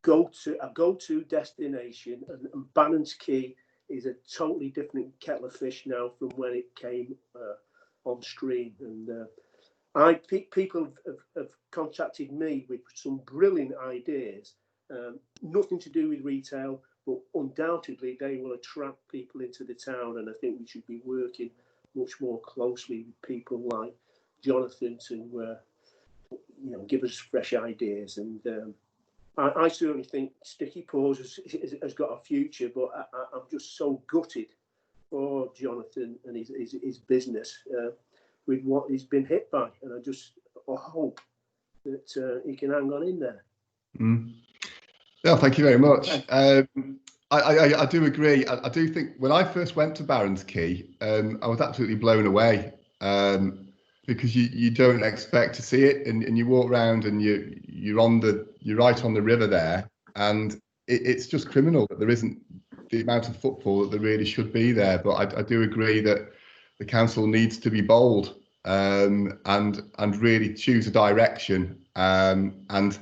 Speaker 8: a go-to destination, and Bannon's Quay is a totally different kettle of fish now from when it came on stream. And people have contacted me with some brilliant ideas, nothing to do with retail, but undoubtedly they will attract people into the town. And I think we should be working much more closely with people like Jonathan to, give us fresh ideas. And I certainly think Sticky Paws has got a future, but I'm just so gutted for Jonathan and his business with what he's been hit by, and I just hope that he can hang on in there.
Speaker 7: Yeah, thank you very much. I do agree. I do think when I first went to Barron's Quay, I was absolutely blown away because you don't expect to see it, and you walk around and you're right on the river there, and it's just criminal that there isn't the amount of footfall that there really should be there. But I do agree that the council needs to be bold and really choose a direction. And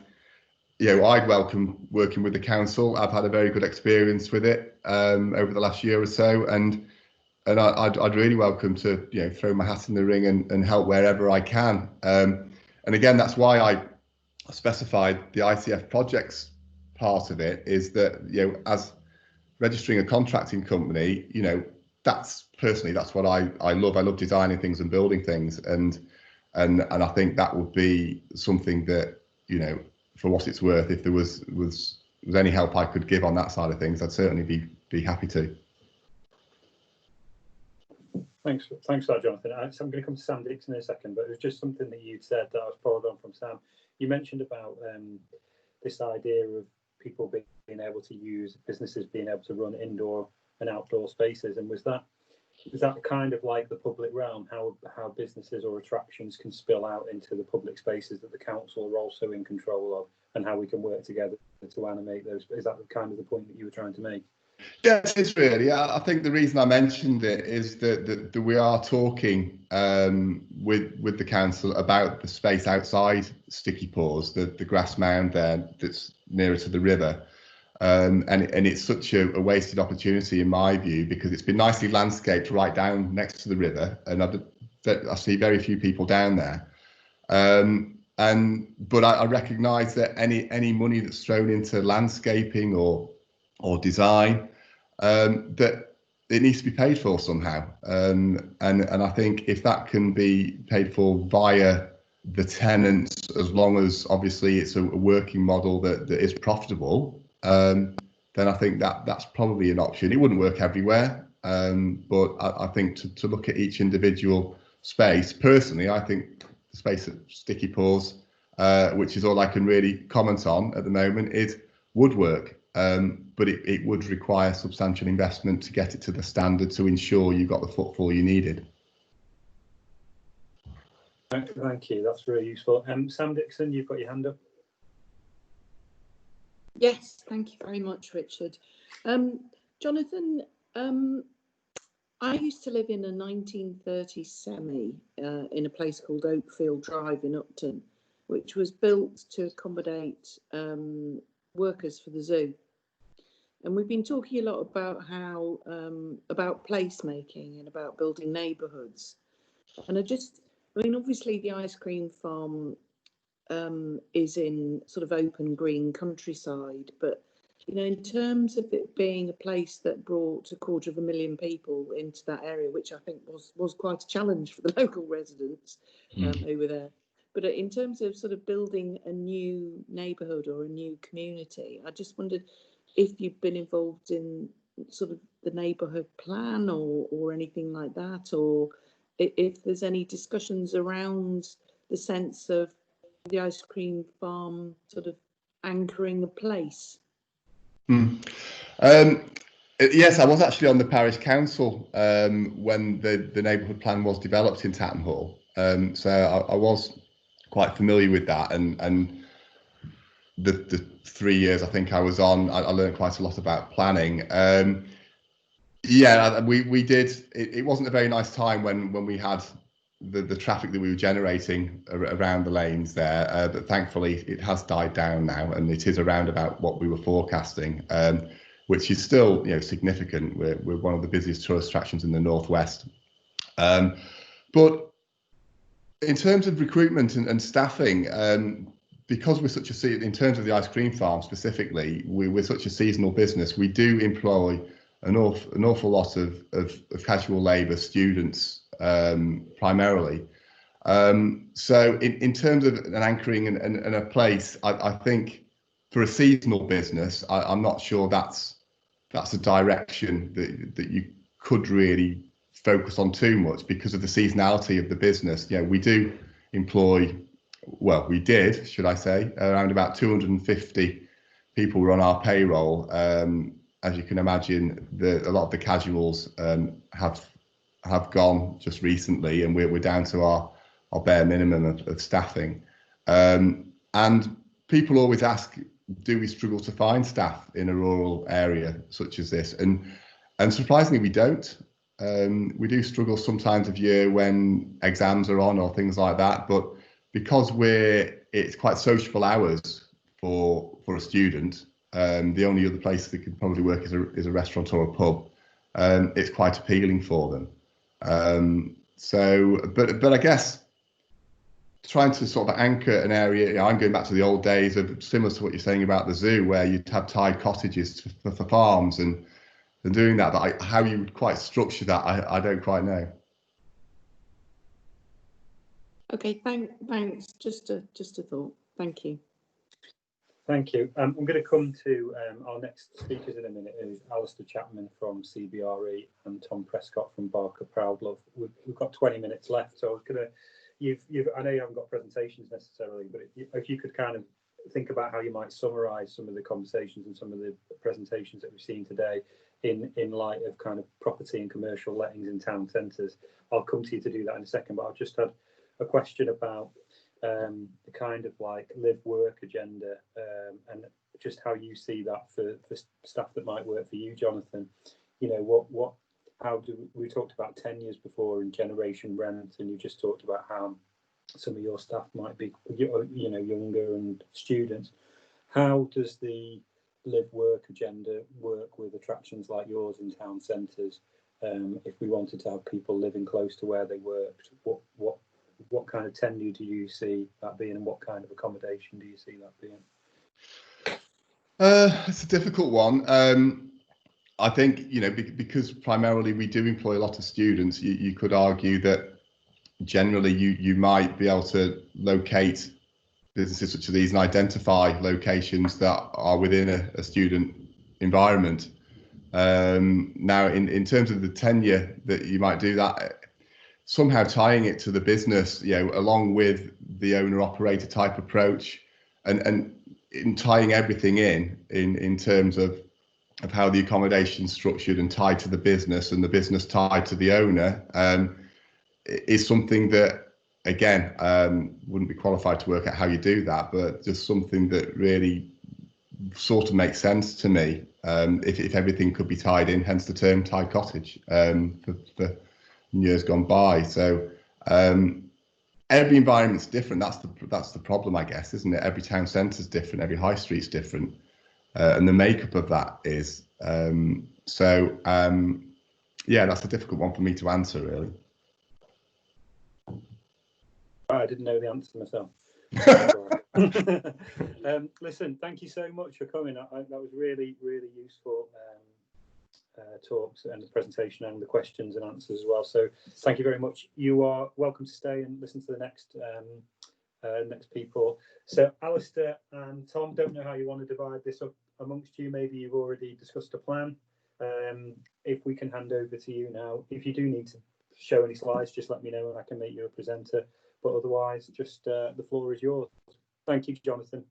Speaker 7: I'd welcome working with the council. I've had a very good experience with it over the last year or so, and I'd really welcome to throw my hat in the ring and help wherever I can. And again, that's why I specified the ICF projects part of it, is that as registering a contracting company, that's what I love. I love designing things and building things, and I think that would be something that for what it's worth, if there was any help I could give on that side of things, I'd certainly be happy to.
Speaker 1: Thanks for that, Jonathan. So I'm going to come to Sam Dixon in a second, but it was just something that you'd said that I was followed on from Sam. You mentioned about this idea of people being able to use, businesses being able to run indoor and outdoor spaces, and was that kind of like the public realm, how businesses or attractions can spill out into the public spaces that the council are also in control of, and how we can work together to animate those? Is that kind of the point that you were trying to make?
Speaker 7: Yes, it's really. I think the reason I mentioned it is that we are talking with the council about the space outside Sticky Paws, the grass mound there that's nearer to the river. And it's such a wasted opportunity in my view, because it's been nicely landscaped right down next to the river, and I see very few people down there. But I recognise that any money that's thrown into landscaping or design, that it needs to be paid for somehow. And I think if that can be paid for via the tenants, as long as obviously it's a working model that is profitable, then I think that's probably an option. It wouldn't work everywhere, but I think to look at each individual space, personally, I think the space at Sticky Paws, which is all I can really comment on at the moment, would work. But it would require substantial investment to get it to the standard to ensure you got the footfall you needed.
Speaker 1: Thank you. That's really useful. Sam Dixon, you've got your hand up.
Speaker 4: Yes, thank you very much, Richard. Jonathan, I used to live in a 1930s semi in a place called Oakfield Drive in Upton, which was built to accommodate workers for the zoo. And we've been talking a lot about how about placemaking and about building neighbourhoods. And obviously the ice cream farm is in sort of open green countryside, but in terms of it being a place that brought 250,000 people into that area, which I think was quite a challenge for the local residents who were there. But in terms of sort of building a new neighbourhood or a new community, I just wondered if you've been involved in sort of the neighbourhood plan or anything like that, or if there's any discussions around the sense of the ice cream farm sort of anchoring a place.
Speaker 7: Yes, I was actually on the parish council when the neighbourhood plan was developed in Tatton Hall. So I was quite familiar with that, and the 3 years I think I was on, I learned quite a lot about planning. Yeah, we did. It wasn't a very nice time when we had the traffic that we were generating around the lanes there, but thankfully it has died down now, and it is around about what we were forecasting, which is still, you know, significant. We're one of the busiest tourist attractions in the northwest. But in terms of recruitment and staffing, because we're such a, in terms of the ice cream farm specifically, we're such a seasonal business, we do employ an awful lot of casual labour, students primarily. So in terms of an anchoring and a place, I think for a seasonal business, I'm not sure that's a direction that you could really focus on too much because of the seasonality of the business. You know, we do employ, well, we did, should I say, around about 250 people were on our payroll. As you can imagine, a lot of the casuals have gone just recently, and we're down to our bare minimum of staffing. And people always ask, do we struggle to find staff in a rural area such as this? And surprisingly, we don't. We do struggle sometimes of year when exams are on or things like that, but because it's quite sociable hours for a student, the only other place they could probably work is a restaurant or a pub. It's quite appealing for them. But I guess trying to sort of anchor an area, you know, I'm going back to the old days of similar to what you're saying about the zoo, where you'd have tied cottages for farms and doing that. But how you would quite structure that, I don't quite know.
Speaker 4: Okay, thanks. Just a thought. Thank you.
Speaker 1: Thank you. I'm going to come to our next speakers in a minute, who's Alistair Chapman from CBRE and Tom Prescott from Barker Proudlove. We've got 20 minutes left, so I was going to, I know you haven't got presentations necessarily, but if you could kind of think about how you might summarise some of the conversations and some of the presentations that we've seen today in light of kind of property and commercial lettings in town centres. I'll come to you to do that in a second, but I've just had a question about the kind of like live work agenda and just how you see that for staff that might work for you, Jonathan. You know, we talked about 10 years before in generation rent, and you just talked about how some of your staff might be, you know, younger and students. How does the live work agenda work with attractions like yours in town centres? If we wanted to have people living close to where they worked, what kind of tenure do you see that being, and what kind of accommodation do you see that being?
Speaker 7: It's a difficult one. I think, you know, because primarily we do employ a lot of students, you could argue that generally you might be able to locate businesses such as these and identify locations that are within a student environment. Now, in terms of the tenure that you might do that, somehow tying it to the business, you know, along with the owner-operator type approach, and in tying everything in terms of how the accommodation is structured and tied to the business, and the business tied to the owner, is something that, again, wouldn't be qualified to work out how you do that, but just something that really sort of makes sense to me, if everything could be tied in, hence the term tied cottage, for years gone by. So every environment's different. That's the problem, I guess, isn't it? Every town centre's different, every high street's different, and the makeup of that is. Yeah, that's a difficult one for me to answer, really.
Speaker 1: I didn't know the answer myself. Listen, thank you so much for coming. That was really, really useful talks and the presentation and the questions and answers as well. So thank you very much. You are welcome to stay and listen to the next people. So Alistair and Tom, don't know how you want to divide this up amongst you. Maybe you've already discussed a plan. If we can hand over to you now, if you do need to show any slides, just let me know and I can make you a presenter. But otherwise, just the floor is yours. Thank you, Jonathan.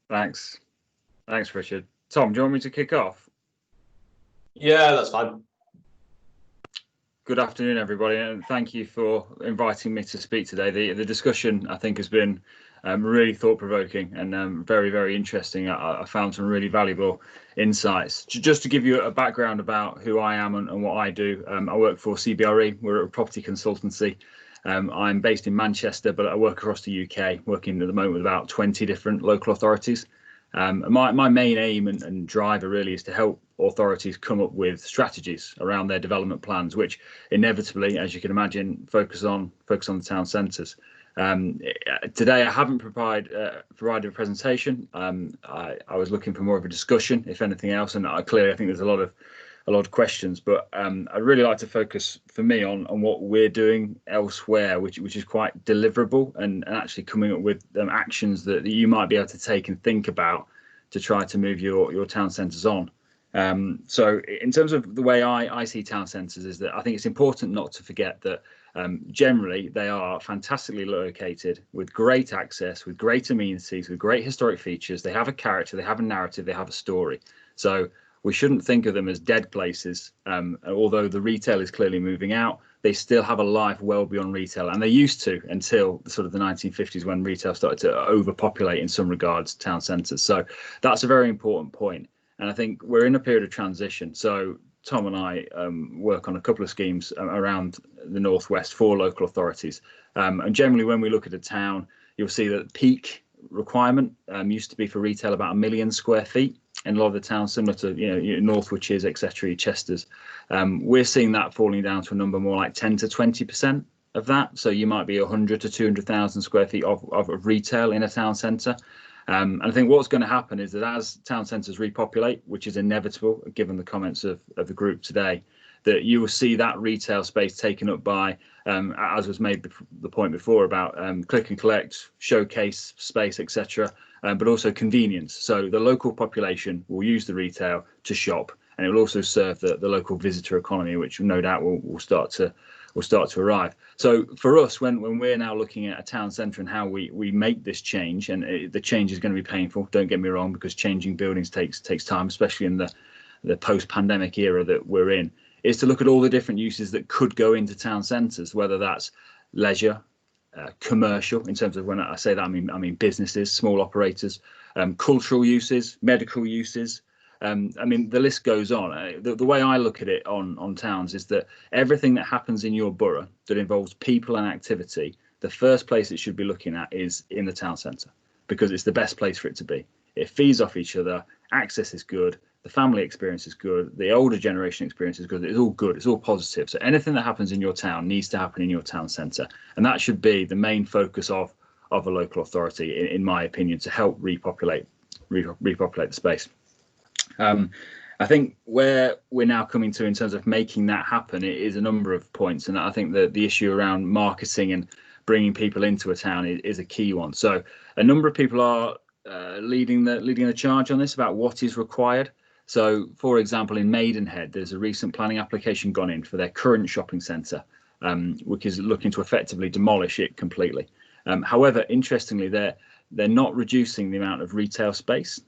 Speaker 9: Thanks, Richard. Tom, do you want me to kick off?
Speaker 10: Yeah, that's fine.
Speaker 9: Good afternoon, everybody, and thank you for inviting me to speak today. The discussion, I think, has been really thought-provoking and very, very interesting. I found some really valuable insights. Just to give you a background about who I am and what I do, I work for CBRE. We're a property consultancy. I'm based in Manchester, but I work across the UK, working at the moment with about 20 different local authorities. My main aim and driver really is to help authorities come up with strategies around their development plans, which inevitably, as you can imagine, focus on the town centres. Today I haven't provided a presentation. I was looking for more of a discussion, if anything else, and clearly I think there's a lot of questions, but I'd really like to focus for me on what we're doing elsewhere, which is quite deliverable and actually coming up with actions that you might be able to take and think about to try to move your town centres on. So in terms of the way I see town centres is that I think it's important not to forget that generally they are fantastically located with great access, with great amenities, with great historic features. They have a character, they have a narrative, they have a story. So we shouldn't think of them as dead places. Although the retail is clearly moving out, they still have a life well beyond retail, and they used to until sort of the 1950s when retail started to overpopulate in some regards town centres. So that's a very important point. And I think we're in a period of transition. So Tom and I work on a couple of schemes around the Northwest for local authorities. And generally, when we look at a town, you'll see that peak requirement used to be for retail about 1 million square feet in a lot of the towns, similar to Northwiches, etc., Chesters. We're seeing that falling down to a number more like 10 to 20% of that. So you might be 100 to 200,000 square feet of retail in a town centre. And I think what's going to happen is that as town centres repopulate, which is inevitable given the comments of the group today, that you will see that retail space taken up by, as was made the point before about click and collect, showcase space, etc., but also convenience. So the local population will use the retail to shop, and it will also serve the local visitor economy, which no doubt will start to arrive. So for us, when we're now looking at a town centre and how we make this change, and the change is going to be painful, don't get me wrong, because changing buildings takes time, especially in the post-pandemic era that we're in, is to look at all the different uses that could go into town centres, whether that's leisure, commercial, in terms of, when I say that, I mean businesses, small operators, cultural uses, medical uses. I mean, the list goes on. The way I look at it on towns is that everything that happens in your borough that involves people and activity, the first place it should be looking at is in the town centre, because it's the best place for it to be. It feeds off each other, access is good, the family experience is good, the older generation experience is good, it's all good, it's all positive. So anything that happens in your town needs to happen in your town centre. And that should be the main focus of a local authority, in my opinion, to help repopulate the space. I think where we're now coming to in terms of making that happen, it is a number of points, and I think the issue around marketing and bringing people into a town is a key one. So a number of people are leading the charge on this about what is required. So, for example, in Maidenhead, there's a recent planning application gone in for their current shopping centre, which is looking to effectively demolish it completely. However, interestingly, they're not reducing the amount of retail space.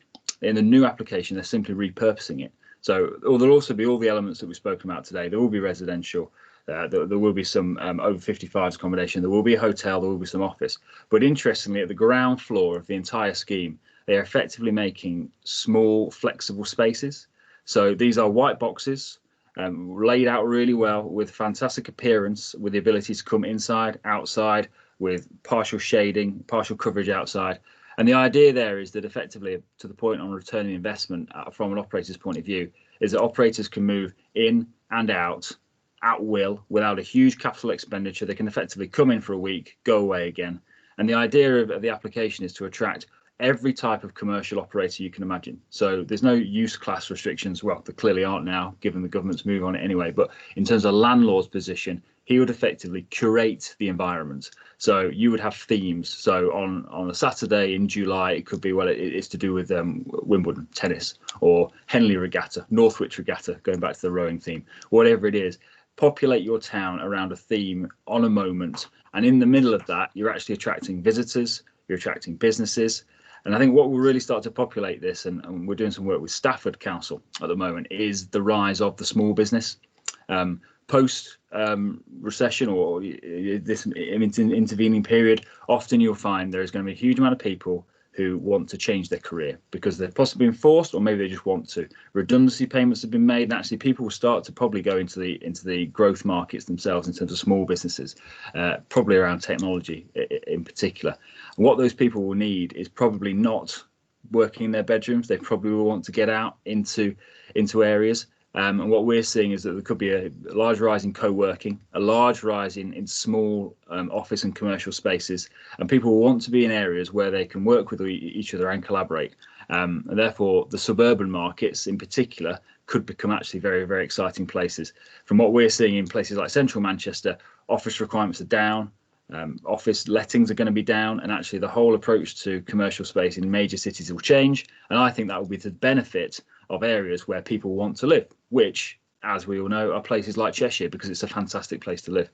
Speaker 9: In the new application, they're simply repurposing it. So there'll also be all the elements that we've spoken about today. There will be residential, there will be some over 55s accommodation, there will be a hotel, there will be some office. But interestingly, at the ground floor of the entire scheme, they are effectively making small, flexible spaces. So these are white boxes, laid out really well, with fantastic appearance, with the ability to come inside, outside, with partial shading, partial coverage outside. And the idea there is that effectively, to the point on returning investment from an operator's point of view, is that operators can move in and out at will without a huge capital expenditure. They can effectively come in for a week, go away again. And the idea of the application is to attract every type of commercial operator you can imagine. So there's no use class restrictions. Well, there clearly aren't now, given the government's move on it anyway. But in terms of landlord's position, he would effectively curate the environment. So you would have themes. So on a Saturday in July, it could be, well, it's to do with Wimbledon tennis, or Henley Regatta, Northwich Regatta, going back to the rowing theme, whatever it is. Populate your town around a theme on a moment. And in the middle of that, you're actually attracting visitors, you're attracting businesses. And I think what will really start to populate this, and we're doing some work with Stafford Council at the moment, is the rise of the small business. Post recession, or this intervening period, often you'll find there is going to be a huge amount of people who want to change their career because they've possibly been forced, or maybe they just want to. Redundancy payments have been made, and actually people will start to probably go into the growth markets themselves in terms of small businesses, probably around technology in particular. And what those people will need is probably not working in their bedrooms. They probably will want to get out into areas. And what we're seeing is that there could be a large rise in co-working, a large rise in small office and commercial spaces, and people will want to be in areas where they can work with each other and collaborate. And therefore, the suburban markets in particular could become actually very, very exciting places. From what we're seeing in places like central Manchester, office requirements are down, office lettings are going to be down, and actually the whole approach to commercial space in major cities will change. And I think that will be to the benefit of areas where people want to live, which, as we all know, are places like Cheshire, because it's a fantastic place to live.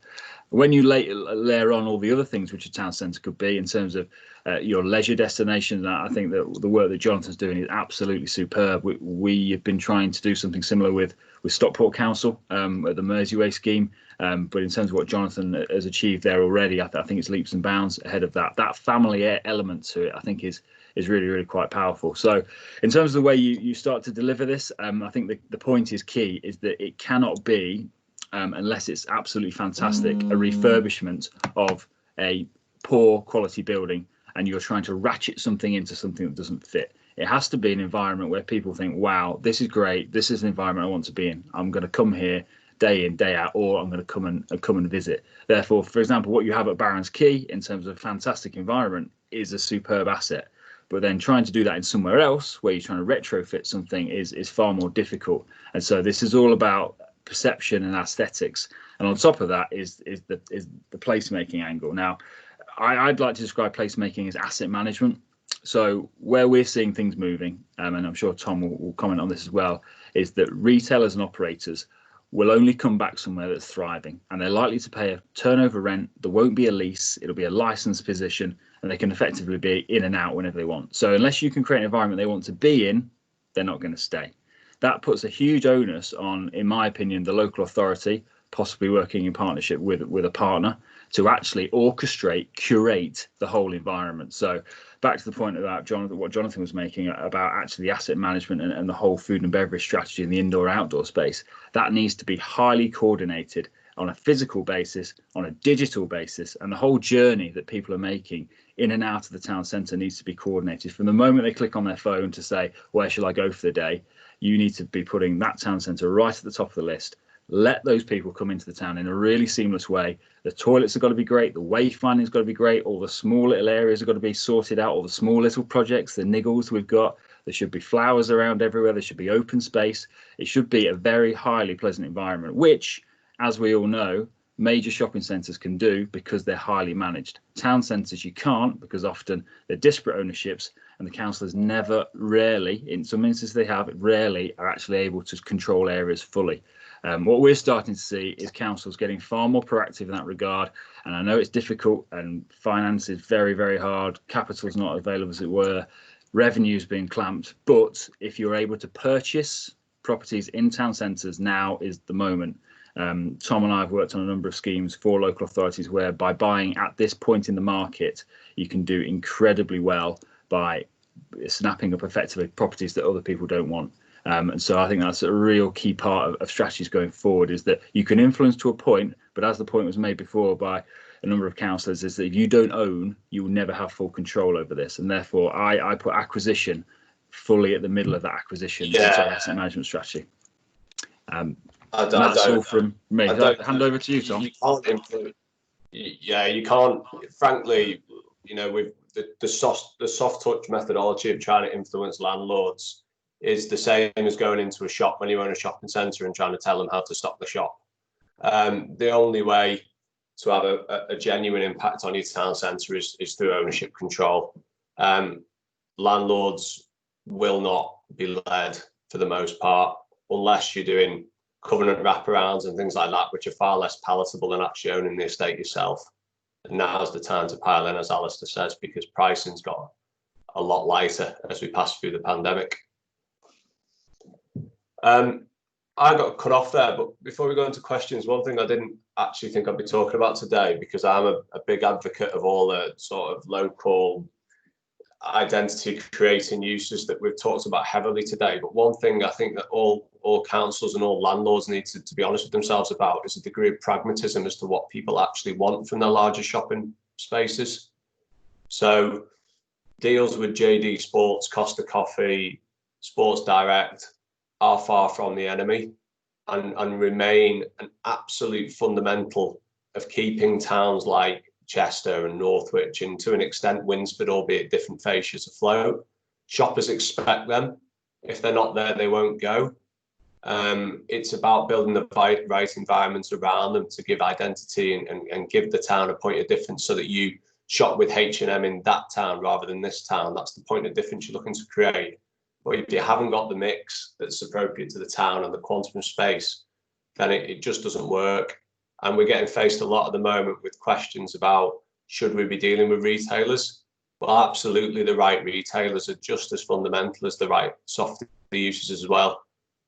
Speaker 9: When you layer on all the other things which a town centre could be in terms of your leisure destinations, I think that the work that Jonathan's doing is absolutely superb. We have been trying to do something similar with Stockport Council at the Mersey scheme, but in terms of what Jonathan has achieved there already, I think it's leaps and bounds ahead of that. That family element to it, I think, is really, really quite powerful. So in terms of the way you start to deliver this, I think the point is key, is that it cannot be, unless it's absolutely fantastic, a refurbishment of a poor quality building and you're trying to ratchet something into something that doesn't fit. It has to be an environment where people think, wow, this is great. This is an environment I want to be in. I'm going to come here day in, day out, or I'm going to come and visit. Therefore, for example, what you have at Barons Quay in terms of fantastic environment is a superb asset. But then trying to do that in somewhere else where you're trying to retrofit something is far more difficult. And so this is all about perception and aesthetics. And on top of that is the placemaking angle. Now, I'd like to describe placemaking as asset management. So where we're seeing things moving, and I'm sure Tom will comment on this as well, is that retailers and operators will only come back somewhere that's thriving, and they're likely to pay a turnover rent. There won't be a lease, it'll be a licensed position, and they can effectively be in and out whenever they want. So unless you can create an environment they want to be in, they're not going to stay. That puts a huge onus on, in my opinion, the local authority, possibly working in partnership with a partner, to actually orchestrate, curate the whole environment. So back to the point about what Jonathan was making about actually the asset management and the whole food and beverage strategy in the indoor outdoor space, that needs to be highly coordinated on a physical basis, on a digital basis, and the whole journey that people are making in and out of the town centre needs to be coordinated. From the moment they click on their phone to say, where shall I go for the day, you need to be putting that town centre right at the top of the list. Let those people come into the town in a really seamless way. The toilets have got to be great, the wayfinding has got to be great, all the small little areas have got to be sorted out, all the small little projects, the niggles we've got. There should be flowers around everywhere, there should be open space. It should be a very highly pleasant environment, which, as we all know, major shopping centres can do because they're highly managed. Town centres you can't, because often they're disparate ownerships, and the councillors rarely, in some instances they have, rarely are actually able to control areas fully. What we're starting to see is councils getting far more proactive in that regard. And I know it's difficult and finance is very, very hard. Capital is not available, as it were. Revenue's being clamped. But if you're able to purchase properties in town centres, now is the moment. Tom and I have worked on a number of schemes for local authorities where by buying at this point in the market, you can do incredibly well by snapping up effectively properties that other people don't want. And so I think that's a real key part of strategies going forward, is that you can influence to a point, but as the point was made before by a number of councillors, is that if you don't own, you will never have full control over this. And therefore, I put acquisition fully at the middle of that acquisition asset management strategy. That's all from me. Hand over to you, Tom.
Speaker 10: You can't influence. Yeah, you can't. Frankly, you know, with the soft touch methodology of trying to influence landlords is the same as going into a shop when you own a shopping centre and trying to tell them how to stock the shop. The only way to have a genuine impact on your town centre is through ownership control. Landlords will not be led for the most part, unless you're doing covenant wraparounds and things like that, which are far less palatable than actually owning the estate yourself. And now's the time to pile in, as Alistair says, because pricing's got a lot lighter as we pass through the pandemic. I got cut off there, but before we go into questions, one thing I didn't actually think I'd be talking about today, because I'm a big advocate of all the sort of local identity creating uses that we've talked about heavily today. But one thing I think that all councils and all landlords need to be honest with themselves about is a degree of pragmatism as to what people actually want from their larger shopping spaces. So deals with JD Sports, Costa Coffee, Sports Direct are far from the enemy, and remain an absolute fundamental of keeping towns like Chester and Northwich, and to an extent Winsford, albeit different fascias, afloat. Shoppers expect them. If they're not there, they won't go. It's about building the right environment around them to give identity and give the town a point of difference, so that you shop with H&M in that town rather than this town. That's the point of difference you're looking to create. But if you haven't got the mix that's appropriate to the town and the quantum of space, then it just doesn't work. And we're getting faced a lot at the moment with questions about, should we be dealing with retailers? Well, absolutely, the right retailers are just as fundamental as the right soft uses as well.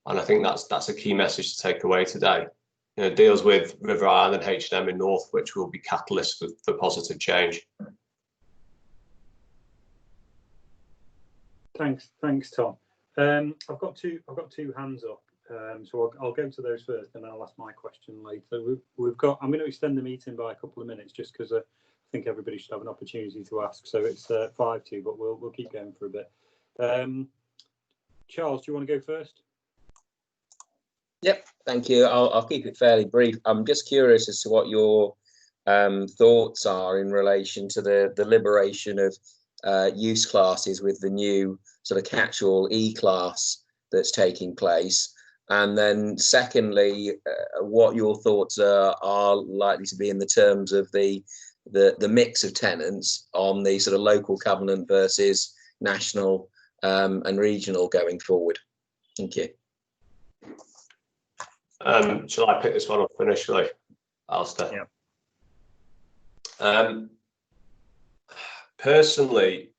Speaker 10: And I think that's a key message to take away today. You know, deals with River Island, H&M in Northwich will be catalysts for positive change.
Speaker 1: Thanks, Tom. I've got two hands up, so I'll go to those first, and I'll ask my question later. We've got. I'm going to extend the meeting by a couple of minutes, just because I think everybody should have an opportunity to ask. So it's 5-2, but we'll keep going for a bit. Charles, do you want to go first?
Speaker 2: Yep, thank you. I'll keep it fairly brief. I'm just curious as to what your thoughts are in relation to the liberation of use classes with the new sort of catch-all E-class that's taking place. And then secondly, what your thoughts are likely to be in the terms of the mix of tenants on the sort of local covenant versus national and regional going forward. Thank you.
Speaker 10: Shall I pick this one up initially, Alistair?
Speaker 9: Yeah.
Speaker 10: Personally,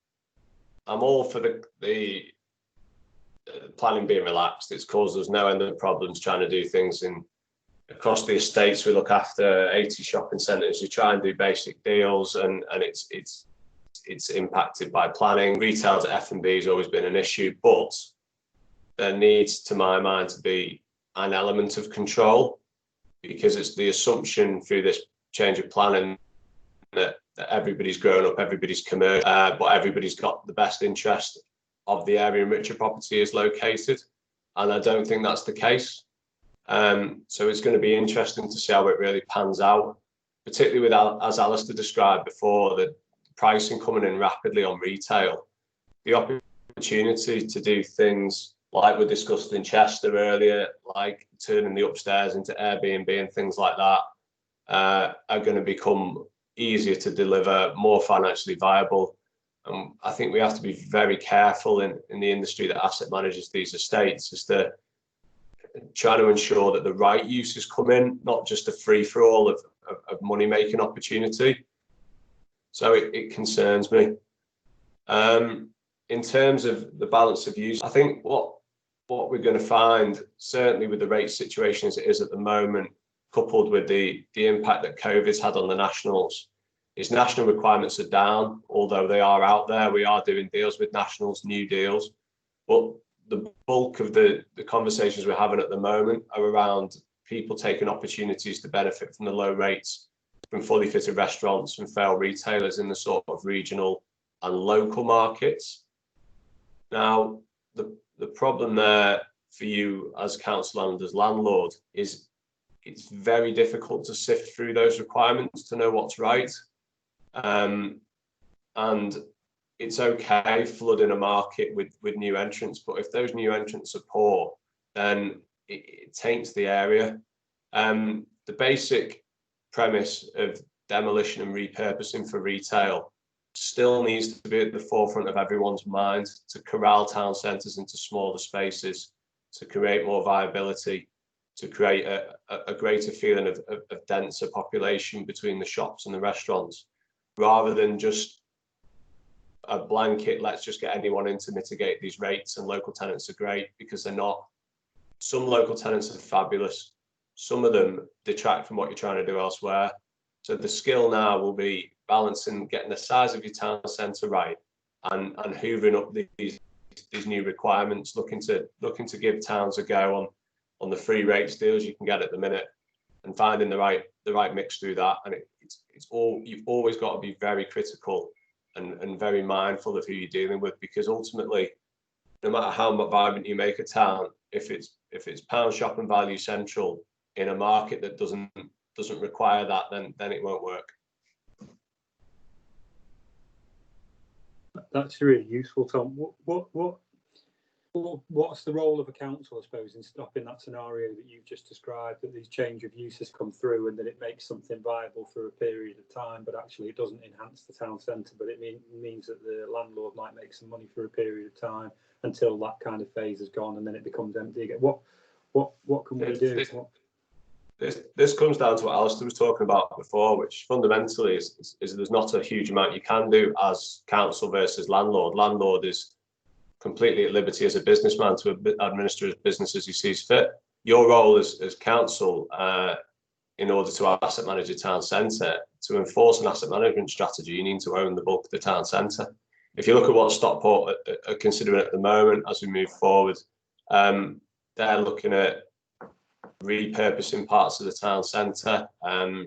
Speaker 10: I'm all for the planning being relaxed. It's caused us no end of problems trying to do things across the estates. We look after 80 shopping centres. We try and do basic deals, and it's impacted by planning. Retail to F&B has always been an issue, but there needs, to my mind, to be an element of control, because it's the assumption through this change of planning that everybody's grown up, everybody's commercial, but everybody's got the best interest of the area in which a property is located, and I don't think that's the case. So it's going to be interesting to see how it really pans out, particularly with, as Alistair described before, the pricing coming in rapidly on retail. The opportunity to do things like we discussed in Chester earlier, like turning the upstairs into Airbnb and things like that, are going to become easier to deliver, more financially viable. I think we have to be very careful in the industry that asset manages these estates, as to try to ensure that the right uses come in, not just a free-for-all of money-making opportunity. So it concerns me. In terms of the balance of use, I think what we're going to find, certainly with the rate situation as it is at the moment, coupled with the impact that COVID's had on the nationals, is national requirements are down, although they are out there. We are doing deals with nationals, new deals, but the bulk of the conversations we're having at the moment are around people taking opportunities to benefit from the low rates from fully fitted restaurants, from failed retailers in the sort of regional and local markets. Now, the problem there for you as council and as landlord is it's very difficult to sift through those requirements to know what's right. And it's okay flooding a market with new entrants, but if those new entrants are poor, then it taints the area. the basic premise of demolition and repurposing for retail still needs to be at the forefront of everyone's mind, to corral town centres into smaller spaces, to create more viability, to create a greater feeling of denser population between the shops and the restaurants, rather than just a blanket, let's just get anyone in to mitigate these rates, and local tenants are great, because they're not. Some local tenants are fabulous. Some of them detract from what you're trying to do elsewhere. So the skill now will be balancing, getting the size of your town centre right, and hoovering up these new requirements, looking to give towns a go on the free rates deals you can get at the minute, and finding the right mix through that. And you've always got to be very critical and very mindful of who you're dealing with, because ultimately, no matter how vibrant you make a town, if it's pound shop and value central in a market that doesn't require that, then it won't work.
Speaker 1: That's really useful, Tom. What's the role of a council, I suppose, in stopping that scenario that you've just described, that these change of uses come through and that it makes something viable for a period of time, but actually it doesn't enhance the town centre, but it means that the landlord might make some money for a period of time until that kind of phase is gone, and then it becomes empty again. What can we do?
Speaker 10: This comes down to what Alistair was talking about before, which fundamentally is there's not a huge amount you can do as council versus landlord. Landlord is completely at liberty as a businessman to administer his business as he sees fit. Your role as council, in order to asset manage a town centre, to enforce an asset management strategy, you need to own the bulk of the town centre. If you look at what Stockport are considering at the moment as we move forward, they're looking at repurposing parts of the town centre. I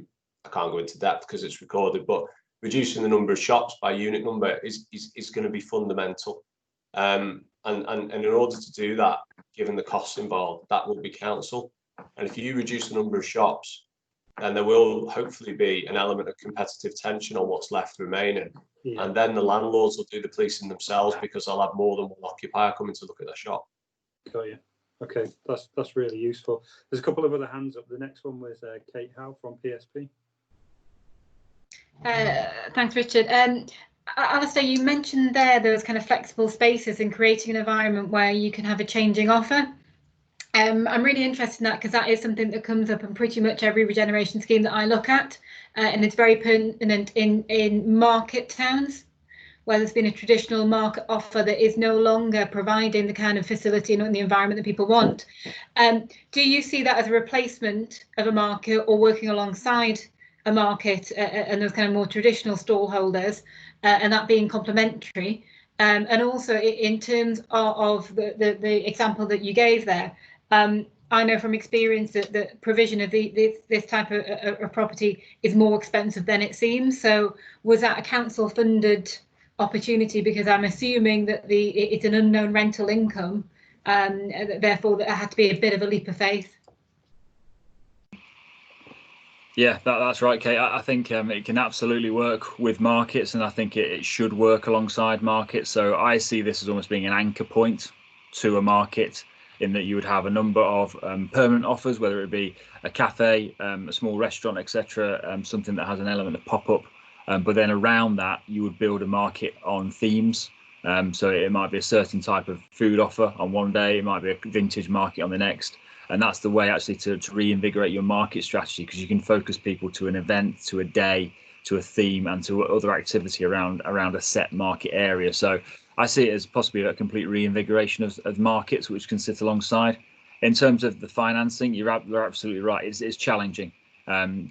Speaker 10: can't go into depth because it's recorded, but reducing the number of shops by unit number is going to be fundamental. And in order to do that, given the costs involved, that will be council. And if you reduce the number of shops, then there will hopefully be an element of competitive tension on what's left remaining. Yeah. And then the landlords will do the policing themselves, because they'll have more than one occupier coming to look at their shop.
Speaker 1: Got you. Okay, that's really useful. There's a couple of other hands up. The next one was Kate Howe from PSP.
Speaker 6: Thanks, Richard. Alistair, you mentioned those kind of flexible spaces and creating an environment where you can have a changing offer. I'm really interested in that, because that is something that comes up in pretty much every regeneration scheme that I look at, and it's very pertinent in market towns, where there's been a traditional market offer that is no longer providing the kind of facility and the environment that people want. Do you see that as a replacement of a market, or working alongside a market and those kind of more traditional stallholders, and that being complementary? And also in terms of the example that you gave there, I know from experience that the provision of this type of property is more expensive than it seems. So was that a council funded opportunity? Because I'm assuming that it's an unknown rental income, therefore there had to be a bit of a leap of faith.
Speaker 9: Yeah, that's right, Kate. I think it can absolutely work with markets, and I think it should work alongside markets. So I see this as almost being an anchor point to a market, in that you would have a number of permanent offers, whether it be a cafe, a small restaurant, etc., something that has an element of pop-up. But then around that, you would build a market on themes. So it might be a certain type of food offer on one day, it might be a vintage market on the next. And that's the way actually to reinvigorate your market strategy, because you can focus people to an event, to a day, to a theme, and to other activity around a set market area. So I see it as possibly a complete reinvigoration of markets, which can sit alongside. In terms of the financing, you're absolutely right. It's challenging.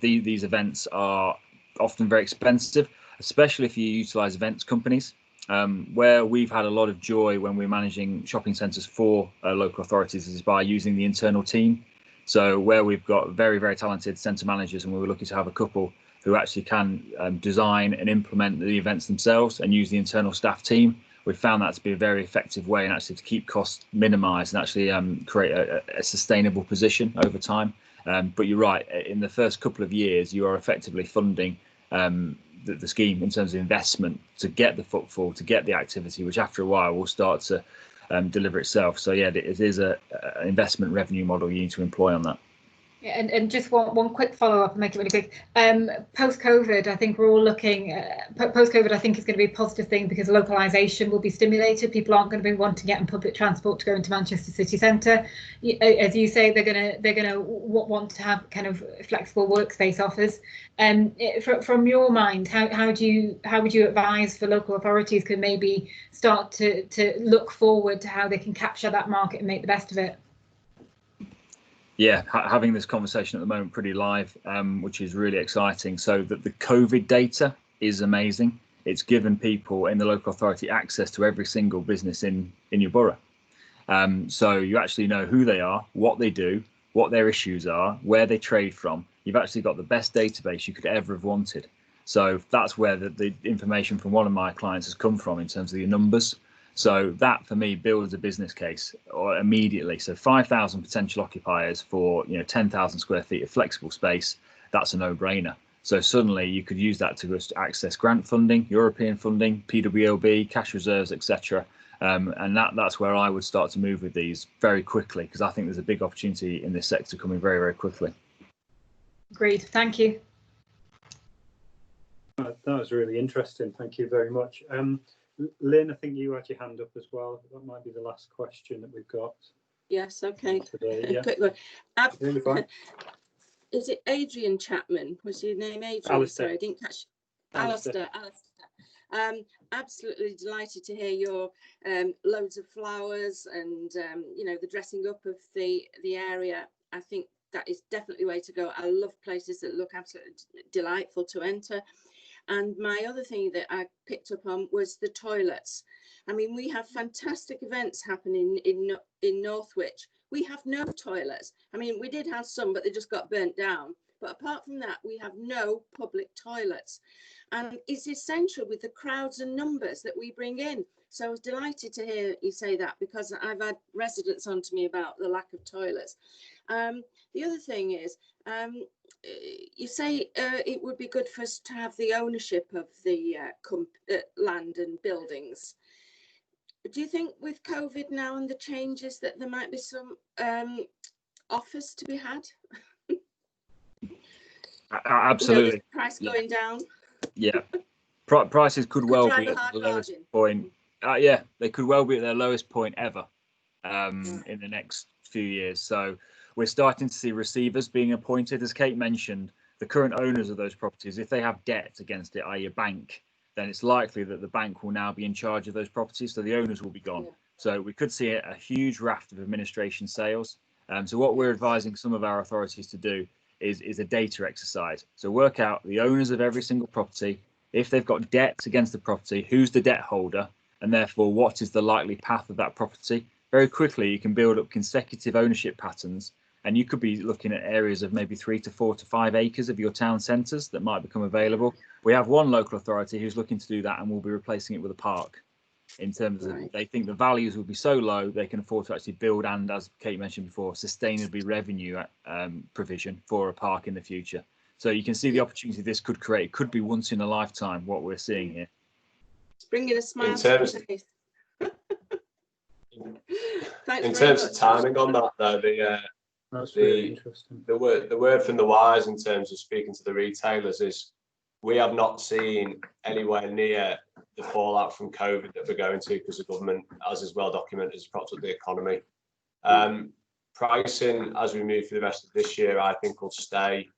Speaker 9: These events are often very expensive, especially if you utilise events companies. Where we've had a lot of joy when we're managing shopping centres for local authorities is by using the internal team. So where we've got very, very talented centre managers, and we were lucky to have a couple who actually can design and implement the events themselves and use the internal staff team, we've found that to be a very effective way, and actually to keep costs minimised and actually create a sustainable position over time. But you're right, in the first couple of years, you are effectively funding the scheme in terms of investment to get the footfall, to get the activity, which after a while will start to deliver itself. So yeah, it is an investment revenue model you need to employ on that.
Speaker 6: Yeah, and just one quick follow up and make it really quick. Post COVID, I think we're all looking. Post COVID, I think is going to be a positive thing because localization will be stimulated. People aren't going to be wanting to get on public transport to go into Manchester city centre. As you say, they're going to want to have kind of flexible workspace offers. From your mind, how would you advise for local authorities could maybe start to look forward to how they can capture that market and make the best of it?
Speaker 9: Yeah, having this conversation at the moment pretty live, which is really exciting. So that the COVID data is amazing. It's given people in the local authority access to every single business in your borough. So you actually know who they are, what they do, what their issues are, where they trade from. You've actually got the best database you could ever have wanted. So that's where the information from one of my clients has come from in terms of the numbers. So that for me builds a business case immediately. So 5,000 potential occupiers for 10,000 square feet of flexible space. That's a no-brainer. So suddenly you could use that to access grant funding, European funding, PWLB, cash reserves, etc. And that's where I would start to move with these very quickly because I think there's a big opportunity in this sector coming very, very quickly.
Speaker 6: Agreed. Thank you.
Speaker 1: That was really interesting. Thank you very much. Lynn, I think you had your hand up as well. That might be the last question that we've got.
Speaker 5: Yes, okay.
Speaker 1: Today. Yeah.
Speaker 5: Quick one.
Speaker 1: Really fine.
Speaker 5: Is it Adrian Chapman? Was your name Adrian?
Speaker 1: Alistair.
Speaker 5: Sorry, I didn't catch. Alistair. Absolutely delighted to hear your loads of flowers and the dressing up of the area. I think that is definitely the way to go. I love places that look absolutely delightful to enter. And my other thing that I picked up on was the toilets. I mean, we have fantastic events happening in Northwich. We have no toilets. I mean, we did have some, but they just got burnt down. But apart from that, we have no public toilets. And it's essential with the crowds and numbers that we bring in. So I was delighted to hear you say that because I've had residents on to me about the lack of toilets. The other thing is, you say it would be good for us to have the ownership of the land and buildings. Do you think with COVID now and the changes that there might be some offers to be had?
Speaker 9: Absolutely.
Speaker 5: Price going down.
Speaker 9: Yeah, prices could well be at the lowest point. Yeah, they could well be at their lowest point ever in the next few years. So we're starting to see receivers being appointed. As Kate mentioned, the current owners of those properties, if they have debt against it, i.e. a bank, then it's likely that the bank will now be in charge of those properties. So the owners will be gone. Yeah. So we could see a huge raft of administration sales. So what we're advising some of our authorities to do is a data exercise. So work out the owners of every single property. If they've got debts against the property, who's the debt holder? And therefore, what is the likely path of that property? Very quickly, you can build up consecutive ownership patterns. And you could be looking at areas of maybe 3 to 4 to 5 acres of your town centres that might become available. We have one local authority who's looking to do that and will be replacing it with a park. In terms of they think the values will be so low they can afford to actually build and, as Kate mentioned before, sustainably revenue provision for a park in the future. So you can see the opportunity this could create. It could be once in a lifetime what we're seeing here.
Speaker 5: It's bringing a smile to the face.
Speaker 10: In terms of timing on that, though,
Speaker 1: that's really interesting.
Speaker 10: The word from the wise in terms of speaking to the retailers is we have not seen anywhere near the fallout from COVID that we're going to because the government, as is well documented, has propped up the economy. Pricing as we move through the rest of this year, I think will stay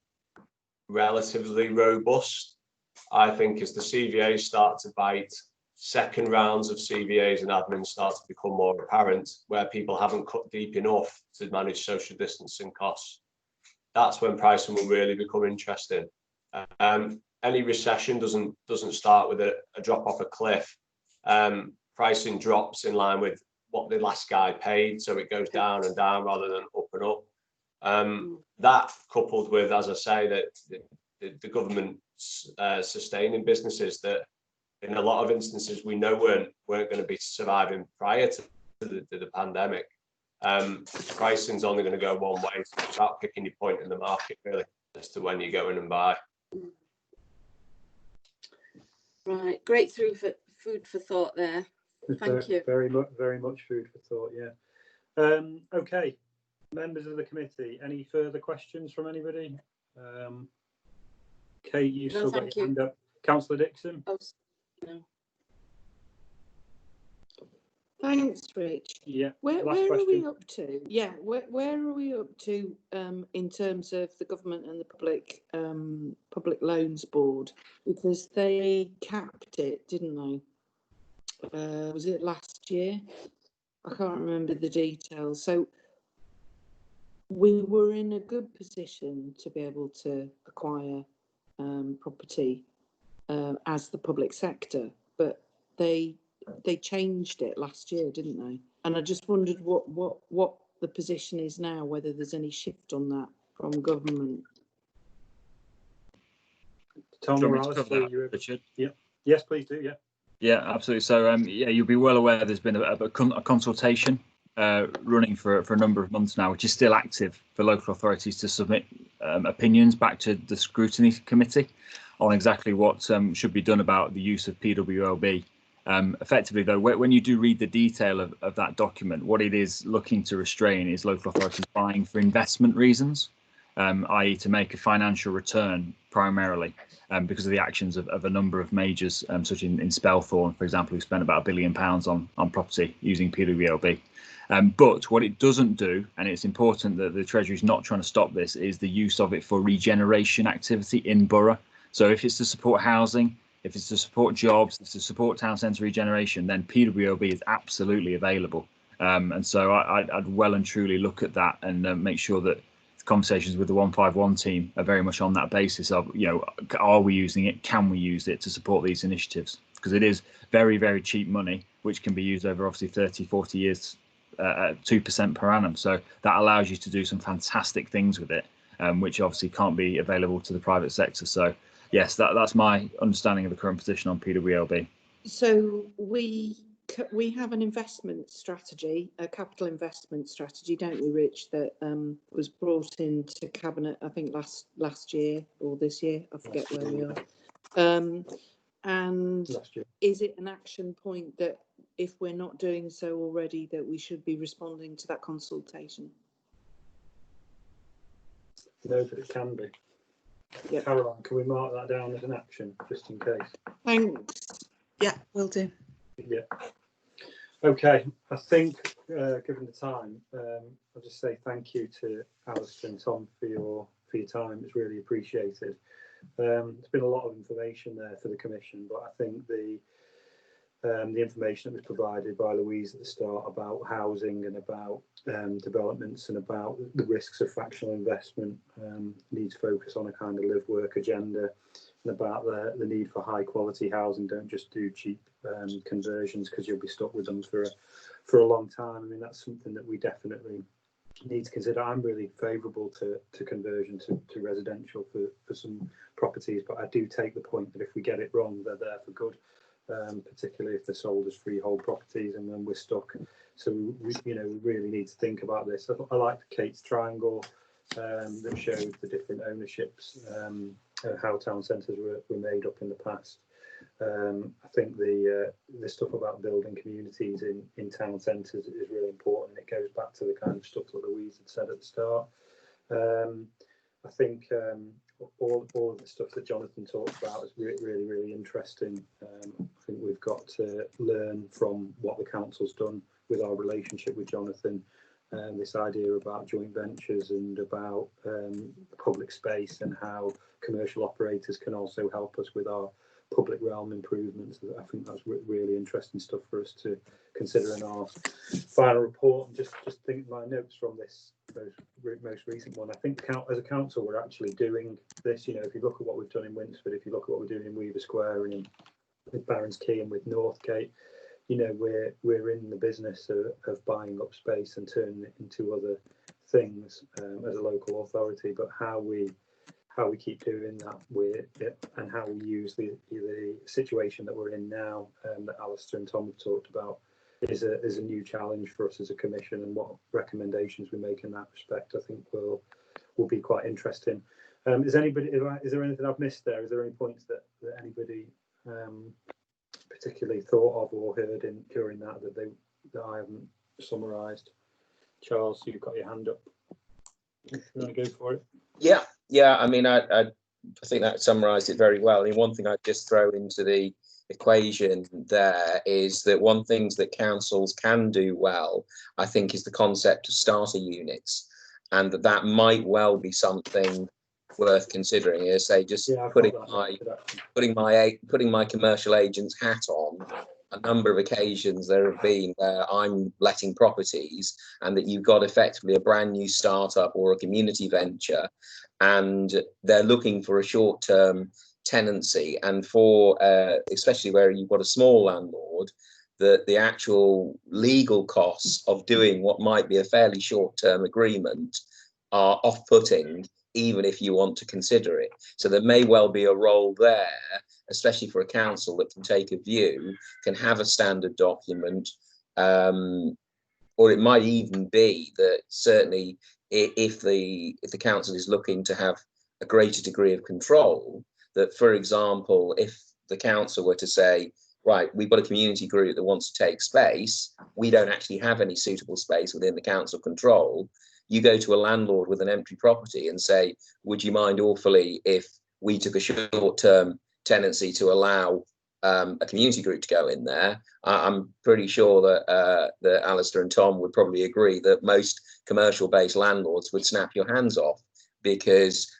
Speaker 10: relatively robust. I think as the CVAs start to bite, second rounds of CVAs and admin start to become more apparent, where people haven't cut deep enough to manage social distancing costs. That's when pricing will really become interesting. Any recession doesn't start with a drop off a cliff. Pricing drops in line with what the last guy paid, so it goes down and down rather than up and up. That coupled with, as I say, that the government sustaining businesses that in a lot of instances we know weren't going to be surviving prior to the pandemic. Pricing's only going to go one way. So it's about picking your point in the market really as to when you go in and buy.
Speaker 5: Right, great food for thought there. Thank you.
Speaker 1: Very much food for thought. Yeah. Okay. Members of the committee, any further questions from anybody? Kate, you still got your hand up. Councillor Dixon?
Speaker 5: Oh, no.
Speaker 4: Thanks, Rich.
Speaker 1: Yeah.
Speaker 4: Where
Speaker 1: last
Speaker 4: are
Speaker 1: question.
Speaker 4: we up to? Yeah, where are we up to in terms of the government and the public loans board? Because they capped it, didn't they? Was it last year? I can't remember the details. So we were in a good position to be able to acquire property as the public sector, but they changed it last year, didn't they? And I just wondered what the position is now, whether there's any shift on that from government.
Speaker 1: Tom or Alice,
Speaker 9: Richard?
Speaker 1: Yeah. Yes, please do. Yeah.
Speaker 9: Yeah, absolutely. So, yeah, you'll be well aware there's been a consultation running for a number of months now, which is still active for local authorities to submit opinions back to the scrutiny committee on exactly what should be done about the use of PWLB. Effectively, though, when you do read the detail of that document, what it is looking to restrain is local authorities buying for investment reasons, i.e. to make a financial return primarily, because of the actions of a number of majors, such in Spelthorne, for example, who spent about £1 billion on property using PWLB. But what it doesn't do, and it's important that the Treasury is not trying to stop this, is the use of it for regeneration activity in borough. So if it's to support housing, if it's to support jobs, if it's to support town centre regeneration, then PWLB is absolutely available. And so I'd well and truly look at that and make sure that conversations with the 151 team are very much on that basis of, are we using it? Can we use it to support these initiatives? Because it is very, very cheap money, which can be used over obviously 30, 40 years at 2% per annum. So that allows you to do some fantastic things with it, which obviously can't be available to the private sector. So yes, that's my understanding of the current position on PWLB.
Speaker 4: So we have an investment strategy, a capital investment strategy, don't we, Rich, that was brought into Cabinet, I think last year or this year, I forget where we are. And is it an action point that if we're not doing so already, that we should be responding to that consultation?
Speaker 1: No, but it can be. Yep. Caroline, can we mark that down as an action, just in case?
Speaker 4: Thanks.
Speaker 11: Yeah, will do.
Speaker 1: Yeah. Okay, I think, given the time, I'll just say thank you to Alistair and Tom for your time. It's really appreciated. There's been a lot of information there for the Commission, but I think the information that was provided by Louise at the start about housing and about developments and about the risks of fractional investment needs focus on a kind of live-work agenda, and about the need for high-quality housing. Don't just do cheap conversions, because you'll be stuck with them for a long time. I mean, that's something that we definitely need to consider. I'm really favourable to conversion to residential for some properties, but I do take the point that if we get it wrong, they're there for good. Particularly if they're sold as freehold properties, and then we're stuck. So we really need to think about this. I liked Kate's triangle that showed the different ownerships, how town centres were made up in the past. I think the stuff about building communities in town centres is really important. It goes back to the kind of stuff that Louise had said at the start. I think all of the stuff that Jonathan talked about is really, really interesting. I think we've got to learn from what the council's done with our relationship with Jonathan. This idea about joint ventures and about public space, and how commercial operators can also help us with our public realm improvements. I think that's really interesting stuff for us to consider in our final report. And just think my notes from this most recent one. I think as a council we're actually doing this. If you look at what we've done in Winsford, if you look at what we're doing in Weaver Square and with Barons Quay and with Northgate, we're in the business of buying up space and turning it into other things as a local authority. But how we keep doing that with it, and how we use the situation that we're in now, that Alistair and Tom have talked about, is a new challenge for us as a commission, and what recommendations we make in that respect, I think will be quite interesting. Is there anything I've missed there? Is there any points that anybody particularly thought of or heard during that I haven't summarised? Charles, you've got your hand up. You want to go for it?
Speaker 2: Yeah. I mean, I think that summarised it very well. I mean, one thing I'd just throw into the equation there is that one things that councils can do well, I think, is the concept of starter units, and that might well be something worth considering. As say, just putting my commercial agent's hat on. A number of occasions there have been where I'm letting properties, and that you've got effectively a brand new startup or a community venture, and they're looking for a short-term tenancy, and for especially where you've got a small landlord, that the actual legal costs of doing what might be a fairly short-term agreement are off-putting, even if you want to consider it. So there may well be a role there, especially for a council that can take a view, can have a standard document, or it might even be that certainly if the council is looking to have a greater degree of control, that, for example, if the council were to say, right, we've got a community group that wants to take space, we don't actually have any suitable space within the council control, you go to a landlord with an empty property and say, would you mind awfully if we took a short-term tenancy to allow a community group to go in there? I'm pretty sure that Alistair and Tom would probably agree that most commercial-based landlords would snap your hands off, because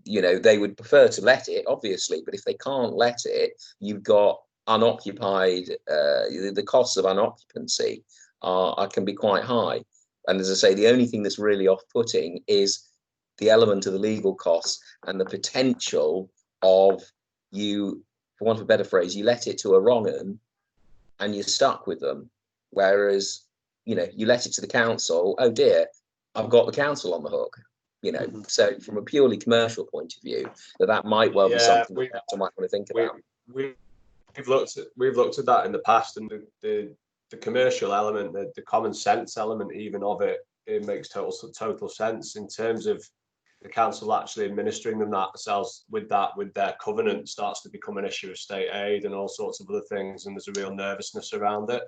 Speaker 2: you know, they would prefer to let it, obviously, but if they can't let it, you've got unoccupied, the costs of unoccupancy can be quite high. And as I say, the only thing that's really off-putting is the element of the legal costs and the potential of you, for want of a better phrase, you let it to a wrong 'un and you're stuck with them. Whereas, you know, you let it to the council, oh dear, I've got the council on the hook. You know, so from a purely commercial point of view, that might well be something that I might want to think about.
Speaker 10: We've looked at that in the past, and the commercial element, the common sense element even of it, it makes total sense in terms of the council actually administering themselves with their covenant starts to become an issue of state aid and all sorts of other things, and there's a real nervousness around it.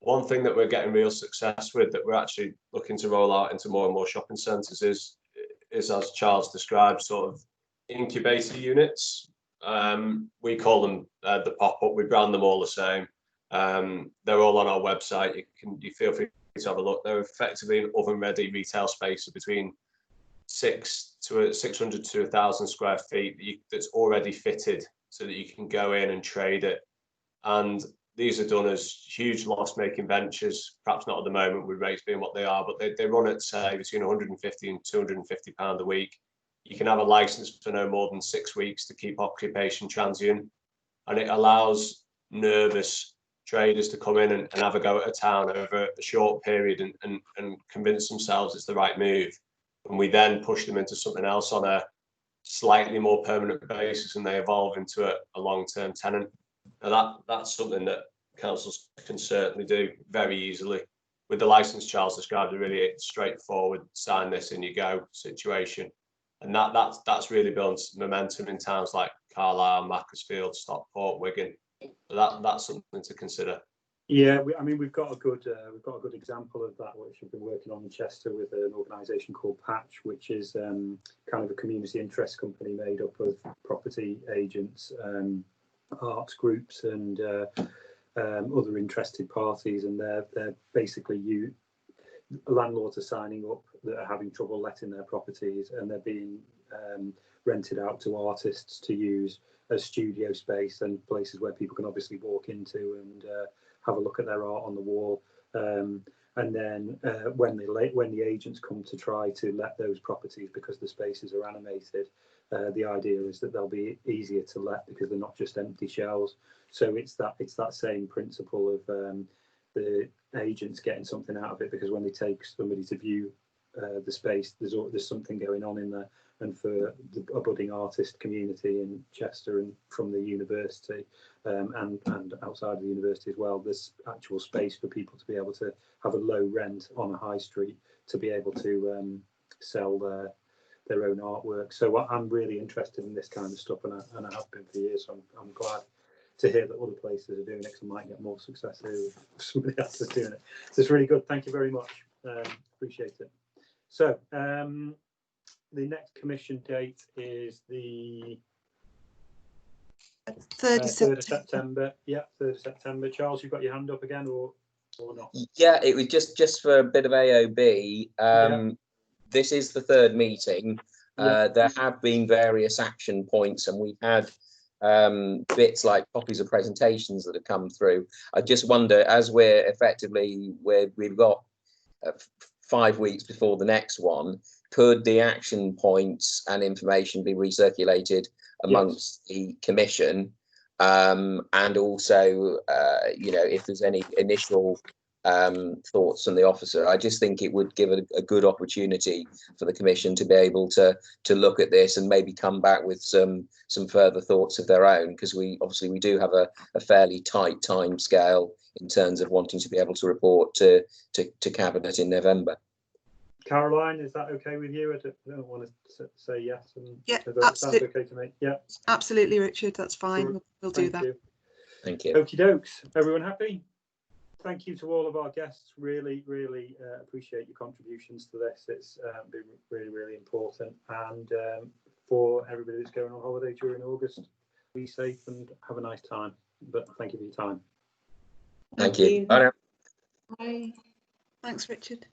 Speaker 10: One thing that we're getting real success with, that we're actually looking to roll out into more and more shopping centres, is as Charles described, sort of incubator units. We call them the pop-up. We brand them all the same. They're all on our website. You feel free to have a look. They're effectively an oven-ready retail space of between 600 to 1,000 square feet that's already fitted, so that you can go in and trade it. And these are done as huge loss-making ventures, perhaps not at the moment with rates being what they are, but they run at, say, between 150 and 250 pound a week. You can have a license for no more than 6 weeks to keep occupation transient, and it allows nervous traders to come in and have a go at a town over a short period and convince themselves it's the right move. And we then push them into something else on a slightly more permanent basis, and they evolve into a long-term tenant. Now that's something that councils can certainly do very easily. With the license Charles described, a really straightforward sign this and you go situation. And that's really built momentum in towns like Carlisle, Macclesfield, Stockport, Wigan. So that's something to consider.
Speaker 1: Yeah, I mean, we've got a good example of that, which we've been working on in Chester with an organisation called Patch, which is kind of a community interest company made up of property agents, arts groups, and other interested parties, and they're basically landlords are signing up that are having trouble letting their properties, and they're being rented out to artists to use as studio space and places where people can obviously walk into and have a look at their art on the wall. And then when the agents come to try to let those properties, because the spaces are animated, the idea is that they'll be easier to let because they're not just empty shells. So it's that same principle of the agents getting something out of it, because when they take somebody to view the space, there's something going on in there. And for a budding artist community in Chester and from the university and outside of the university as well, there's actual space for people to be able to have a low rent on a high street to be able to sell their own artwork. So I'm really interested in this kind of stuff, and I have been for years. So I'm glad to hear that other places are doing it, because I might get more success here if somebody else is doing it. So it's really good. Thank you very much. Appreciate it. So the next commission date is the
Speaker 11: 3rd
Speaker 1: 3rd of September. Yeah, 3rd of September. Charles, you've got your hand up again, or not?
Speaker 2: Yeah, it was just for a bit of AOB. This is the 3rd meeting. There have been various action points, and we've had bits like copies of presentations that have come through. I just wonder, as we've got 5 weeks before the next one, could the action points and information be recirculated amongst the commission? And also, if there's any initial thoughts from the officer, I just think it would give a good opportunity for the commission to be able to look at this and maybe come back with some further thoughts of their own, because we do have a fairly tight time scale in terms of wanting to be able to report to Cabinet in November.
Speaker 1: Caroline, is that okay with you? I don't want to say yes.
Speaker 11: Yeah,
Speaker 1: that sounds okay to me. Yeah,
Speaker 11: absolutely, Richard. That's fine.
Speaker 1: Sure.
Speaker 11: We'll do that.
Speaker 2: Thank you.
Speaker 1: Okie dokes. Everyone happy? Thank you to all of our guests. Really, really appreciate your contributions to this. It's been really, really important. And for everybody that's going on holiday during August, be safe and have a nice time. But thank you for your time.
Speaker 2: Thank you. Bye now.
Speaker 11: Bye. Thanks, Richard.